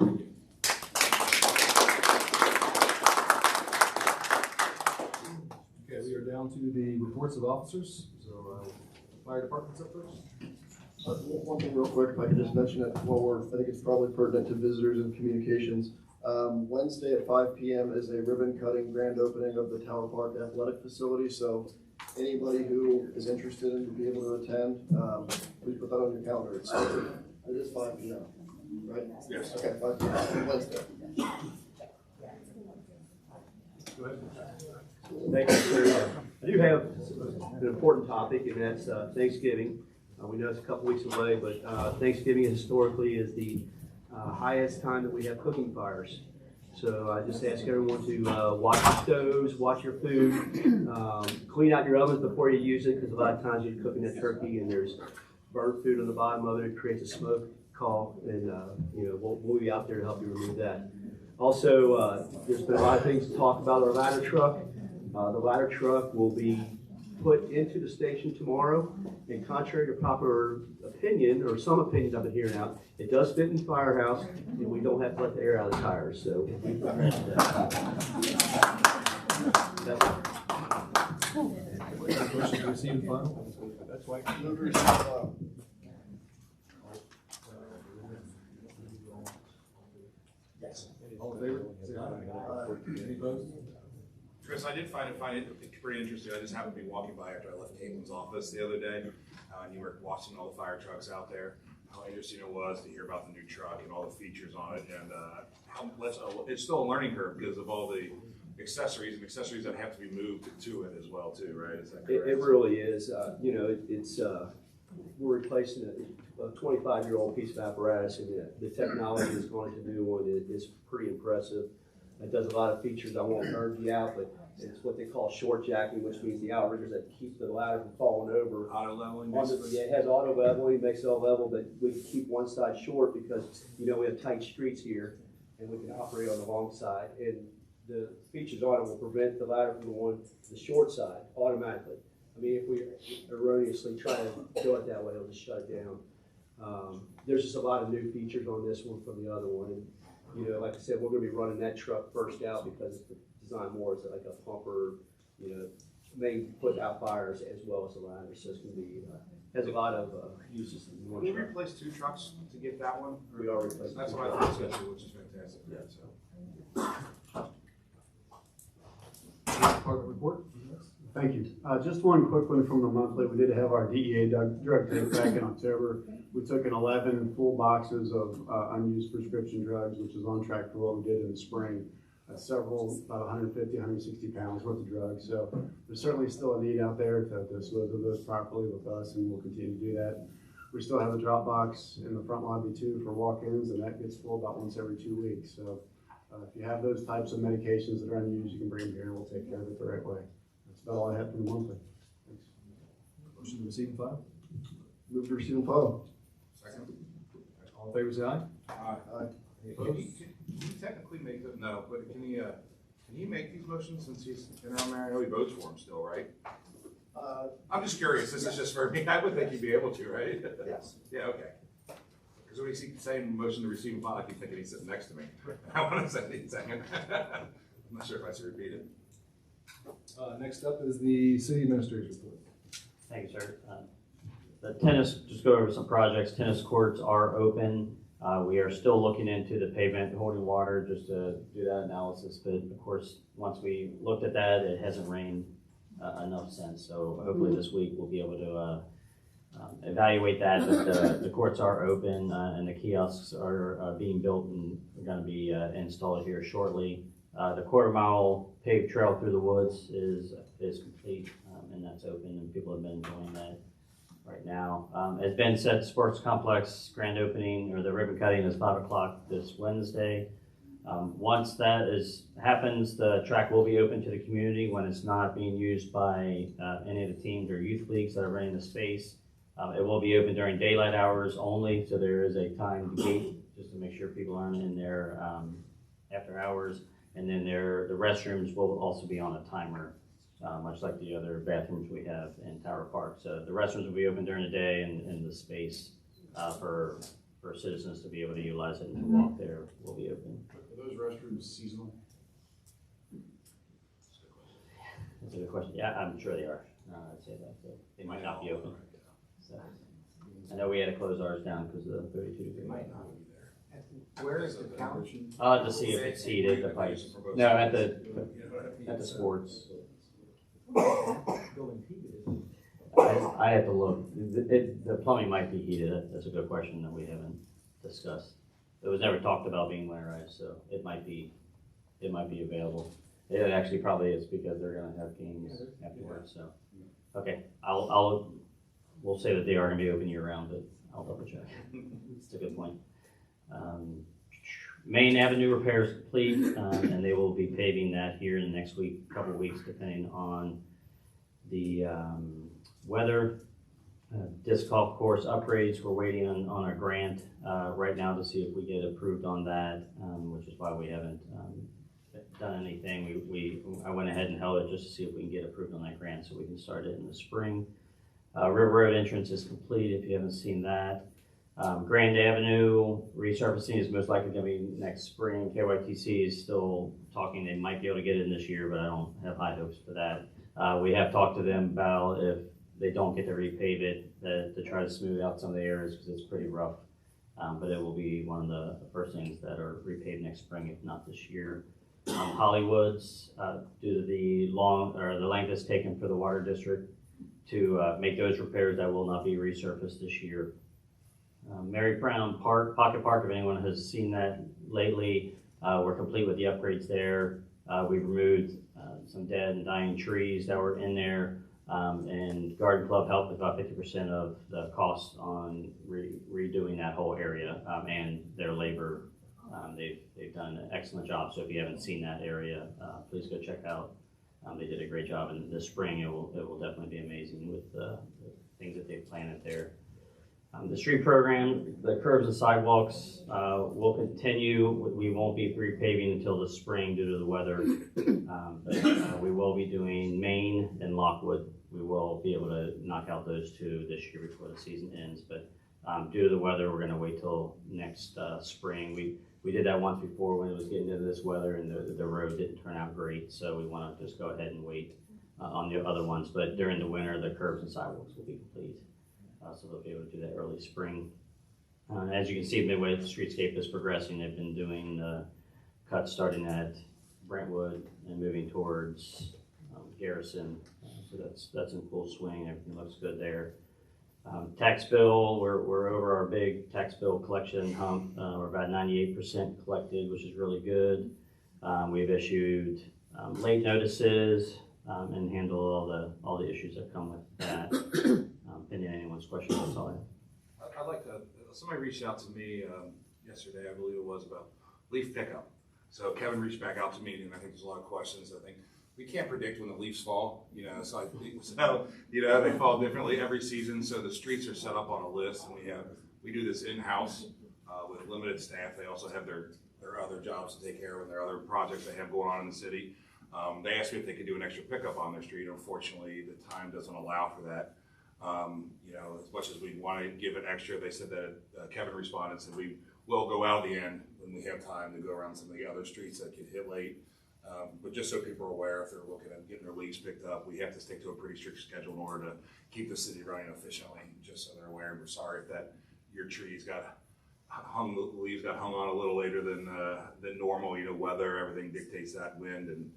Okay, we are down to the reports of officers. So, fire department's up first. One thing real quick, if I could just mention it while I think it's probably pertinent to visitors and communications. Wednesday at 5 p.m. is a ribbon cutting grand opening of the Tower Park Athletic Facility. So anybody who is interested in to be able to attend, please put that on your calendar. It is 5 p.m. right? Yes. Okay, 5 p.m. on Wednesday. Thank you, sir. I do have an important topic, and that's Thanksgiving. We know it's a couple weeks away, but Thanksgiving historically is the highest time that we have cooking fires. So I just ask everyone to watch your stoves, watch your food, clean out your ovens before you use it, because a lot of times you're cooking that turkey and there's burnt food on the bottom of it. It creates a smoke call, and we'll be out there to help you remove that. Also, there's been a lot of things to talk about our ladder truck. The ladder truck will be put into the station tomorrow, and contrary to popular opinion, or some opinions I've been hearing out, it does fit in the firehouse, and we don't have to let the air out of the tires, so. Motion to receive and file? That's why. Move to receive and file. Yes. All in favor, say aye. Any opposed? Chris, I did find it pretty interesting. I just happened to be walking by after I left Caitlin's office the other day, and you were watching all the fire trucks out there. How interesting it was to hear about the new truck and all the features on it, and it's still a learning curve because of all the accessories that have to be moved to it as well, too, right? Is that correct? It really is. We're replacing a 25-year-old piece of apparatus, and the technology that's going to do one is pretty impressive. It does a lot of features. I won't nerd you out, but it's what they call short jacking, which means the outriggers that keep the ladder from falling over. Auto leveling, Yeah, it has auto leveling, makes it all level, but we can keep one side short because, we have tight streets here, and we can operate on the long side. And the features on it will prevent the ladder from going to the short side automatically. I mean, if we erroneously try to go it that way, it'll just shut it down. There's just a lot of new features on this one from the other one. And, like I said, we're going to be running that truck first out because it's designed more as like a pumper, may put out fires as well as the ladder. So it's going to be, has a lot of uses in one Did we truck. replace 2 trucks to get that one? We are replacing. That's what I thought, especially, which is fantastic. Yeah, so. Department report? Thank you. Just one quick one from the monthly. We did have our DEA drug take back in October. We took in 11 full boxes of unused prescription drugs, which is on track for what we did in the spring. Several, about 150, 160 pounds worth of drugs. So there's certainly still a need out there to dispose of those properly with us, and we'll continue to do that. We still have a drop box in the front lobby too for walk-ins, and that gets full about once every 2 weeks. So if you have those types of medications that are unused, you can bring them here and we'll take care of it the right way. That's about all I have from the monthly. Thanks. Motion to receive and file? Move to receive and file. Second. All in favor, say aye. Aye. Any Can opposed? he technically make them? No, but can he make these motions since he's been around there? I know he votes for them still, right? I'm just curious. This is just for me. I would think he'd be able to, right? Yes. Yeah, okay. Because when he's saying motion to receive and file, I keep thinking he's sitting next to me. I want to say the second. I'm not sure if I should repeat it. Next up is the city administrator's report. Thank you, sir. The tennis, just go over some projects. Tennis courts are open. We are still looking into the pavement holding water just to do that analysis. But of course, once we looked at that, it hasn't rained enough since. So hopefully this week we'll be able to evaluate that. But the courts are open and the kiosks are being built and are going to be installed here shortly. The quarter-mile paved trail through the woods is complete, and that's open, and people have been enjoying that right now. As Ben said, Sports Complex grand opening, or the ribbon cutting, is 5 o'clock this Wednesday. Once that happens, the track will be open to the community when it's not being used by any of the teams or youth leagues that are running the space. It will be open during daylight hours only, so there is a timed gate just to make sure people aren't in there after hours. And then the restrooms will also be on a timer, much like the other bathrooms we have in Tower Park. So the restrooms will be open during the day, and the space for citizens to be able to utilize it and to walk there will be open. Are those restrooms seasonal? That's a good question. Yeah, I'm sure they are. I'd say that. So they might not be open. So I know we had to close ours down because of the 32 degree. Might not be there. Where is the couch? To see if it's heated, the pipes. No, at the sports. I have to look. The plumbing might be heated. That's a good question that we haven't discussed. It was never talked about being winterized, so it might be available. It actually probably is because they're gonna have games afterwards, so. Okay, we'll say that they are gonna be open year round, but I'll double check. It's a good point. Main Avenue repair is complete, and they will be paving that here in the next couple of weeks, depending on the weather. Disc golf course upgrades, we're waiting on a grant right now to see if we get approved on that, which is why we haven't done anything. I went ahead and held it just to see if we can get approved on that grant so we can start it in the spring. River Road entrance is complete if you haven't seen that. Grand Avenue resurfacing is most likely going to be next spring. KYTC is still talking, they might be able to get it in this year, but I don't have high hopes for that. We have talked to them about if they don't get to repave it, to try to smooth out some of the areas because it's pretty rough. But it will be one of the first things that are repaved next spring, if not this year. Hollywoods, due to the length it's taken for the water district to make those repairs, that will not be resurfaced this year. Mary Brown Park, Pocket Park, if anyone has seen that lately, we're complete with the upgrades there. We've removed some dead and dying trees that were in there, and Garden Club helped with about 50% of the cost on redoing that whole area, and their labor. They've done an excellent job, so if you haven't seen that area, please go check out. They did a great job, and this spring it will definitely be amazing with the things that they've planted there. The street program, the curbs and sidewalks will continue. We won't be repaving until the spring due to the weather, but we will be doing Main and Lockwood. We will be able to knock out those two this year before the season ends, but due to the weather, we're going to wait till next spring. We did that once before when it was getting into this weather and the road didn't turn out great, so we want to just go ahead and wait on the other ones. But during the winter, the curbs and sidewalks will be complete. So they'll be able to do that early spring. As you can see, Midway Streetscape is progressing. They've been doing the cuts starting at Brentwood and moving towards Garrison. So that's in full swing. Everything looks good there. Tax bill, we're over our big tax bill collection hump. We're about 98% collected, which is really good. We've issued late notices and handled all the issues that come with that. Pending anyone's question, that's all I have. I'd like to, somebody reached out to me yesterday, I believe it was, about leaf pickup. So Kevin reached back out to me, and I think there's a lot of questions. I think we can't predict when the leaves fall, so they fall differently every season. So the streets are set up on a list, and we do this in-house with limited staff. They also have their other jobs to take care of and their other projects they have going on in the city. They asked me if they could do an extra pickup on their street. Unfortunately, the time doesn't allow for that. As much as we want to give it extra, they said that Kevin responded and said we will go out the end when we have time to go around some of the other streets that get hit late. But just so people are aware, if they're looking at getting their leaves picked up, we have to stick to a pretty strict schedule in order to keep the city running efficiently, just so they're aware. And we're sorry if that your trees got leaves got hung on a little later than normal. Weather, everything dictates that, wind, and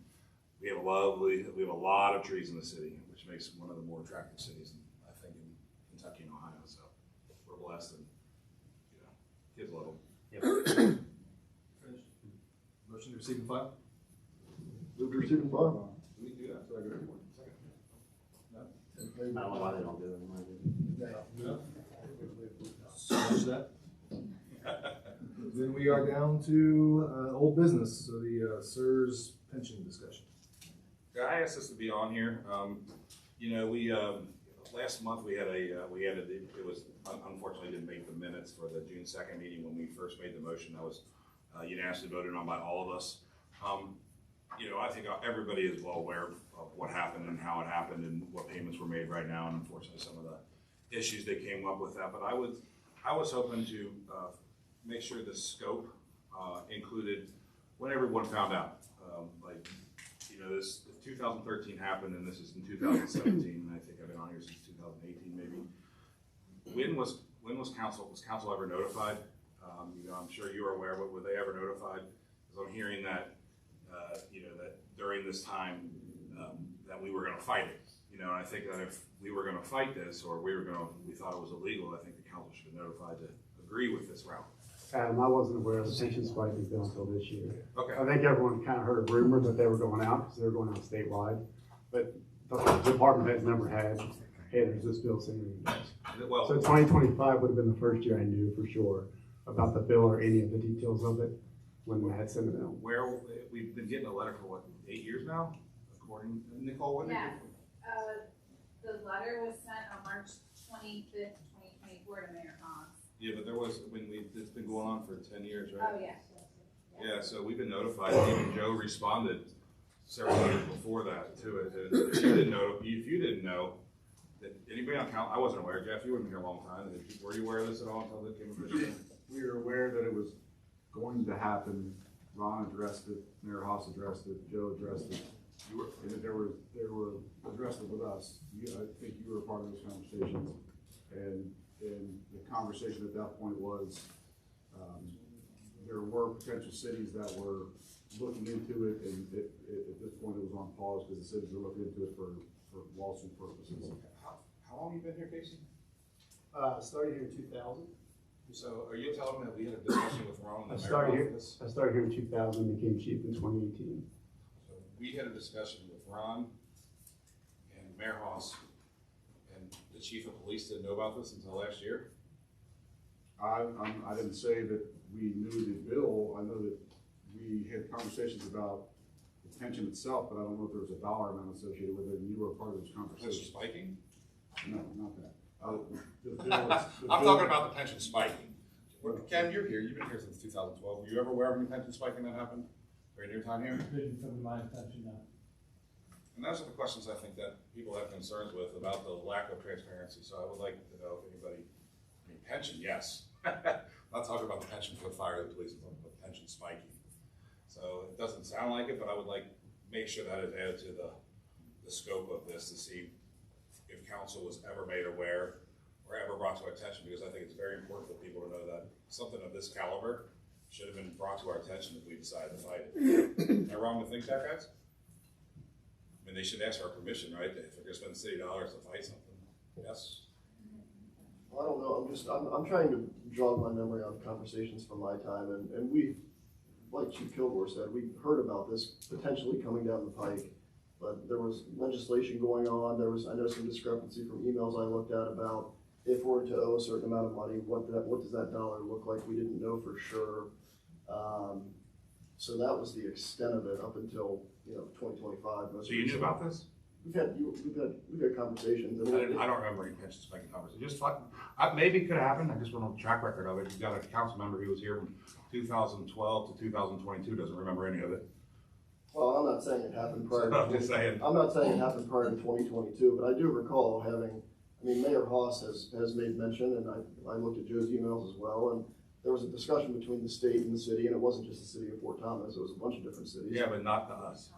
we have a lot of trees in the city, which makes it one of the more attractive cities I think in Kentucky and Ohio. So we're blessed, and kids love them. Yep. Finished. Motion to receive and file. Move to receive and file. Do we do that? So I go for second. No? I don't know why they don't do it. No. So much that. Then we are down to old business, so the CSRS pension discussion. I asked us to be on here. We last month we had it was unfortunately didn't make the minutes for the June 2nd meeting when we first made the motion. That was unanimously voted on by all of us. I think everybody is well aware of what happened and how it happened and what payments were made right now, and unfortunately some of the issues that came up with that. But I was hoping to make sure the scope included when everyone found out. This 2013 happened, and this is in 2017. And I think I've been on here since 2018, maybe. When was council ever notified? I'm sure you are aware, but were they ever notified? Because I'm hearing that that during this time that we were going to fight it. And I think that if we were going to fight this, or we thought it was illegal, I think the council should have notified to agree with this route. Adam, I wasn't aware of the pension spiking bill until this year. Okay. I think everyone kind of heard a rumor that they were going out, because they were going out statewide, but the department heads never had, hey, there's this bill sitting in the desk. Well, So 2025 would have been the first year I knew for sure about the bill or any of the details of it when we had sent it out. where, we've been getting a letter for what, 8 years now? According, Nicole, what did you? Yeah, the letter was sent on March 25th, 2024 to Mayor Haas. Yeah, but there was, it's been going on for 10 years, right? Oh, yes. Yeah, so we've been notified, even Joe responded several years before that to it. And if you didn't know, that anybody on council, I wasn't aware, Jeff, you wouldn't been here a long time, were you aware of this at all until it came to We were aware that it was going to happen. Ron addressed it, Mayor Haas addressed it, Joe addressed it. And that they were addressed it with us. I think you were a part of those conversations. And the conversation at that point was, there were potential cities that were looking into it, and at this point it was on pause because the cities were looking into it for lawsuit purposes. How long have you been here, Casey? Started here in 2000. So are you telling me that we had a discussion with Ron I and the started mayor here, about this? I started here in 2000, became chief in 2018. So we had a discussion with Ron and Mayor Haas, and the chief of police didn't know about this until last year? I didn't say that we knew the bill. I know that we had conversations about the pension itself, but I don't know if there was a dollar amount associated with it, and you were a part of those conversations. Pension spiking? No, not that. I'm talking about the pension spiking. Ken, you're here, you've been here since 2012. Were you ever aware of any pension spiking that happened during your time here? Didn't come to my attention, no. And those are the questions I think that people have concerns with about the lack of transparency. So I would like to know if anybody, pension, yes. Not talking about the pension for the fire, the police, but pension spiking. So it doesn't sound like it, but I would like make sure that is added to the scope of this to see if council was ever made aware or ever brought to our attention, because I think it's very important for people to know that something of this caliber should have been brought to our attention if we decided to fight it. Am I wrong to think that, guys? I mean, they should ask our permission, right? If they're gonna spend city dollars to fight something. Yes? I don't know, I'm trying to jog my memory on conversations from my time, and we, like Chief Kilgore said, we heard about this potentially coming down the pike, but there was legislation going on. I know some discrepancy from emails I looked at about if we're to owe a certain amount of money, what does that dollar look like? We didn't know for sure. So that was the extent of it up until, 2025. So you knew about this? We've had conversations. I don't remember any pension spiking conversations. Just maybe it could have happened. I just went on the track record of it. You got a council member who was here from 2012 to 2022, doesn't remember any of it. Well, I'm not saying it happened prior. I'm just saying. I'm not saying it happened prior to 2022, but I do recall having. Mayor Haas has made mention, and I looked at Joe's emails as well, and there was a discussion between the state and the city, and it wasn't just the city of Fort Thomas; it was a bunch of different cities. Yeah, but not to us.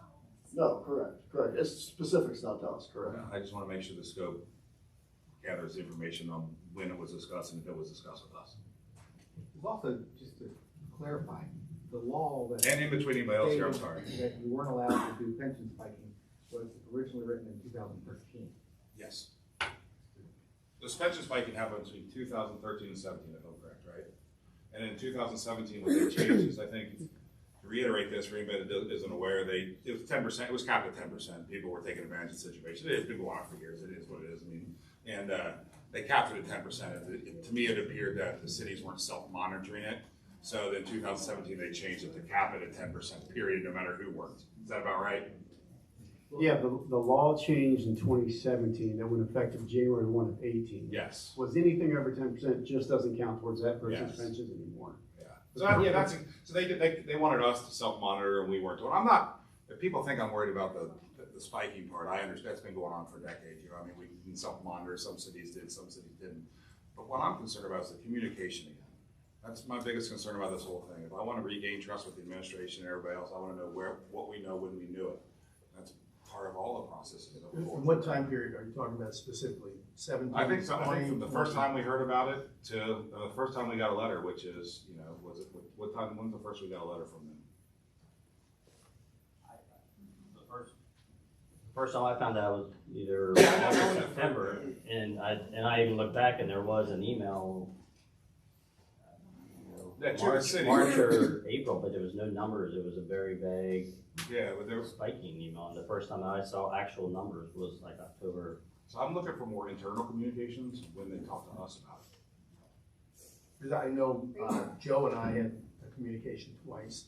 No, correct. It's specifics, not to us, correct. I just want to make sure the scope gathers information on when it was discussed and if it was discussed with us. There's also, just to clarify, the law that. And in between anybody else here, I'm stated sorry. That you weren't allowed to do pension spiking was originally written in 2013. Yes. The pension spiking happened between 2013 and 17, if I'm correct, right? And in 2017, what they changed is, I think, to reiterate this for anybody that isn't aware, it was 10%, it was capped at 10%. People were taking advantage of the situation. It has been going on for years, it is what it is. And they capped it at 10%. To me, it appeared that the cities weren't self-monitoring it. So then 2017, they changed it to cap it at 10%, period, no matter who worked. Is that about right? Yeah, the law changed in 2017 that went effective January 1 of 18. Yes. Was anything over 10% just doesn't count towards that person's Yes. pensions anymore. Yeah. So they wanted us to self-monitor and we weren't doing. If people think I'm worried about the spiking part, I understand that's been going on for decades. We can self-monitor. Some cities did, some cities didn't. But what I'm concerned about is the communication again. That's my biggest concern about this whole thing. If I want to regain trust with the administration and everybody else, I want to know what we know when we knew it. That's part of all the processes. In what time period are you talking about specifically? 17? I think from the first time we heard about it to the first time we got a letter, which is, what time, when's the first we got a letter from them? The first time I found out was either August or September, and I even looked back and there was an email. Yeah, to the March, city. March or April, but there was no numbers. It was a very vague Yeah, but there was, spiking email. And the first time I saw actual numbers was like October. so I'm looking for more internal communications when they talk to us about it. Because I know, Joe and I had a communication twice,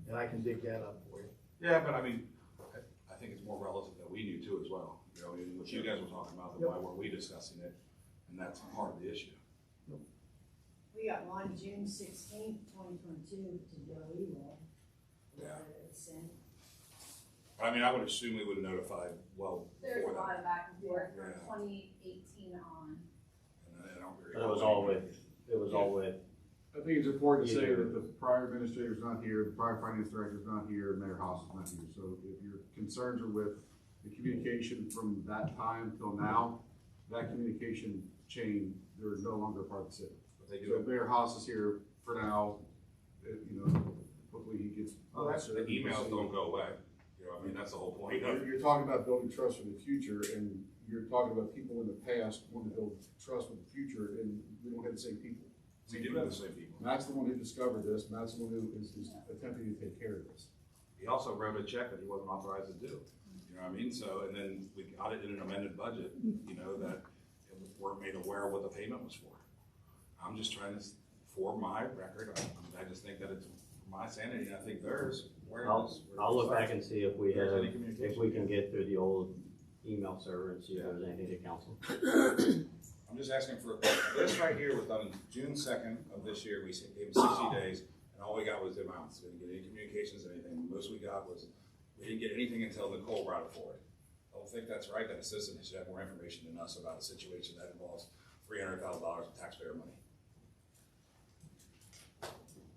and I can dig that up for you. Yeah, but I mean, I think it's more relative that we knew too as well. You know, I mean, what you guys were talking about, then why weren't we discussing it? And that's part of the issue. We got one June 16th, 2022 to Joe Ewell. Yeah. Sent. But I mean, I would assume we would have notified well There's a before lot that. of back and forth from Yeah. 2018 on. And I don't really But it was all with, I think it's important to say that the prior administrator's not here, the prior finance director's not here, Mayor Haas is not here. So if your concerns are with the communication from that time till now, that communication chain, they're no longer part of the city. But they So do. Mayor Haas is here for now, you know, hopefully he gets. The emails don't go away. You know, I mean, that's the whole point of it. You're talking about building trust for the future, and you're talking about people in the past wanting to build trust with the future, and we don't have the same people. We do have the same people. Matt's the one who discovered this, Matt's the one who is attempting to take care of this. He also wrote a check that he wasn't authorized to do. You know what I mean? So, and then we got it in an amended budget, you know, that weren't made aware of what the payment was for. I'm just trying to, for my record, I just think that it's my sanity, and I think theirs. I'll look back and see if we There's have, any communication. if we can get through the old email server and see if there's anything to council. I'm just asking for, this right here was done June 2nd of this year. We gave them 60 days, and all we got was the amounts. We didn't get any communications, anything. The most we got was, we didn't get anything until Nicole brought it forward. I don't think that's right, that a citizen should have more information than us about a situation that involves $300,000 of taxpayer money.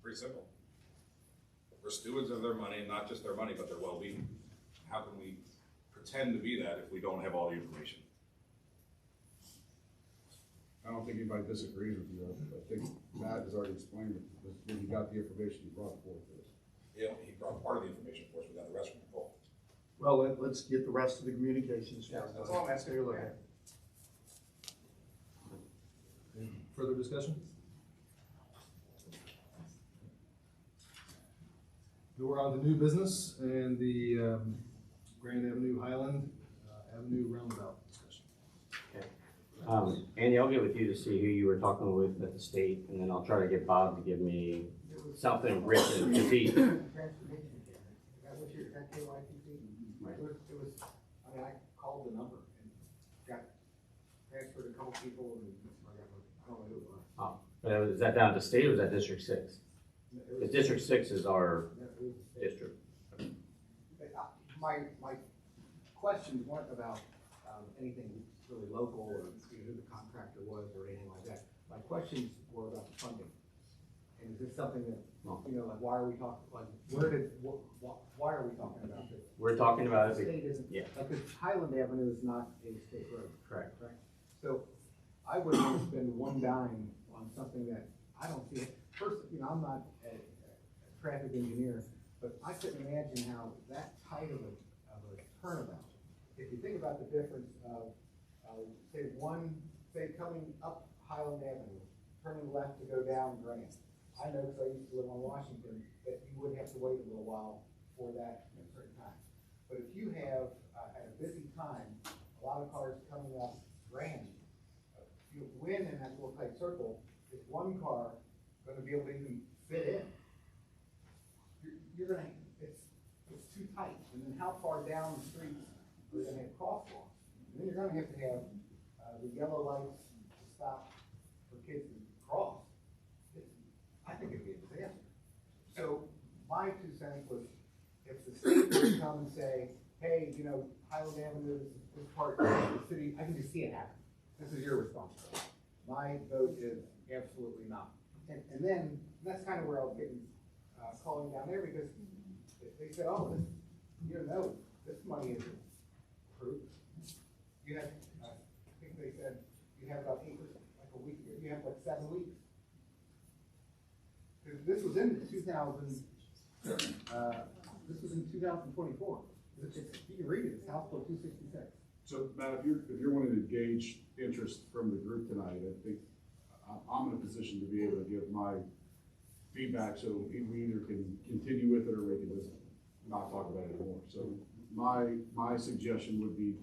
Pretty simple. We're stewards of their money, not just their money, but their well-being. How can we pretend to be that if we don't have all the information? I don't think anybody disagrees with you. I think Matt has already explained it, when he got the information, he brought it forward to us. Yeah, he brought part of the information for us, we got the rest from Nicole. Well, let's get the rest of the communications. Yeah, that's all I'm asking. Take a look at it. Any further discussion? Now we're on to new business and the Grand Avenue Highland Avenue roundabout discussion. Andy, I'll get with you to see who you were talking with at the state, and then I'll try to get Bob to give me something written, because he, Transportation care. That was your, that KYTC? Right. It was, I mean, I called the number and got transferred a couple people and I don't know who it was. is that down at the state or is that District 6? Because District 6 is our district. My questions weren't about anything really local or who the contractor was or anything like that. My questions were about the funding. And is this something that, you know, like why are we talking, like why are we talking about this? We're talking about it. The state isn't, Yeah. like, because Highland Avenue is not a state road. Correct. Right? So I wouldn't want to spend one dime on something that I don't see it. First, you know, I'm not a traffic engineer, but I couldn't imagine how that tight of a turnabout. If you think about the difference of, say coming up Highland Avenue, turning left to go down Grant. I know because I used to live on Washington that you would have to wait a little while for that at certain times. But if you have, at a busy time, a lot of cars coming up Grand, if you win in that little tight circle, is one car going to be able to even fit in? You're going to, it's too tight. And then how far down the street are you going to have crosswalks? And then you're going to have the yellow lights to stop for kids to cross. I think it'd be a disaster. So my 2 cents was, if the state would come and say, hey, you know, Highland Avenue is part of the city, I can just see it happen. This is your responsibility. My vote is absolutely not. And then that's kind of where I was getting calling down there, because they said, oh, this, you know, this money isn't approved. You have, I think they said, you have about 8%, like a week, you have like 7 weeks. This was in 2000, this was in 2024. You can read it, it's House Bill 266. So Matt, if you're wanting to gauge interest from the group tonight, I think I'm in a position to be able to give my feedback, so we either can continue with it or we can just not talk about it anymore. So my suggestion would be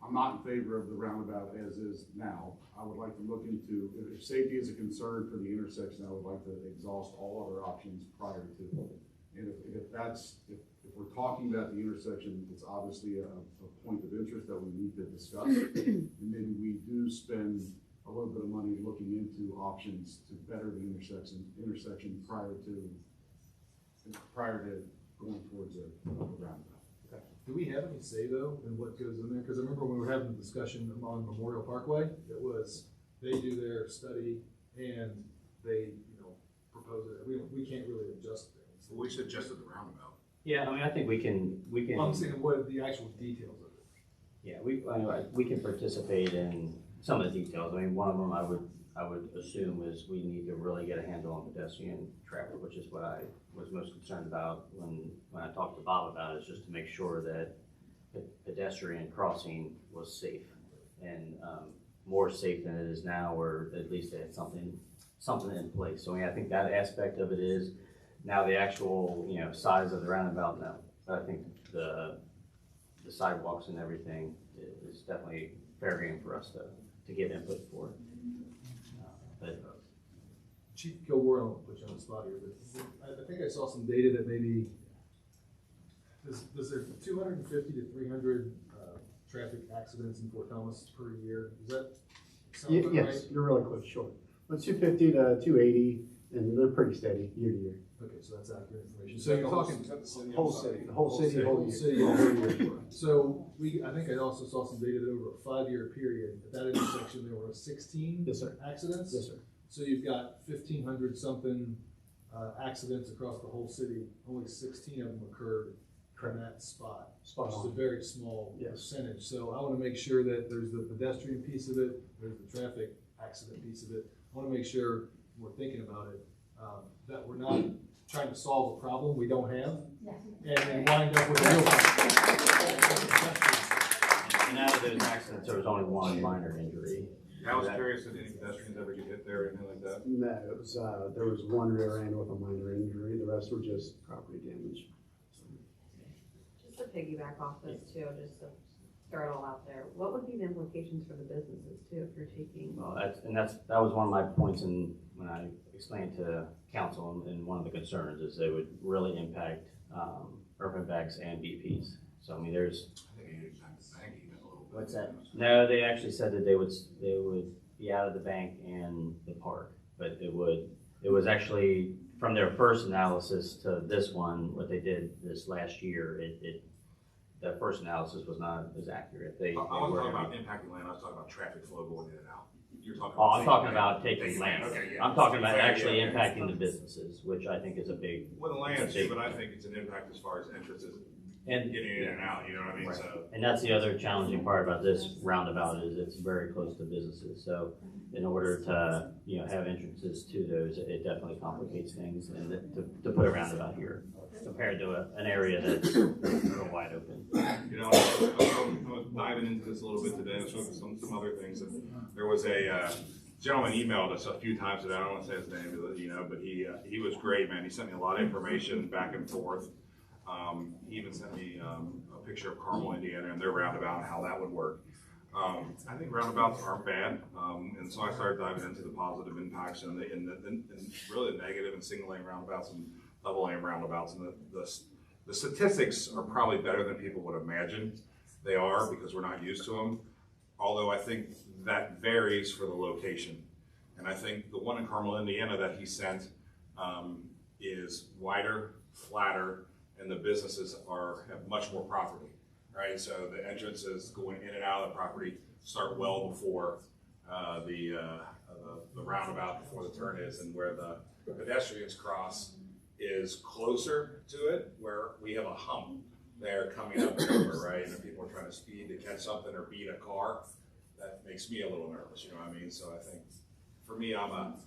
I'm not in favor of the roundabout as is now. I would like to look into, if safety is a concern for the intersection, I would like to exhaust all other options prior to. And if we're talking about the intersection, it's obviously a point of interest that we need to discuss. And maybe we do spend a little bit of money looking into options to better the intersection prior to going towards a roundabout. Do we have any say though in what goes in there? Because I remember when we were having the discussion on Memorial Parkway, it was, they do their study and they, propose it. We can't really adjust things. Well, we suggested the roundabout. Yeah, I mean, I think we can. I'm saying what the actual details of it. Yeah, we can participate in some of the details. I mean, one of them I would assume is we need to really get a handle on pedestrian traffic, which is what I was most concerned about when I talked to Bob about it, is just to make sure that the pedestrian crossing was safe and more safe than it is now, or at least they had something in place. So I think that aspect of it is. Now the actual, size of the roundabout, no. But I think the sidewalks and everything is definitely fair game for us to get input for. But Chief Kilgore, I don't put you on the spot here, but I think I saw some data that maybe, does there 250 to 300 traffic accidents in Fort Thomas per year? Does that sound about right? Yes, you're really close, sure. But 250 to 280, and they're pretty steady year to year. Okay, so that's accurate information. So you're talking whole city, whole city. So I think I also saw some data that over a 5-year period, at that intersection, there were 16 accidents. Yes, sir. So you've got 1,500 something accidents across the whole city. Only 16 of them occurred in that spot, which is a very small percentage. So I want to make sure that there's the pedestrian piece of it, there's the traffic accident piece of it. I want to make sure we're thinking about it, that we're not trying to solve a problem we don't have, and wind up with a real problem. and out of those accidents, there was only one minor injury. I was curious, did any pedestrians ever get hit there or anything like that? No, it was, there was one rear end with a minor injury. The rest were just property damage. Just to piggyback off this too, just to throw it all out there, what would be the implications for the businesses too if you're taking? Well, that was one of my points when I explained to council, and one of the concerns is they would really impact urban Bex and BPs. So I mean, there's. What's that? No, they actually said that they would be out of the bank and the park, but it was actually from their first analysis to this one, what they did this last year, the first analysis was not as accurate. I wasn't talking about impacting land, I was talking about traffic flow going in and out. You're talking about I'm talking about taking land. Okay, yeah. I'm talking about actually impacting the businesses, which I think is a big. Well, the land too, but I think it's an impact as far as entrances and getting in and out, you know what I mean? Right. So. And that's the other challenging part about this roundabout is it's very close to businesses. So in order to, have entrances to those, it definitely complicates things, and to put a roundabout here compared to an area that's real wide open. I was diving into this a little bit today, and showing some other things. And there was a gentleman emailed us a few times today. I don't want to say his name, but he was great, man. He sent me a lot of information back and forth. He even sent me a picture of Carmel, Indiana, and their roundabout and how that would work. I think roundabouts aren't bad, and so I started diving into the positive impacts and really the negative and single lane roundabouts and double lane roundabouts. And the statistics are probably better than people would imagine they are, because we're not used to them. Although I think that varies for the location. And I think the one in Carmel, Indiana that he sent is wider, flatter, and the businesses have much more property, right? So the entrances going in and out of the property start well before the roundabout, before the turn is, and where the pedestrians cross is closer to it, where we have a hump there coming up and over, right? And if people are trying to speed to catch something or beat a car, that makes me a little nervous, you know what I mean? So I think for me, I'm not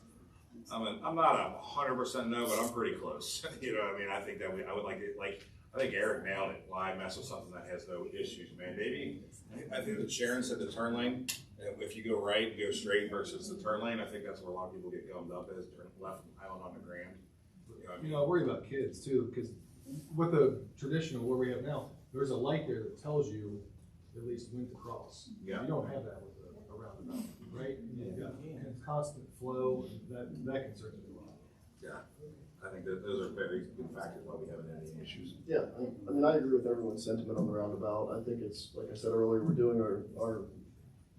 100% no, but I'm pretty close. You know what I mean? I think that I would like it, I think Eric nailed it. Why mess with something that has no issues, man? Maybe, I think that Sharon said the turn lane, if you go right and go straight versus the turn lane, I think that's where a lot of people get gummed up is turn left Island on the Grand. You know, I worry about kids too, because with the traditional where we have now, there's a light there that tells you at least when to cross. Yeah. You don't have that with a roundabout, right? You've got constant flow, and that concerns me a lot. Yeah, I think that those are very good factors why we haven't had any issues. Yeah, I mean, I agree with everyone's sentiment on the roundabout. I think it's, like I said earlier, we're doing our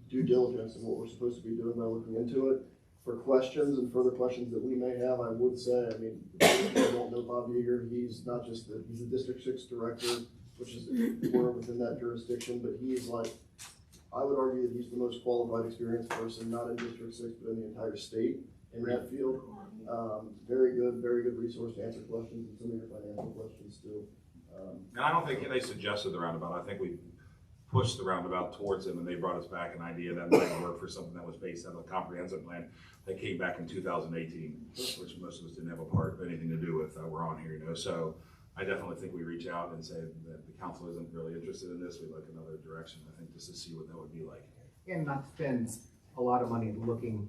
due diligence and what we're supposed to be doing by looking into it. For questions and further questions that we may have, I would say, I mean, I don't know Bob Yeager, he's not just he's the District 6 director, which is, we're within that jurisdiction, but he's like, I would argue that he's the most qualified, experienced person, not in District 6, but in the entire state in that field. Very good resource to answer questions and some of your financial questions too. And I don't think they suggested the roundabout. I think we pushed the roundabout towards them, and they brought us back an idea that might work for something that was based on a comprehensive plan that came back in 2018, which most of us didn't have a part of anything to do with. We're on here, you know. So I definitely think we reach out and say that the council isn't really interested in this. We'd like another direction. I think just to see what that would be like. And not spend a lot of money looking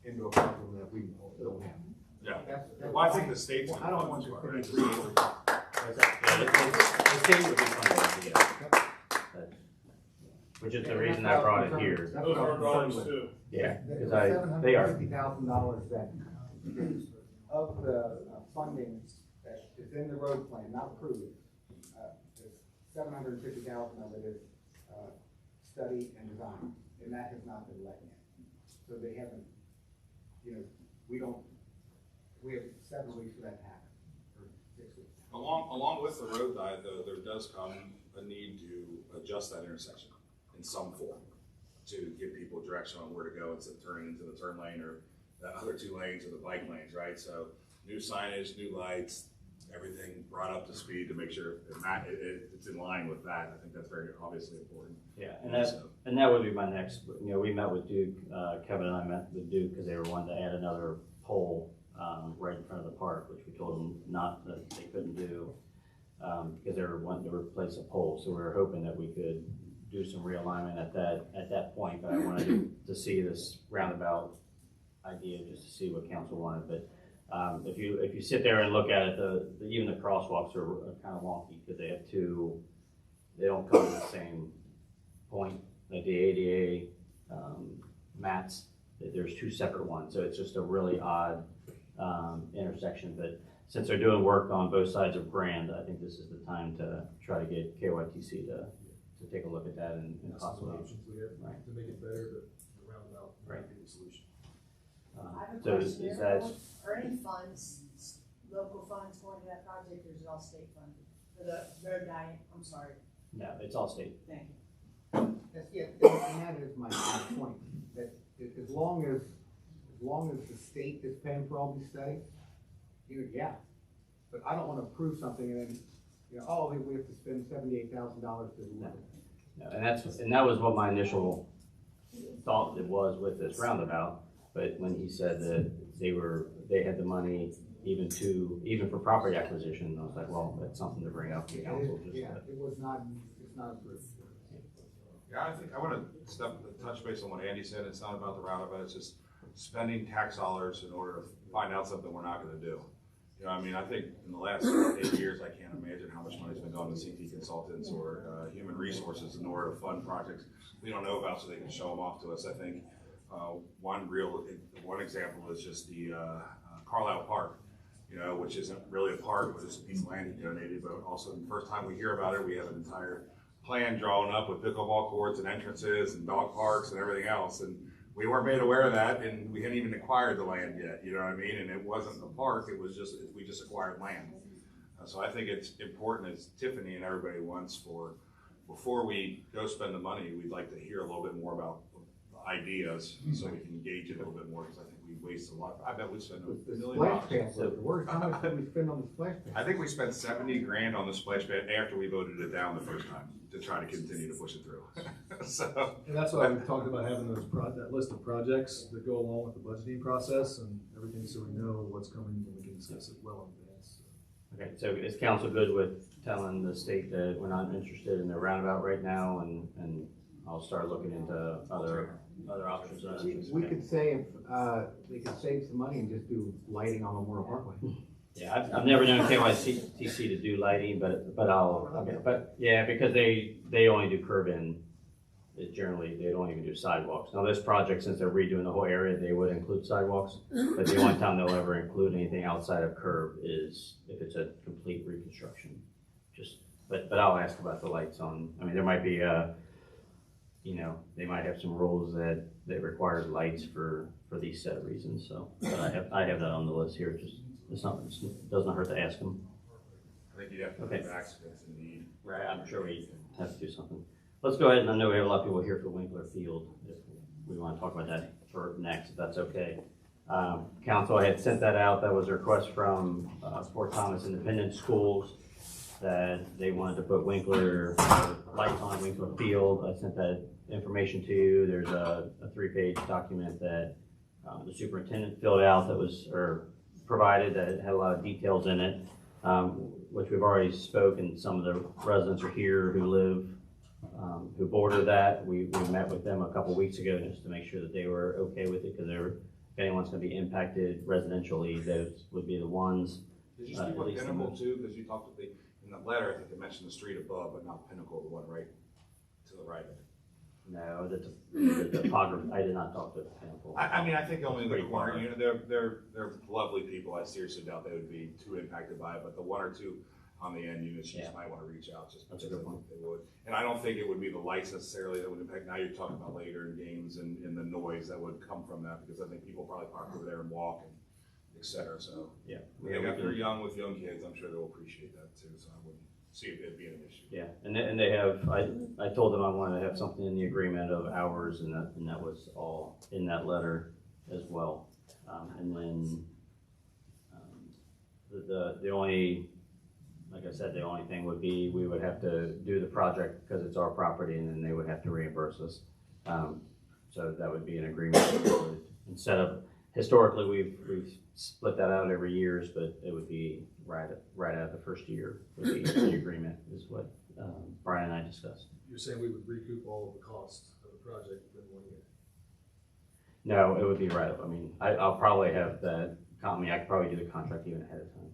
into a problem that we don't have. Yeah. That's Well, I think the state's. I don't want to right? spend The state would be funding it, yeah. Which is the reason I brought it here. Those are dollars too. Yeah, because they are. $750,000 that of the funding that is in the road plan, not approved, $750,000 of it is study and design, and that has not been let yet. So they haven't, you know, we have 7 weeks for that to happen, or 6 weeks. Along with the road diet, though, there does come a need to adjust that intersection in some form to give people direction on where to go instead of turning into the turn lane or the other 2 lanes or the bike lanes, right? So new signage, new lights, everything brought up to speed to make sure it's in line with that. I think that's very obviously important. Yeah, and that would be my next, you know, we met with Duke, Kevin and I met with Duke because they were wanting to add another pole right in front of the park, which we told them not, that they couldn't do because they were wanting to replace a pole. So we were hoping that we could do some realignment at that point, but I wanted to see this roundabout idea just to see what council wanted. But if you sit there and look at it, even the crosswalks are kind of wonky because they have they don't come to the same point, like the ADA mats. There's 2 separate ones, so it's just a really odd intersection. But since they're doing work on both sides of Grand, I think this is the time to try to get KYTC to take a look at that and possibly options we have to make it better, but the roundabout might be the solution. I have a So question. is that Are any funds, local funds going to that project, or is it all state funded? For the road diet, I'm sorry. no, it's all state. Thank you. Yeah, and that is my point, that as long as the state is paying for all these studies, yeah. But I don't want to approve something and then, you know, oh, we have to spend $78,000 to do that. No, and that was what my initial thought it was with this roundabout. But when he said that they had the money even for property acquisition, I was like, well, that's something to bring up to council. It's not approved. Yeah, I think I want to touch base on what Andy said. It's not about the roundabout. It's just spending tax dollars in order to find out something we're not going to do. You know, I mean, I think in the last 8 years, I can't imagine how much money's been going to CT consultants or human resources in order to fund projects we don't know about so they can show them off to us. I think one example is just the Carlisle Park, you know, which isn't really a park, but it's a piece of land he donated, but also the first time we hear about it, we have an entire plan drawn up with pickleball courts and entrances and dog parks and everything else. And we weren't made aware of that, and we hadn't even acquired the land yet, you know what I mean? And it wasn't a park, it was just, we just acquired land. So I think it's important, as Tiffany and everybody wants, before we go spend the money, we'd like to hear a little bit more about ideas so we can engage it a little bit more, because I think we waste a lot. I bet we spend $1 million. How much did we spend on the splash pad? I think we spent $70,000 on the splash pad after we voted it down the first time to try to continue to push it through. And that's why we talked about having that list of projects that go along with the budgeting process and everything, so we know what's coming and we can discuss it well in advance. Okay, so is council good with telling the state that we're not interested in the roundabout right now, and I'll start looking into other other options. We could save, they could save some money and just do lighting on Memorial Parkway. Yeah, I've never known KYTC to do lighting, but I'll, but yeah, because they only do curb in. Generally, they don't even do sidewalks. Now, this project, since they're redoing the whole area, they would include sidewalks. But the only time they'll ever include anything outside of curb is if it's a complete reconstruction. But I'll ask about the lights on, I mean, there might be they might have some rules that requires lights for these set of reasons, so. But I have that on the list here, it doesn't hurt to ask them. I think you have to have accidents indeed. Right, I'm sure we have to do something. Let's go ahead, and I know we have a lot of people here for Winkler Field, if we want to talk about that for next, if that's okay. Council, I had sent that out, that was a request from Fort Thomas Independent Schools that they wanted to put Winkler lights on Winkler Field. I sent that information to you. There's a 3-page document that the superintendent filled out that was, or provided, that had a lot of details in it, which we've already spoken. Some of the residents are here who live, who border that. We met with them a couple weeks ago just to make sure that they were okay with it, because if anyone's going to be impacted residentially, those would be the ones. Did you speak about Pinnacle too? Because you talked in the letter, I think they mentioned the street above, but not Pinnacle, the one right to the right. No, the topography, I did not talk to Pinnacle. I mean, I think only the corner unit, they're lovely people. I seriously doubt they would be too impacted by it, but the one or two on the end units, you just might want to reach out just because I think they would. And I don't think it would be the lights necessarily that would impact. Now you're talking about later in games and the noise that would come from that, because I think people probably park over there and walk and et cetera. So yeah, if they're young with young kids, I'm sure they'll appreciate that too. So I wouldn't see if it'd be an issue. Yeah, and they have, I told them I wanted to have something in the agreement of hours, and that was all in that letter as well. And then the only, like I said, the only thing would be we would have to do the project because it's our property, and then they would have to reimburse us. So that would be an agreement. Instead of, historically, we've split that out every years, but it would be right out of the first year would be the agreement, is what Brian and I discussed. You're saying we would recoup all of the costs of the project within 1 year? No, it would be right up. I mean, I'll probably have that, I could probably do the contract even ahead of time.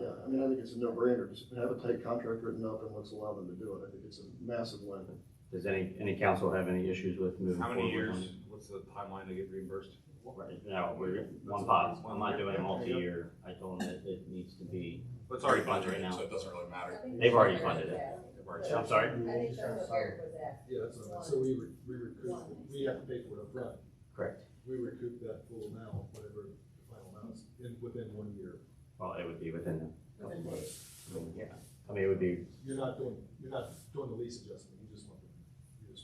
Yeah, I mean, I think it's a no-brainer. Just have a tight contract written up and let's allow them to do it. I think it's a massive win. Does any council have any issues with moving forward? How many years? What's the timeline to get reimbursed? Right, no, we're one pot. I'm not doing a multi-year. I told them that it needs to be. But it's already funded budgeted, right now. so it doesn't really matter. They've already funded it. I'm sorry? Yeah, that's what I meant. So we recoup, we have to pay for it upfront. Correct. We recoup that full amount, whatever the final amount is, within 1 year. Well, it would be within a couple months. Yeah, I mean, it would be. You're not doing the lease adjustment, you just want the.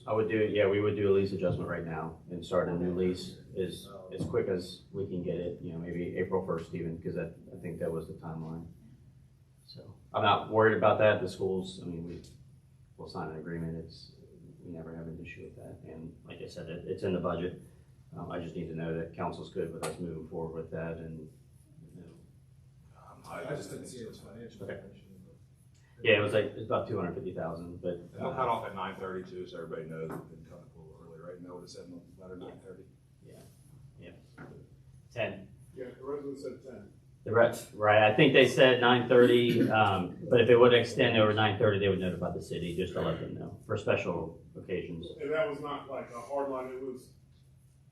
I would do, yeah, we would do a lease adjustment right now and start a new lease as quick as we can get it, maybe April 1st even, because I think that was the timeline. So I'm not worried about that. The schools, I mean, we'll sign an agreement. We never have an issue with that. And like I said, it's in the budget. I just need to know that council's good with us moving forward with that, and I just didn't see it as financial. Okay. Yeah, it's about 250,000, but. And they'll cut off at 9:30 too, so everybody knows it didn't cut a little early, right? Know what it said in the letter, 9:30? Yeah. 10. Yeah, the resident said 10. The rest, right, I think they said 9:30, but if it would extend over 9:30, they would notify the city just to let them know for special occasions. And that was not like a hard line, it was,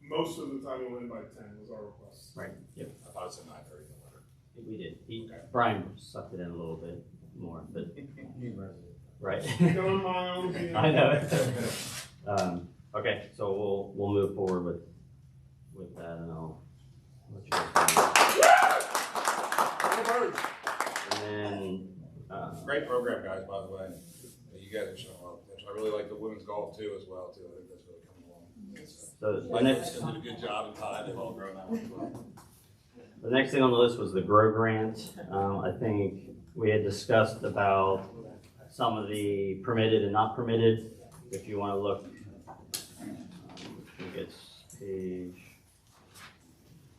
most of the time it went in by 10 was our request. Right, yep. I thought it said 9:30 in the letter. We did. Brian sucked it in a little bit more, but. Right. Going my own game. I know. Okay, so we'll move forward with that, and I'll let you guys know. And then, Great program, guys, by the way. You guys are showing up. I really like the women's golf too, as well, too. I think that's really coming along. So the next, did a good job in Todd. They've all grown out as well. the next thing on the list was the GROW grant. I think we had discussed about some of the permitted and not permitted. If you want to look, I think it's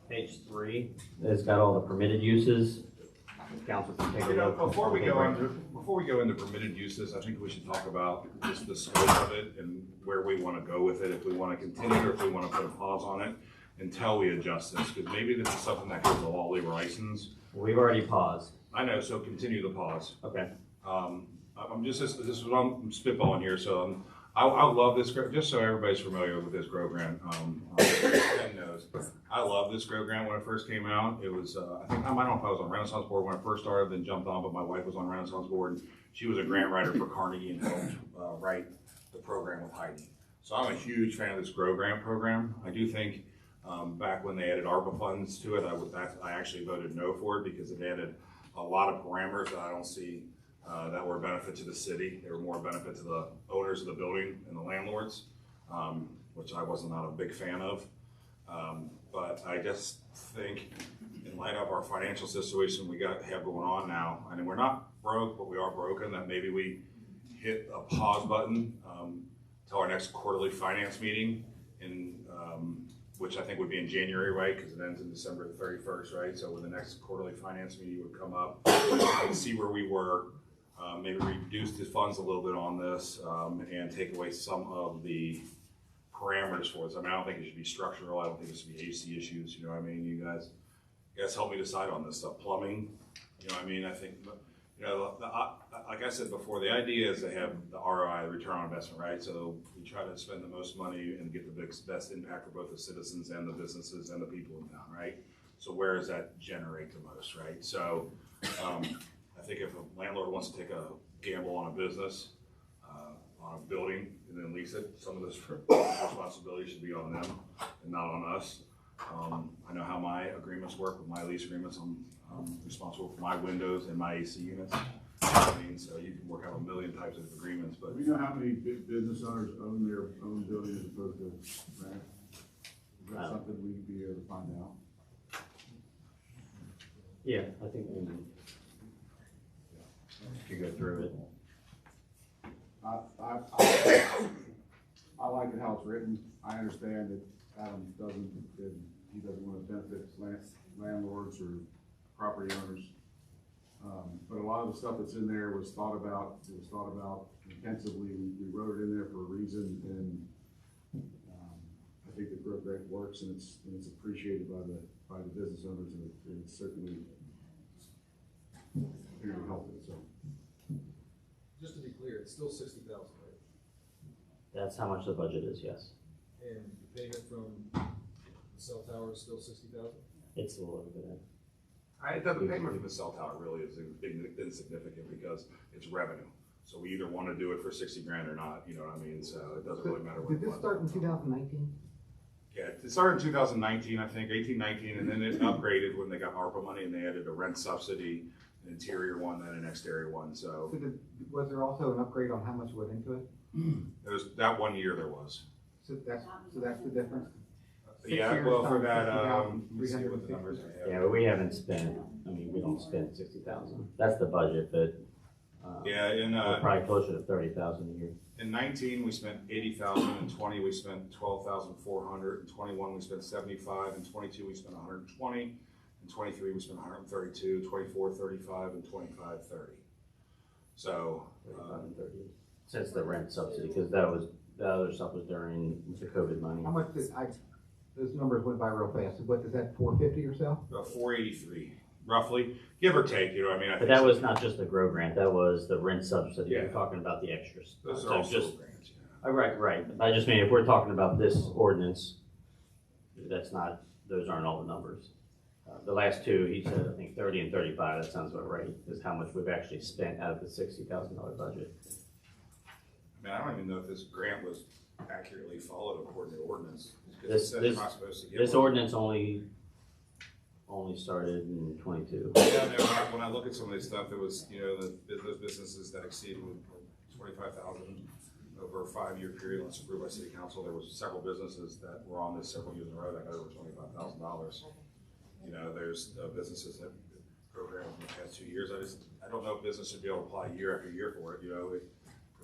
page 3. It's got all the permitted uses. council can take a You know, look. before we go into permitted uses, I think we should talk about just the scope of it and where we want to go with it, if we want to continue or if we want to put a pause on it until we adjust this, because maybe this is something that gives a law labor license. We've already paused. I know, so continue the pause. Okay. This is what I'm spitballing here, so I love this, just so everybody's familiar with this grow grant. Ken knows. I love this grow grant when it first came out. It was, I don't know if I was on Renaissance Board when I first started, then jumped on, but my wife was on Renaissance Board. She was a grant writer for Carnegie and helped write the program with Heidi. So I'm a huge fan of this grow grant program. I do think back when they added ARPA funds to it, I actually voted no for it because it added a lot of parameters that I don't see that were a benefit to the city. They were more a benefit to the owners of the building and the landlords, which I was not a big fan of. But I just think in light of our financial situation we have going on now, I mean, we're not broke, but we are broken, that maybe we hit a pause button till our next quarterly finance meeting, which I think would be in January, right? Because it ends in December 31st, right? So when the next quarterly finance meeting would come up, and see where we were, maybe reduce the funds a little bit on this, and take away some of the parameters for us. I mean, I don't think it should be structural. I don't think it should be AC issues. You know what I mean? You guys help me decide on this stuff. Plumbing, you know what I mean? I think, you know, like I said before, the idea is to have the ROI, the return on investment, right? So we try to spend the most money and get the best impact for both the citizens and the businesses and the people in town, right? So where does that generate the most, right? So I think if a landlord wants to take a gamble on a business, on a building, and then lease it, some of this responsibility should be on them and not on us. I know how my agreements work with my lease agreements. I'm responsible for my windows and my AC units. I mean, so you can work out a million types of agreements, but. Do we know how many business owners own their own building as opposed to rent? Is that something we'd be able to find out? Yeah, I think we could go through it. I like it how it's written. I understand that Adam doesn't want to benefit landlords or property owners. But a lot of the stuff that's in there was thought about intensively. We wrote it in there for a reason, and I think the growth rate works, and it's appreciated by the business owners, and it's certainly here to help it. So, just to be clear, it's still 60,000, right? That's how much the budget is, yes. And the payment from the cell tower is still 60,000? It's a little bit. The payment for the cell tower really is insignificant because it's revenue. So we either want to do it for 60 grand or not, you know what I mean? So it doesn't really matter what. Did this start in 2019? Yeah, it started in 2019, I think, 18, 19, and then it upgraded when they got ARPA money and they added a rent subsidy, an interior one, then an exterior one, so. Was there also an upgrade on how much went into it? There was, that 1 year there was. So that's the difference? Yeah, well, for that, let me see what the numbers are. Yeah, but we haven't spent, I mean, we don't spend 60,000. That's the budget, but yeah, we're probably closer to 30,000 a year. In 19, we spent 80,000. In 20, we spent 12,400. In 21, we spent 75. In 22, we spent 120. In 23, we spent 132. 24, 35, and 25, 30. So, 35 and 30. Since the rent subsidy, because the other stuff was during the COVID money. How much those numbers went by real fast. What is that, 450 or so? About 483, roughly, give or take. You know, I mean, But that was not just the grow grant. That was the rent subsidy. Yeah. We're talking about the extras. Those So are also just grants. right. I just mean if we're talking about this ordinance, that's not. Those aren't all the numbers. The last two, he said, I think 30 and 35. That sounds about right. Is how much we've actually spent out of the $60,000 budget. I mean, I don't even know if this grant was accurately followed according to ordinance. This ordinance only started in 22. Yeah, no, when I look at some of this stuff, it was, you know, those businesses that exceeded 25,000 over a 5-year period, unless approved by city council. There was several businesses that were on this several years in a row that got over $25,000. You know, there's businesses that programs in the past 2 years. I don't know if business should be able to apply year after year for it. You know,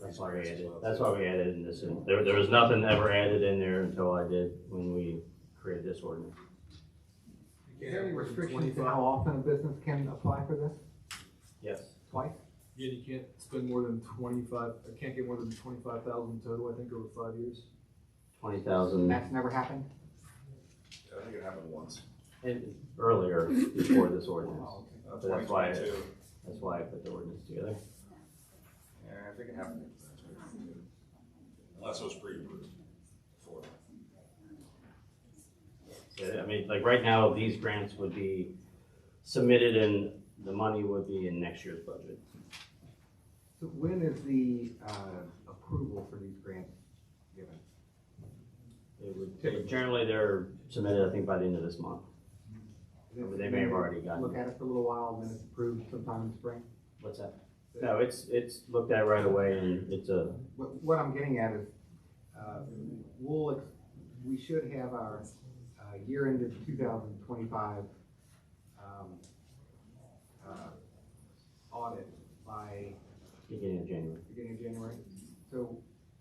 That's why we added in this. There was nothing ever added in there until I did when we created this ordinance. Is there any restrictions to how often a business can apply for this? Yes. Twice? Again, you can't spend more than 25, can't get more than 25,000 total, I think, over 5 years. 20,000. That's never happened? I think it happened once. And earlier, before this ordinance. So that's why, 2022. that's why I put the ordinance together. Yeah, I think it happened. Unless it was pre-approved before. Yeah, I mean, like right now, these grants would be submitted and the money would be in next year's budget. So when is the approval for these grants given? It would, generally, they're submitted, I think, by the end of this month. They may have already gotten. Look at it for a little while, and then it's approved sometime in spring? What's that? No, it's looked at right away, and it's a. What I'm getting at is, we should have our year ended 2025 audit by Beginning of January. Beginning of January. So,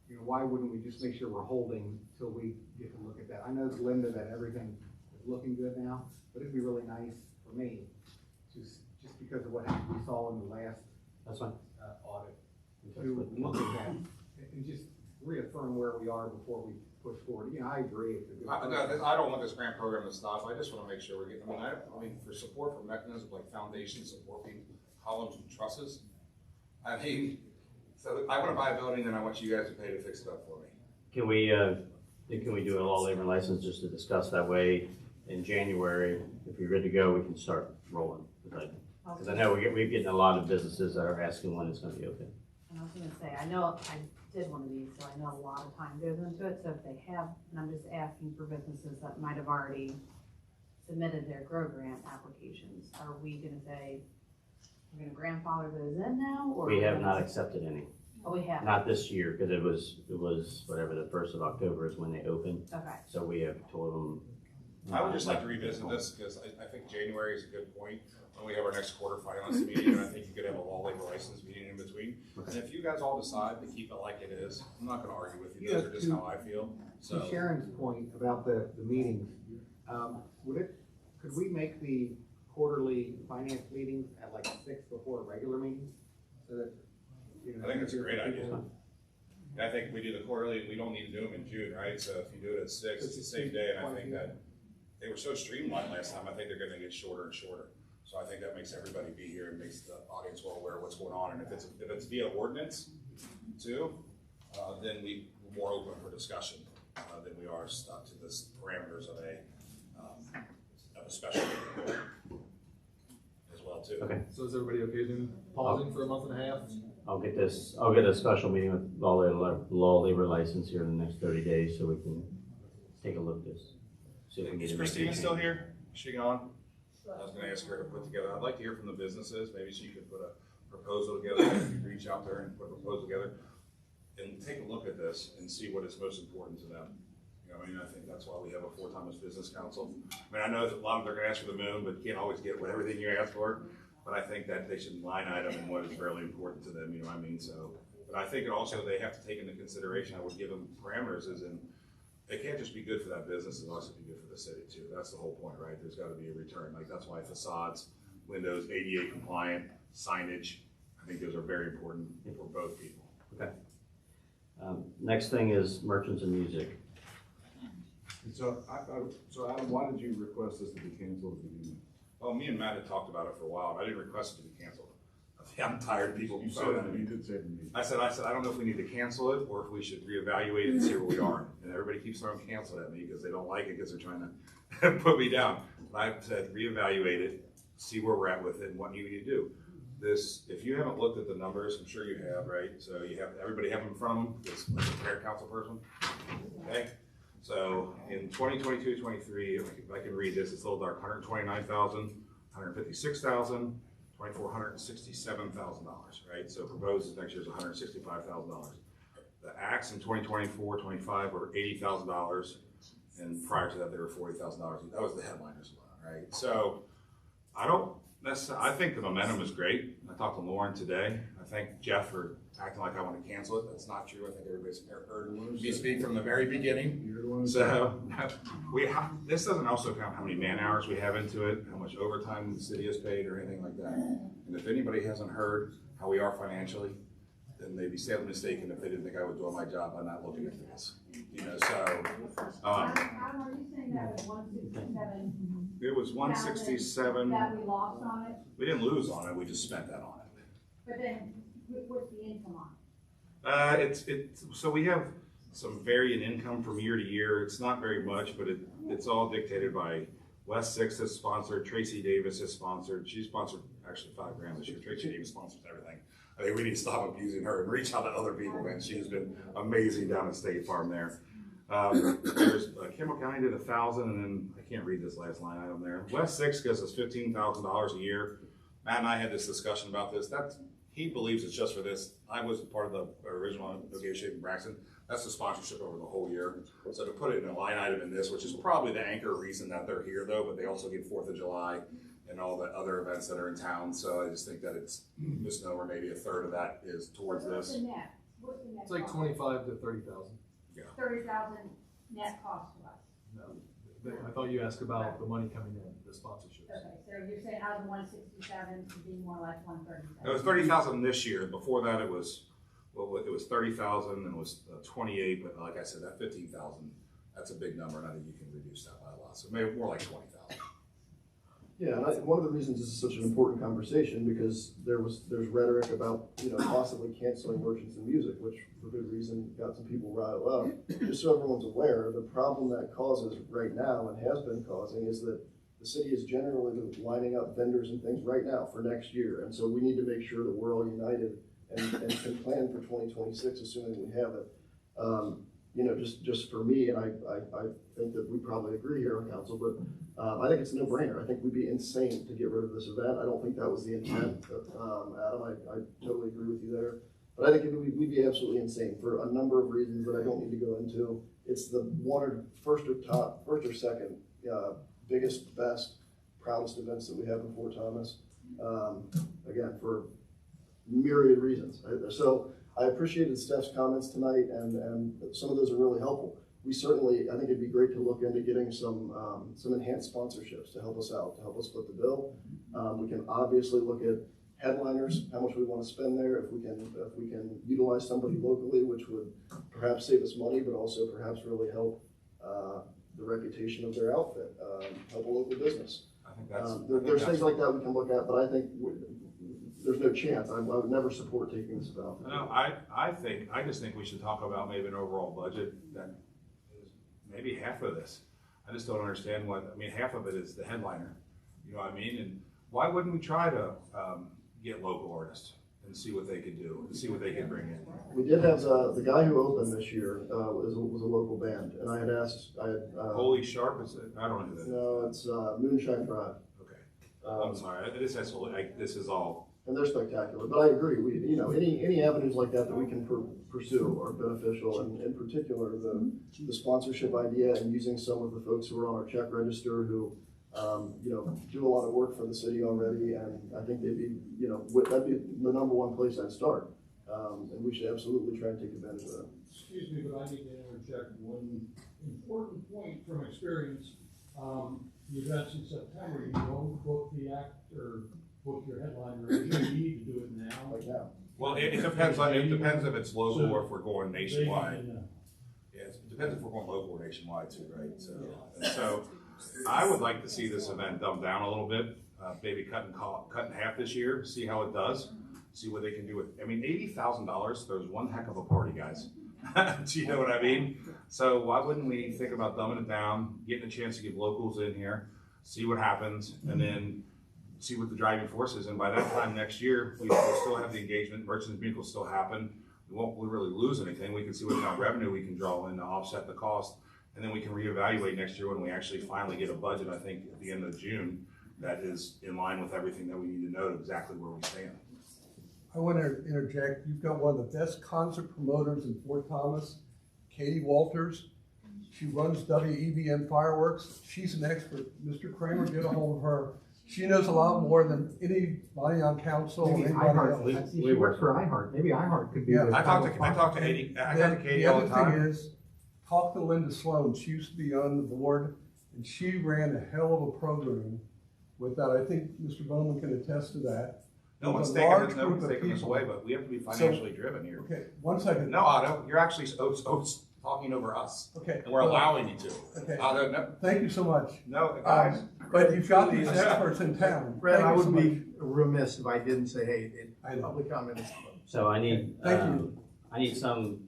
you know, why wouldn't we just make sure we're holding till we get to look at that? I know, Linda, that everything is looking good now, but it'd be really nice for me, just because of what we saw in the last That's fine. Audit, to look at that and just reaffirm where we are before we push forward. You know, I agree. It's a good I don't want this grant program to stop. I just want to make sure we're getting, I mean, for support for mechanisms like foundations supporting columns and trusses. I mean, so I want to buy a building and I want you guys to pay to fix it up for me. Can we do a law labor license just to discuss that way in January? If you're good to go, we can start rolling. Because I know we're getting a lot of businesses that are asking when it's going to be open. And I was gonna say, I know I did one of these, so I know a lot of time goes into it, so if they have, and I'm just asking for businesses that might have already submitted their GROW grant applications, are we gonna say, we're gonna grandfather those in now, or? We have not accepted any. Oh, we have? Not this year, because it was whatever, the 1st of October is when they opened. Okay. So we have told them. I would just like to revisit this because I think January is a good point when we have our next quarter finance meeting, and I think you could have a law labor license meeting in between. And if you guys all decide to keep it like it is, I'm not gonna argue with you, those are just how I feel, so. To Sharon's point about the meetings, could we make the quarterly finance meetings at like 6 before a regular meeting? So that, you know. I think that's a great idea. And I think we do the quarterly, we don't need to do them in June, right? So if you do it at 6, it's the same day, and I think that they were so streamlined last time, I think they're gonna get shorter and shorter. So I think that makes everybody be here and makes the audience well aware of what's going on. And if it's via ordinance too, then we're more open for discussion than we are stuck to the parameters of a special meeting as well too. Okay. So is everybody okay then pausing for a month and a half? I'll get a special meeting with law labor license here in the next 30 days so we can take a look at this. See if we can Is get Christina still here? Is she gone? I was gonna ask her to put together, I'd like to hear from the businesses, maybe she could put a proposal together, maybe reach out there and put a proposal together and take a look at this and see what is most important to them. You know, I mean, I think that's why we have a Fort Thomas Business Council. I mean, I know that a lot of them are gonna ask for the moon, but you can't always get everything you ask for. But I think that they should line item in what is fairly important to them, you know what I mean? So, but I think also they have to take into consideration, I would give them parameters as in, it can't just be good for that business, it'll also be good for the city too. That's the whole point, right? There's gotta be a return. Like that's why facades, windows, ADA compliant, signage, I think those are very important for both people. Okay. Next thing is merchants and music. So, Adam, why did you request this to be canceled at the beginning? Well, me and Matt had talked about it for a while, and I didn't request it to be canceled. I'm tired of people. You said that, you did say to me. I said, I don't know if we need to cancel it or if we should reevaluate it and see where we are. And everybody keeps throwing cancel at me because they don't like it because they're trying to put me down. But I said, reevaluate it, see where we're at with it and what you need to do. This, if you haven't looked at the numbers, I'm sure you have, right? So you have, everybody have them in front of them, this like a fair council person, okay? So in 2022-23, if I can read this, it's a little dark, 129,000, 156,000, $2,467,000, right? So proposed next year is $165,000. The acts in 2024-25 were $80,000, and prior to that they were $40,000. That was the headliners, right? So I don't I think the momentum is great. I talked to Lauren today. I thank Jeff for acting like I want to cancel it. That's not true. I think everybody's heard me speak from the very beginning. So this doesn't also count how many man hours we have into it, how much overtime the city has paid or anything like that. And if anybody hasn't heard how we are financially, then they'd be sadly mistaken if they didn't think I was doing my job by not looking into this. You know, so. How are you saying that was 167? It was 167. That we lost on it? We didn't lose on it, we just spent that on it. But then, what's the income on it? So we have some varying income from year to year. It's not very much, but it's all dictated by West Six has sponsored, Tracy Davis has sponsored. She sponsored actually $5,000 this year. Tracy Davis sponsors everything. I think we need to stop abusing her and reach out to other people, man. She has been amazing down at State Farm there. There's Kimball County did 1,000, and then I can't read this last line item there. West Six gives us $15,000 a year. Matt and I had this discussion about this. He believes it's just for this. I was part of the original negotiating Braxton. That's the sponsorship over the whole year. So to put it in a line item in this, which is probably the anchor reason that they're here though, but they also get 4th of July and all the other events that are in town. So I just think that it's misnomer. Maybe a third of that is towards What's this. the net? What's the net? It's like cost? 25 to 30,000. Yeah. 30,000 net cost to us. No, I thought you asked about the money coming in, the sponsorships. Okay, so you're saying out of the 167 to be more like 137? It was 30,000 this year. Before that, it was 30,000 and it was 28. But like I said, that 15,000, that's a big number, and I think you can reduce that by a lot. So maybe more like 20,000. Yeah, and one of the reasons this is such an important conversation because there's rhetoric about possibly canceling Merchants and Music, which for good reason got some people riled up. Just so everyone's aware, the problem that causes right now and has been causing is that the city is generally lining up vendors and things right now for next year, and so we need to make sure that we're all united and can plan for 2026, assuming we have it. Just for me, and I think that we probably agree here on council, but I think it's a no-brainer. I think we'd be insane to get rid of this event. I don't think that was the intent. Adam, I totally agree with you there. But I think we'd be absolutely insane for a number of reasons that I don't need to go into. It's the first or second biggest, best, proudest events that we have in Fort Thomas. Again, for myriad reasons. So I appreciated Steph's comments tonight, and some of those are really helpful. We certainly, I think it'd be great to look into getting some enhanced sponsorships to help us out, to help us split the bill. We can obviously look at headliners, how much we want to spend there, if we can utilize somebody locally, which would perhaps save us money, but also perhaps really help the reputation of their outfit, help a local business. I think that's. There's things like that we can look at, but I think there's no chance. I would never support taking this about. No, I just think we should talk about maybe an overall budget that is maybe half of this. I just don't understand half of it is the headliner. You know what I mean? And why wouldn't we try to get local artists and see what they could do, and see what they could bring in? We did have the guy who opened this year was a local band, and I had asked. Holy Sharp is it? I don't know who that is. No, it's Moonshine Drive. Okay. I'm sorry. This is all. And they're spectacular, but I agree. Any avenues like that we can pursue are beneficial, and in particular the sponsorship idea and using some of the folks who are on our check register who do a lot of work for the city already, and I think that'd be the number one place I'd start, and we should absolutely try and take advantage of that. Excuse me, but I need to interject one important point from experience. The events in September, you don't book the act or book your headliner. You need to do it now. Like now. Well, it depends. It depends if it's local or if we're going nationwide. Yeah, it depends if we're going local or nationwide too, right? So I would like to see this event dumbed down a little bit, maybe cut in half this year, see how it does, see what they can do with. $80,000 throws one heck of a party, guys. Do you know what I mean? So why wouldn't we think about dumbing it down, getting a chance to get locals in here, see what happens, and then see what the driving force is, and by that time next year, we will still have the engagement, Merchants and Music will still happen, we won't really lose anything, we can see what kind of revenue we can draw in to offset the cost, and then we can reevaluate next year when we actually finally get a budget, I think, at the end of June, that is in line with everything that we need to know exactly where we stand. I want to interject, you've got one of the best concert promoters in Fort Thomas, Katie Walters. She runs WEVN Fireworks. She's an expert. Mr. Kramer, get a hold of her. She knows a lot more than anybody on council, Maybe anybody iHeart, else. she works for iHeart, maybe iHeart could be. Yeah. the- I talked to Katie, I talked to Katie all the The other time. thing is, talk to Linda Sloan, she used to be on the board, and she ran a hell of a program with that. I think Mr. Bowman can attest to that. No one's With a large taking, no group one's of taking this people. away, but we have to be financially driven here. Okay, one second. No, Otto, you're actually talking over us. Okay. And we're allowing you to. Okay. Otto, no, Thank you so much. no, guys. But you've got these Please. experts in town. Brad, Thank I you so would much. be remiss if I didn't say, hey, I know. public comment is closed. So I need, Thank you. I need some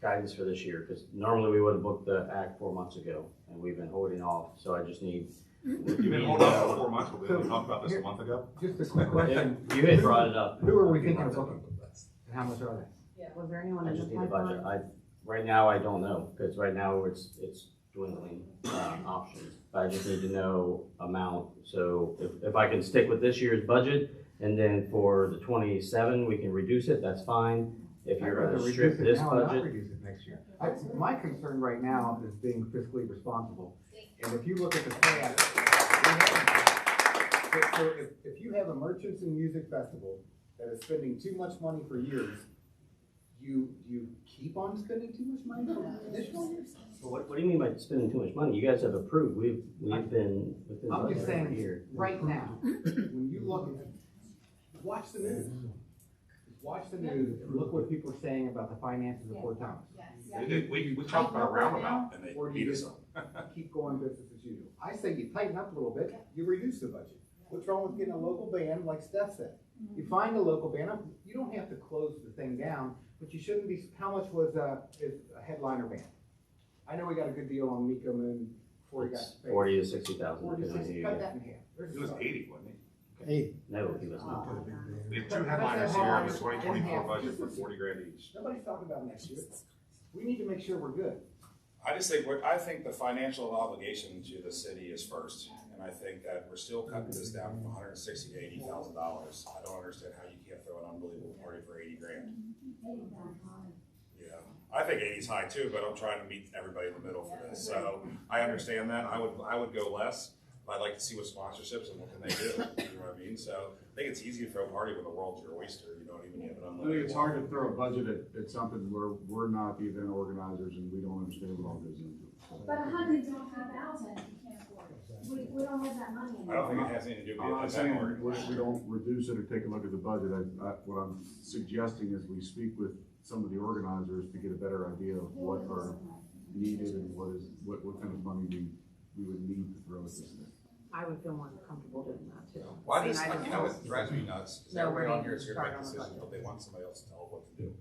guidance for this year, because normally we would have booked the act 4 months ago, and we've been holding off, so I just need. You've been holding on for 4 months, but we only talked about this a month ago. Just a quick question. You had brought it up. Who are we a few thinking of months ago. booking? And how much are they? Was there anyone I in the just need a budget. pipeline? Right now, I don't know, because right now it's dwindling, options. But I just need to know amount, so if I can stick with this year's budget, and then for the 27, we can reduce it, that's fine. If I'd you're rather gonna reduce strip it this now and not budget, reduce it next year. My concern right now is being fiscally responsible. And if you look at the plan, if you have a Merchants and Music Festival that is spending too much money for years, you keep on spending too much money for additional years? what do you mean by spending too much money? You guys have approved, we've been within I'm budget just for a saying, year. right now, when you look at, watch the news. Watch the news and look what people are saying about the finances of Fort Thomas. We talked about a roundabout, and they Or do beat you us just up. keep going business as usual? I say you tighten up a little bit, you reduce the budget. What's wrong with getting a local band, like Steph said? You find a local band, you don't have to close the thing down, but you shouldn't be, how much was is a headliner band? I know we got a good deal on Miko Moon before he got It's paid. 40 to 60,000. 40, depending on 60, who you cut get. that in half. There's It a was start. 80, wasn't it? Hey, No, he was not. We have 2 headliners here on the 2024 budget for 40 grand each. Nobody's talking about next year. We need to make sure we're good. I just think, I think the financial obligation to the city is first, and I think that we're still cutting this down from $160,000 to $80,000. I don't understand how you can't throw an unbelievable party for 80 grand. Yeah, I think 80 is high too, but I'm trying to meet everybody in the middle for this, so I understand that. I would go less, but I'd like to see what sponsorships and what can they do, you know what I mean? So I think it's easy to throw a party when the world's your oyster, you don't even have an I think unlimited. it's hard to throw a budget at something where we're not the event organizers and we don't understand what all goes into it. So- But 125,000, you can't afford it. We don't have that money I don't think it has anything to do I'm with not the saying event organization. we don't reduce it or take a look at the budget. What I'm suggesting is we speak with some of the organizers to get a better idea of what are needed and what kind of money we would need to throw at this thing. I would feel more comfortable doing that too. Well, I mean, I you know, what drives me nuts is No, everybody we're on here is here to starting make on the decisions, budget. but they want somebody else to tell them what to do.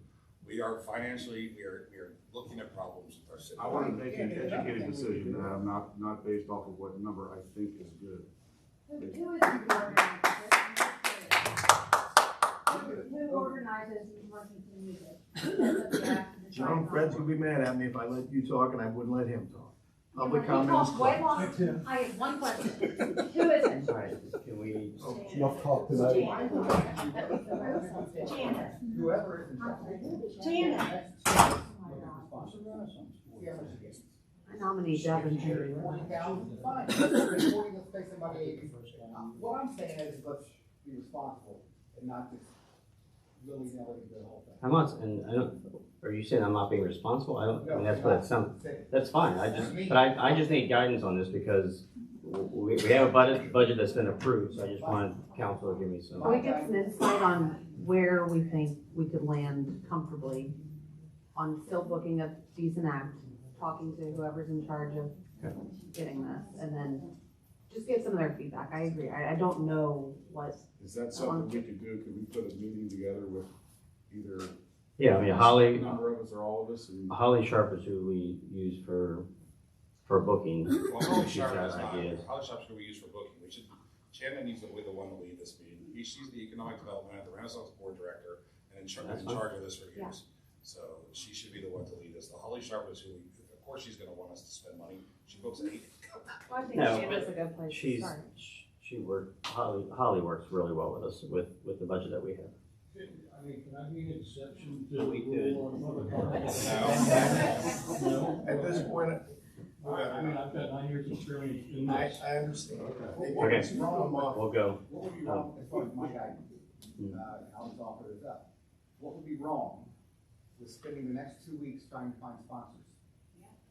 We are financially, we are looking at problems with our city. I want to make an educated decision, not based off of what number I think is good. Who organizes Merchants and Music? John Fred's gonna be mad at me if I let you talk and I wouldn't let him talk. Public He comment is talks way closed. longer. I have one question. Who is it? All right, can we? Enough talk tonight. Janet. Whoever is Janet. I nominate Devin Henry. 40,000, fine. Let's pay somebody 80. What I'm saying is, let's be responsible and not just willy-nilly do the whole thing. How much, and I don't, are you saying I'm not being responsible? I mean, that's what it sounds, that's fine, but I just need guidance on this because we have a budget that's been approved, so I just wanted council to give me some. Can we get some insight on where we think we could land comfortably on still booking a decent act, talking to whoever's in charge of getting this, and then just get some of their feedback. I agree. I don't know what. Is that something we could do? Could we put a meeting together with either? Yeah, I mean, Holly. A number of us or all of us? And Holly Sharp is who we use for booking. Well, Holly She's Sharp got is not, ideas. Holly Sharp's who we use for booking. Shannon needs to be the one to lead this meeting. She's the economic development at the Renaissance Board Director and in charge of this for years. So she should be the one to lead this. The Holly Sharp is who, of course, she's gonna want us to spend money. She books 8. Well, I think No, Shannon's but a good place to she's, start. Holly works really well with us, with the budget that we have. I mean, can I be an exception to We the could. rule on public comment? No. No. At this point, I mean, I've got 9 years years' experience in I this. understand. Okay, It's wrong, Mark. we'll go. What would be wrong, as far as my guidance, I'll just offer this up. What would be wrong with spending the next 2 weeks trying to find sponsors?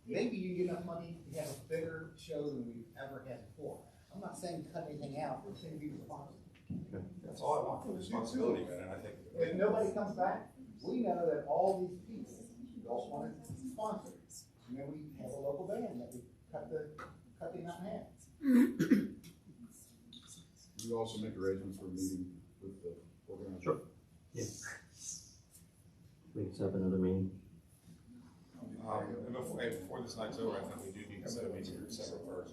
Maybe you get enough money to have a bigger show than we've ever had before. I'm not saying cut anything out, I'm saying be responsible. That's all I want for responsibility, man, and I think. If nobody comes back, we know that all these people don't want to sponsor. And then we have a local band that we cut the amount in half. You also make arrangements for a meeting with the organizer. Sure. Yeah. We can set up another meeting. And before this night's over, I think we do need to set a meeting for December 1st.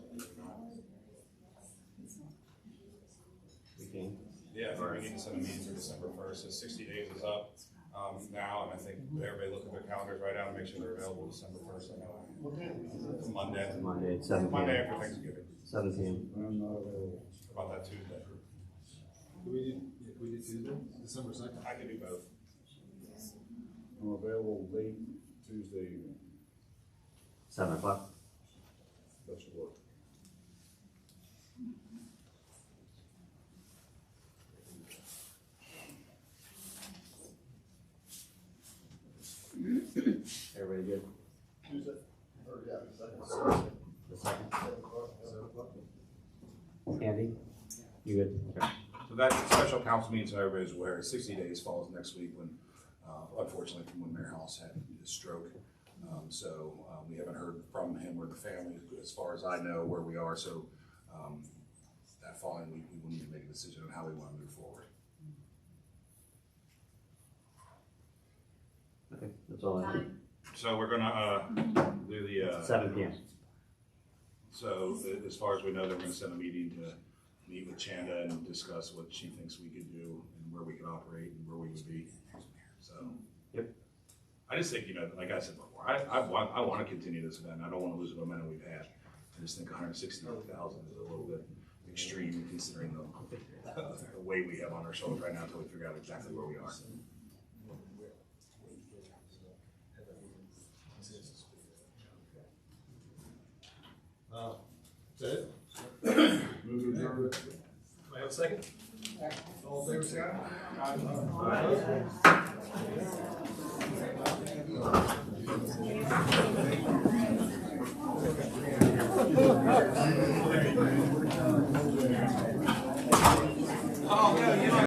We can. Yeah, I think we need to set a meeting for December 1st, so 60 days is up now, and I think everybody look at their calendars right now and make sure they're available December 1st. I know it's Monday. Monday at 7 p.m. Monday after Thanksgiving. 7 p.m. I'm not available. How about that Tuesday? Can we do Tuesday, December 2nd? I can do both. I'm available late Tuesday evening. 7 o'clock. That should work. Everybody good? Tuesday, or yeah, the second. The second. Andy? You good? Okay. So that special council meeting, so everybody's aware, 60 days falls next week when, unfortunately, from when Mayor House had his stroke. We haven't heard from him or the family, as far as I know, where we are. So that following week, we will need to make a decision on how we want to move forward. Okay, that's all I need. So we're gonna do the 7 p.m. So as far as we know, they're gonna send a meeting to meet with Chanda and discuss what she thinks we could do and where we could operate and where we would be. So. Yep. I just think, like I said before, I want to continue this event. I don't want to lose the momentum we've had. I just think 160,000 is a little bit extreme considering the weight we have on our shoulders right now until we figure out exactly where we are. Is that it? Move to adjourn. Do I have a second? All in favor, say aye. Aye.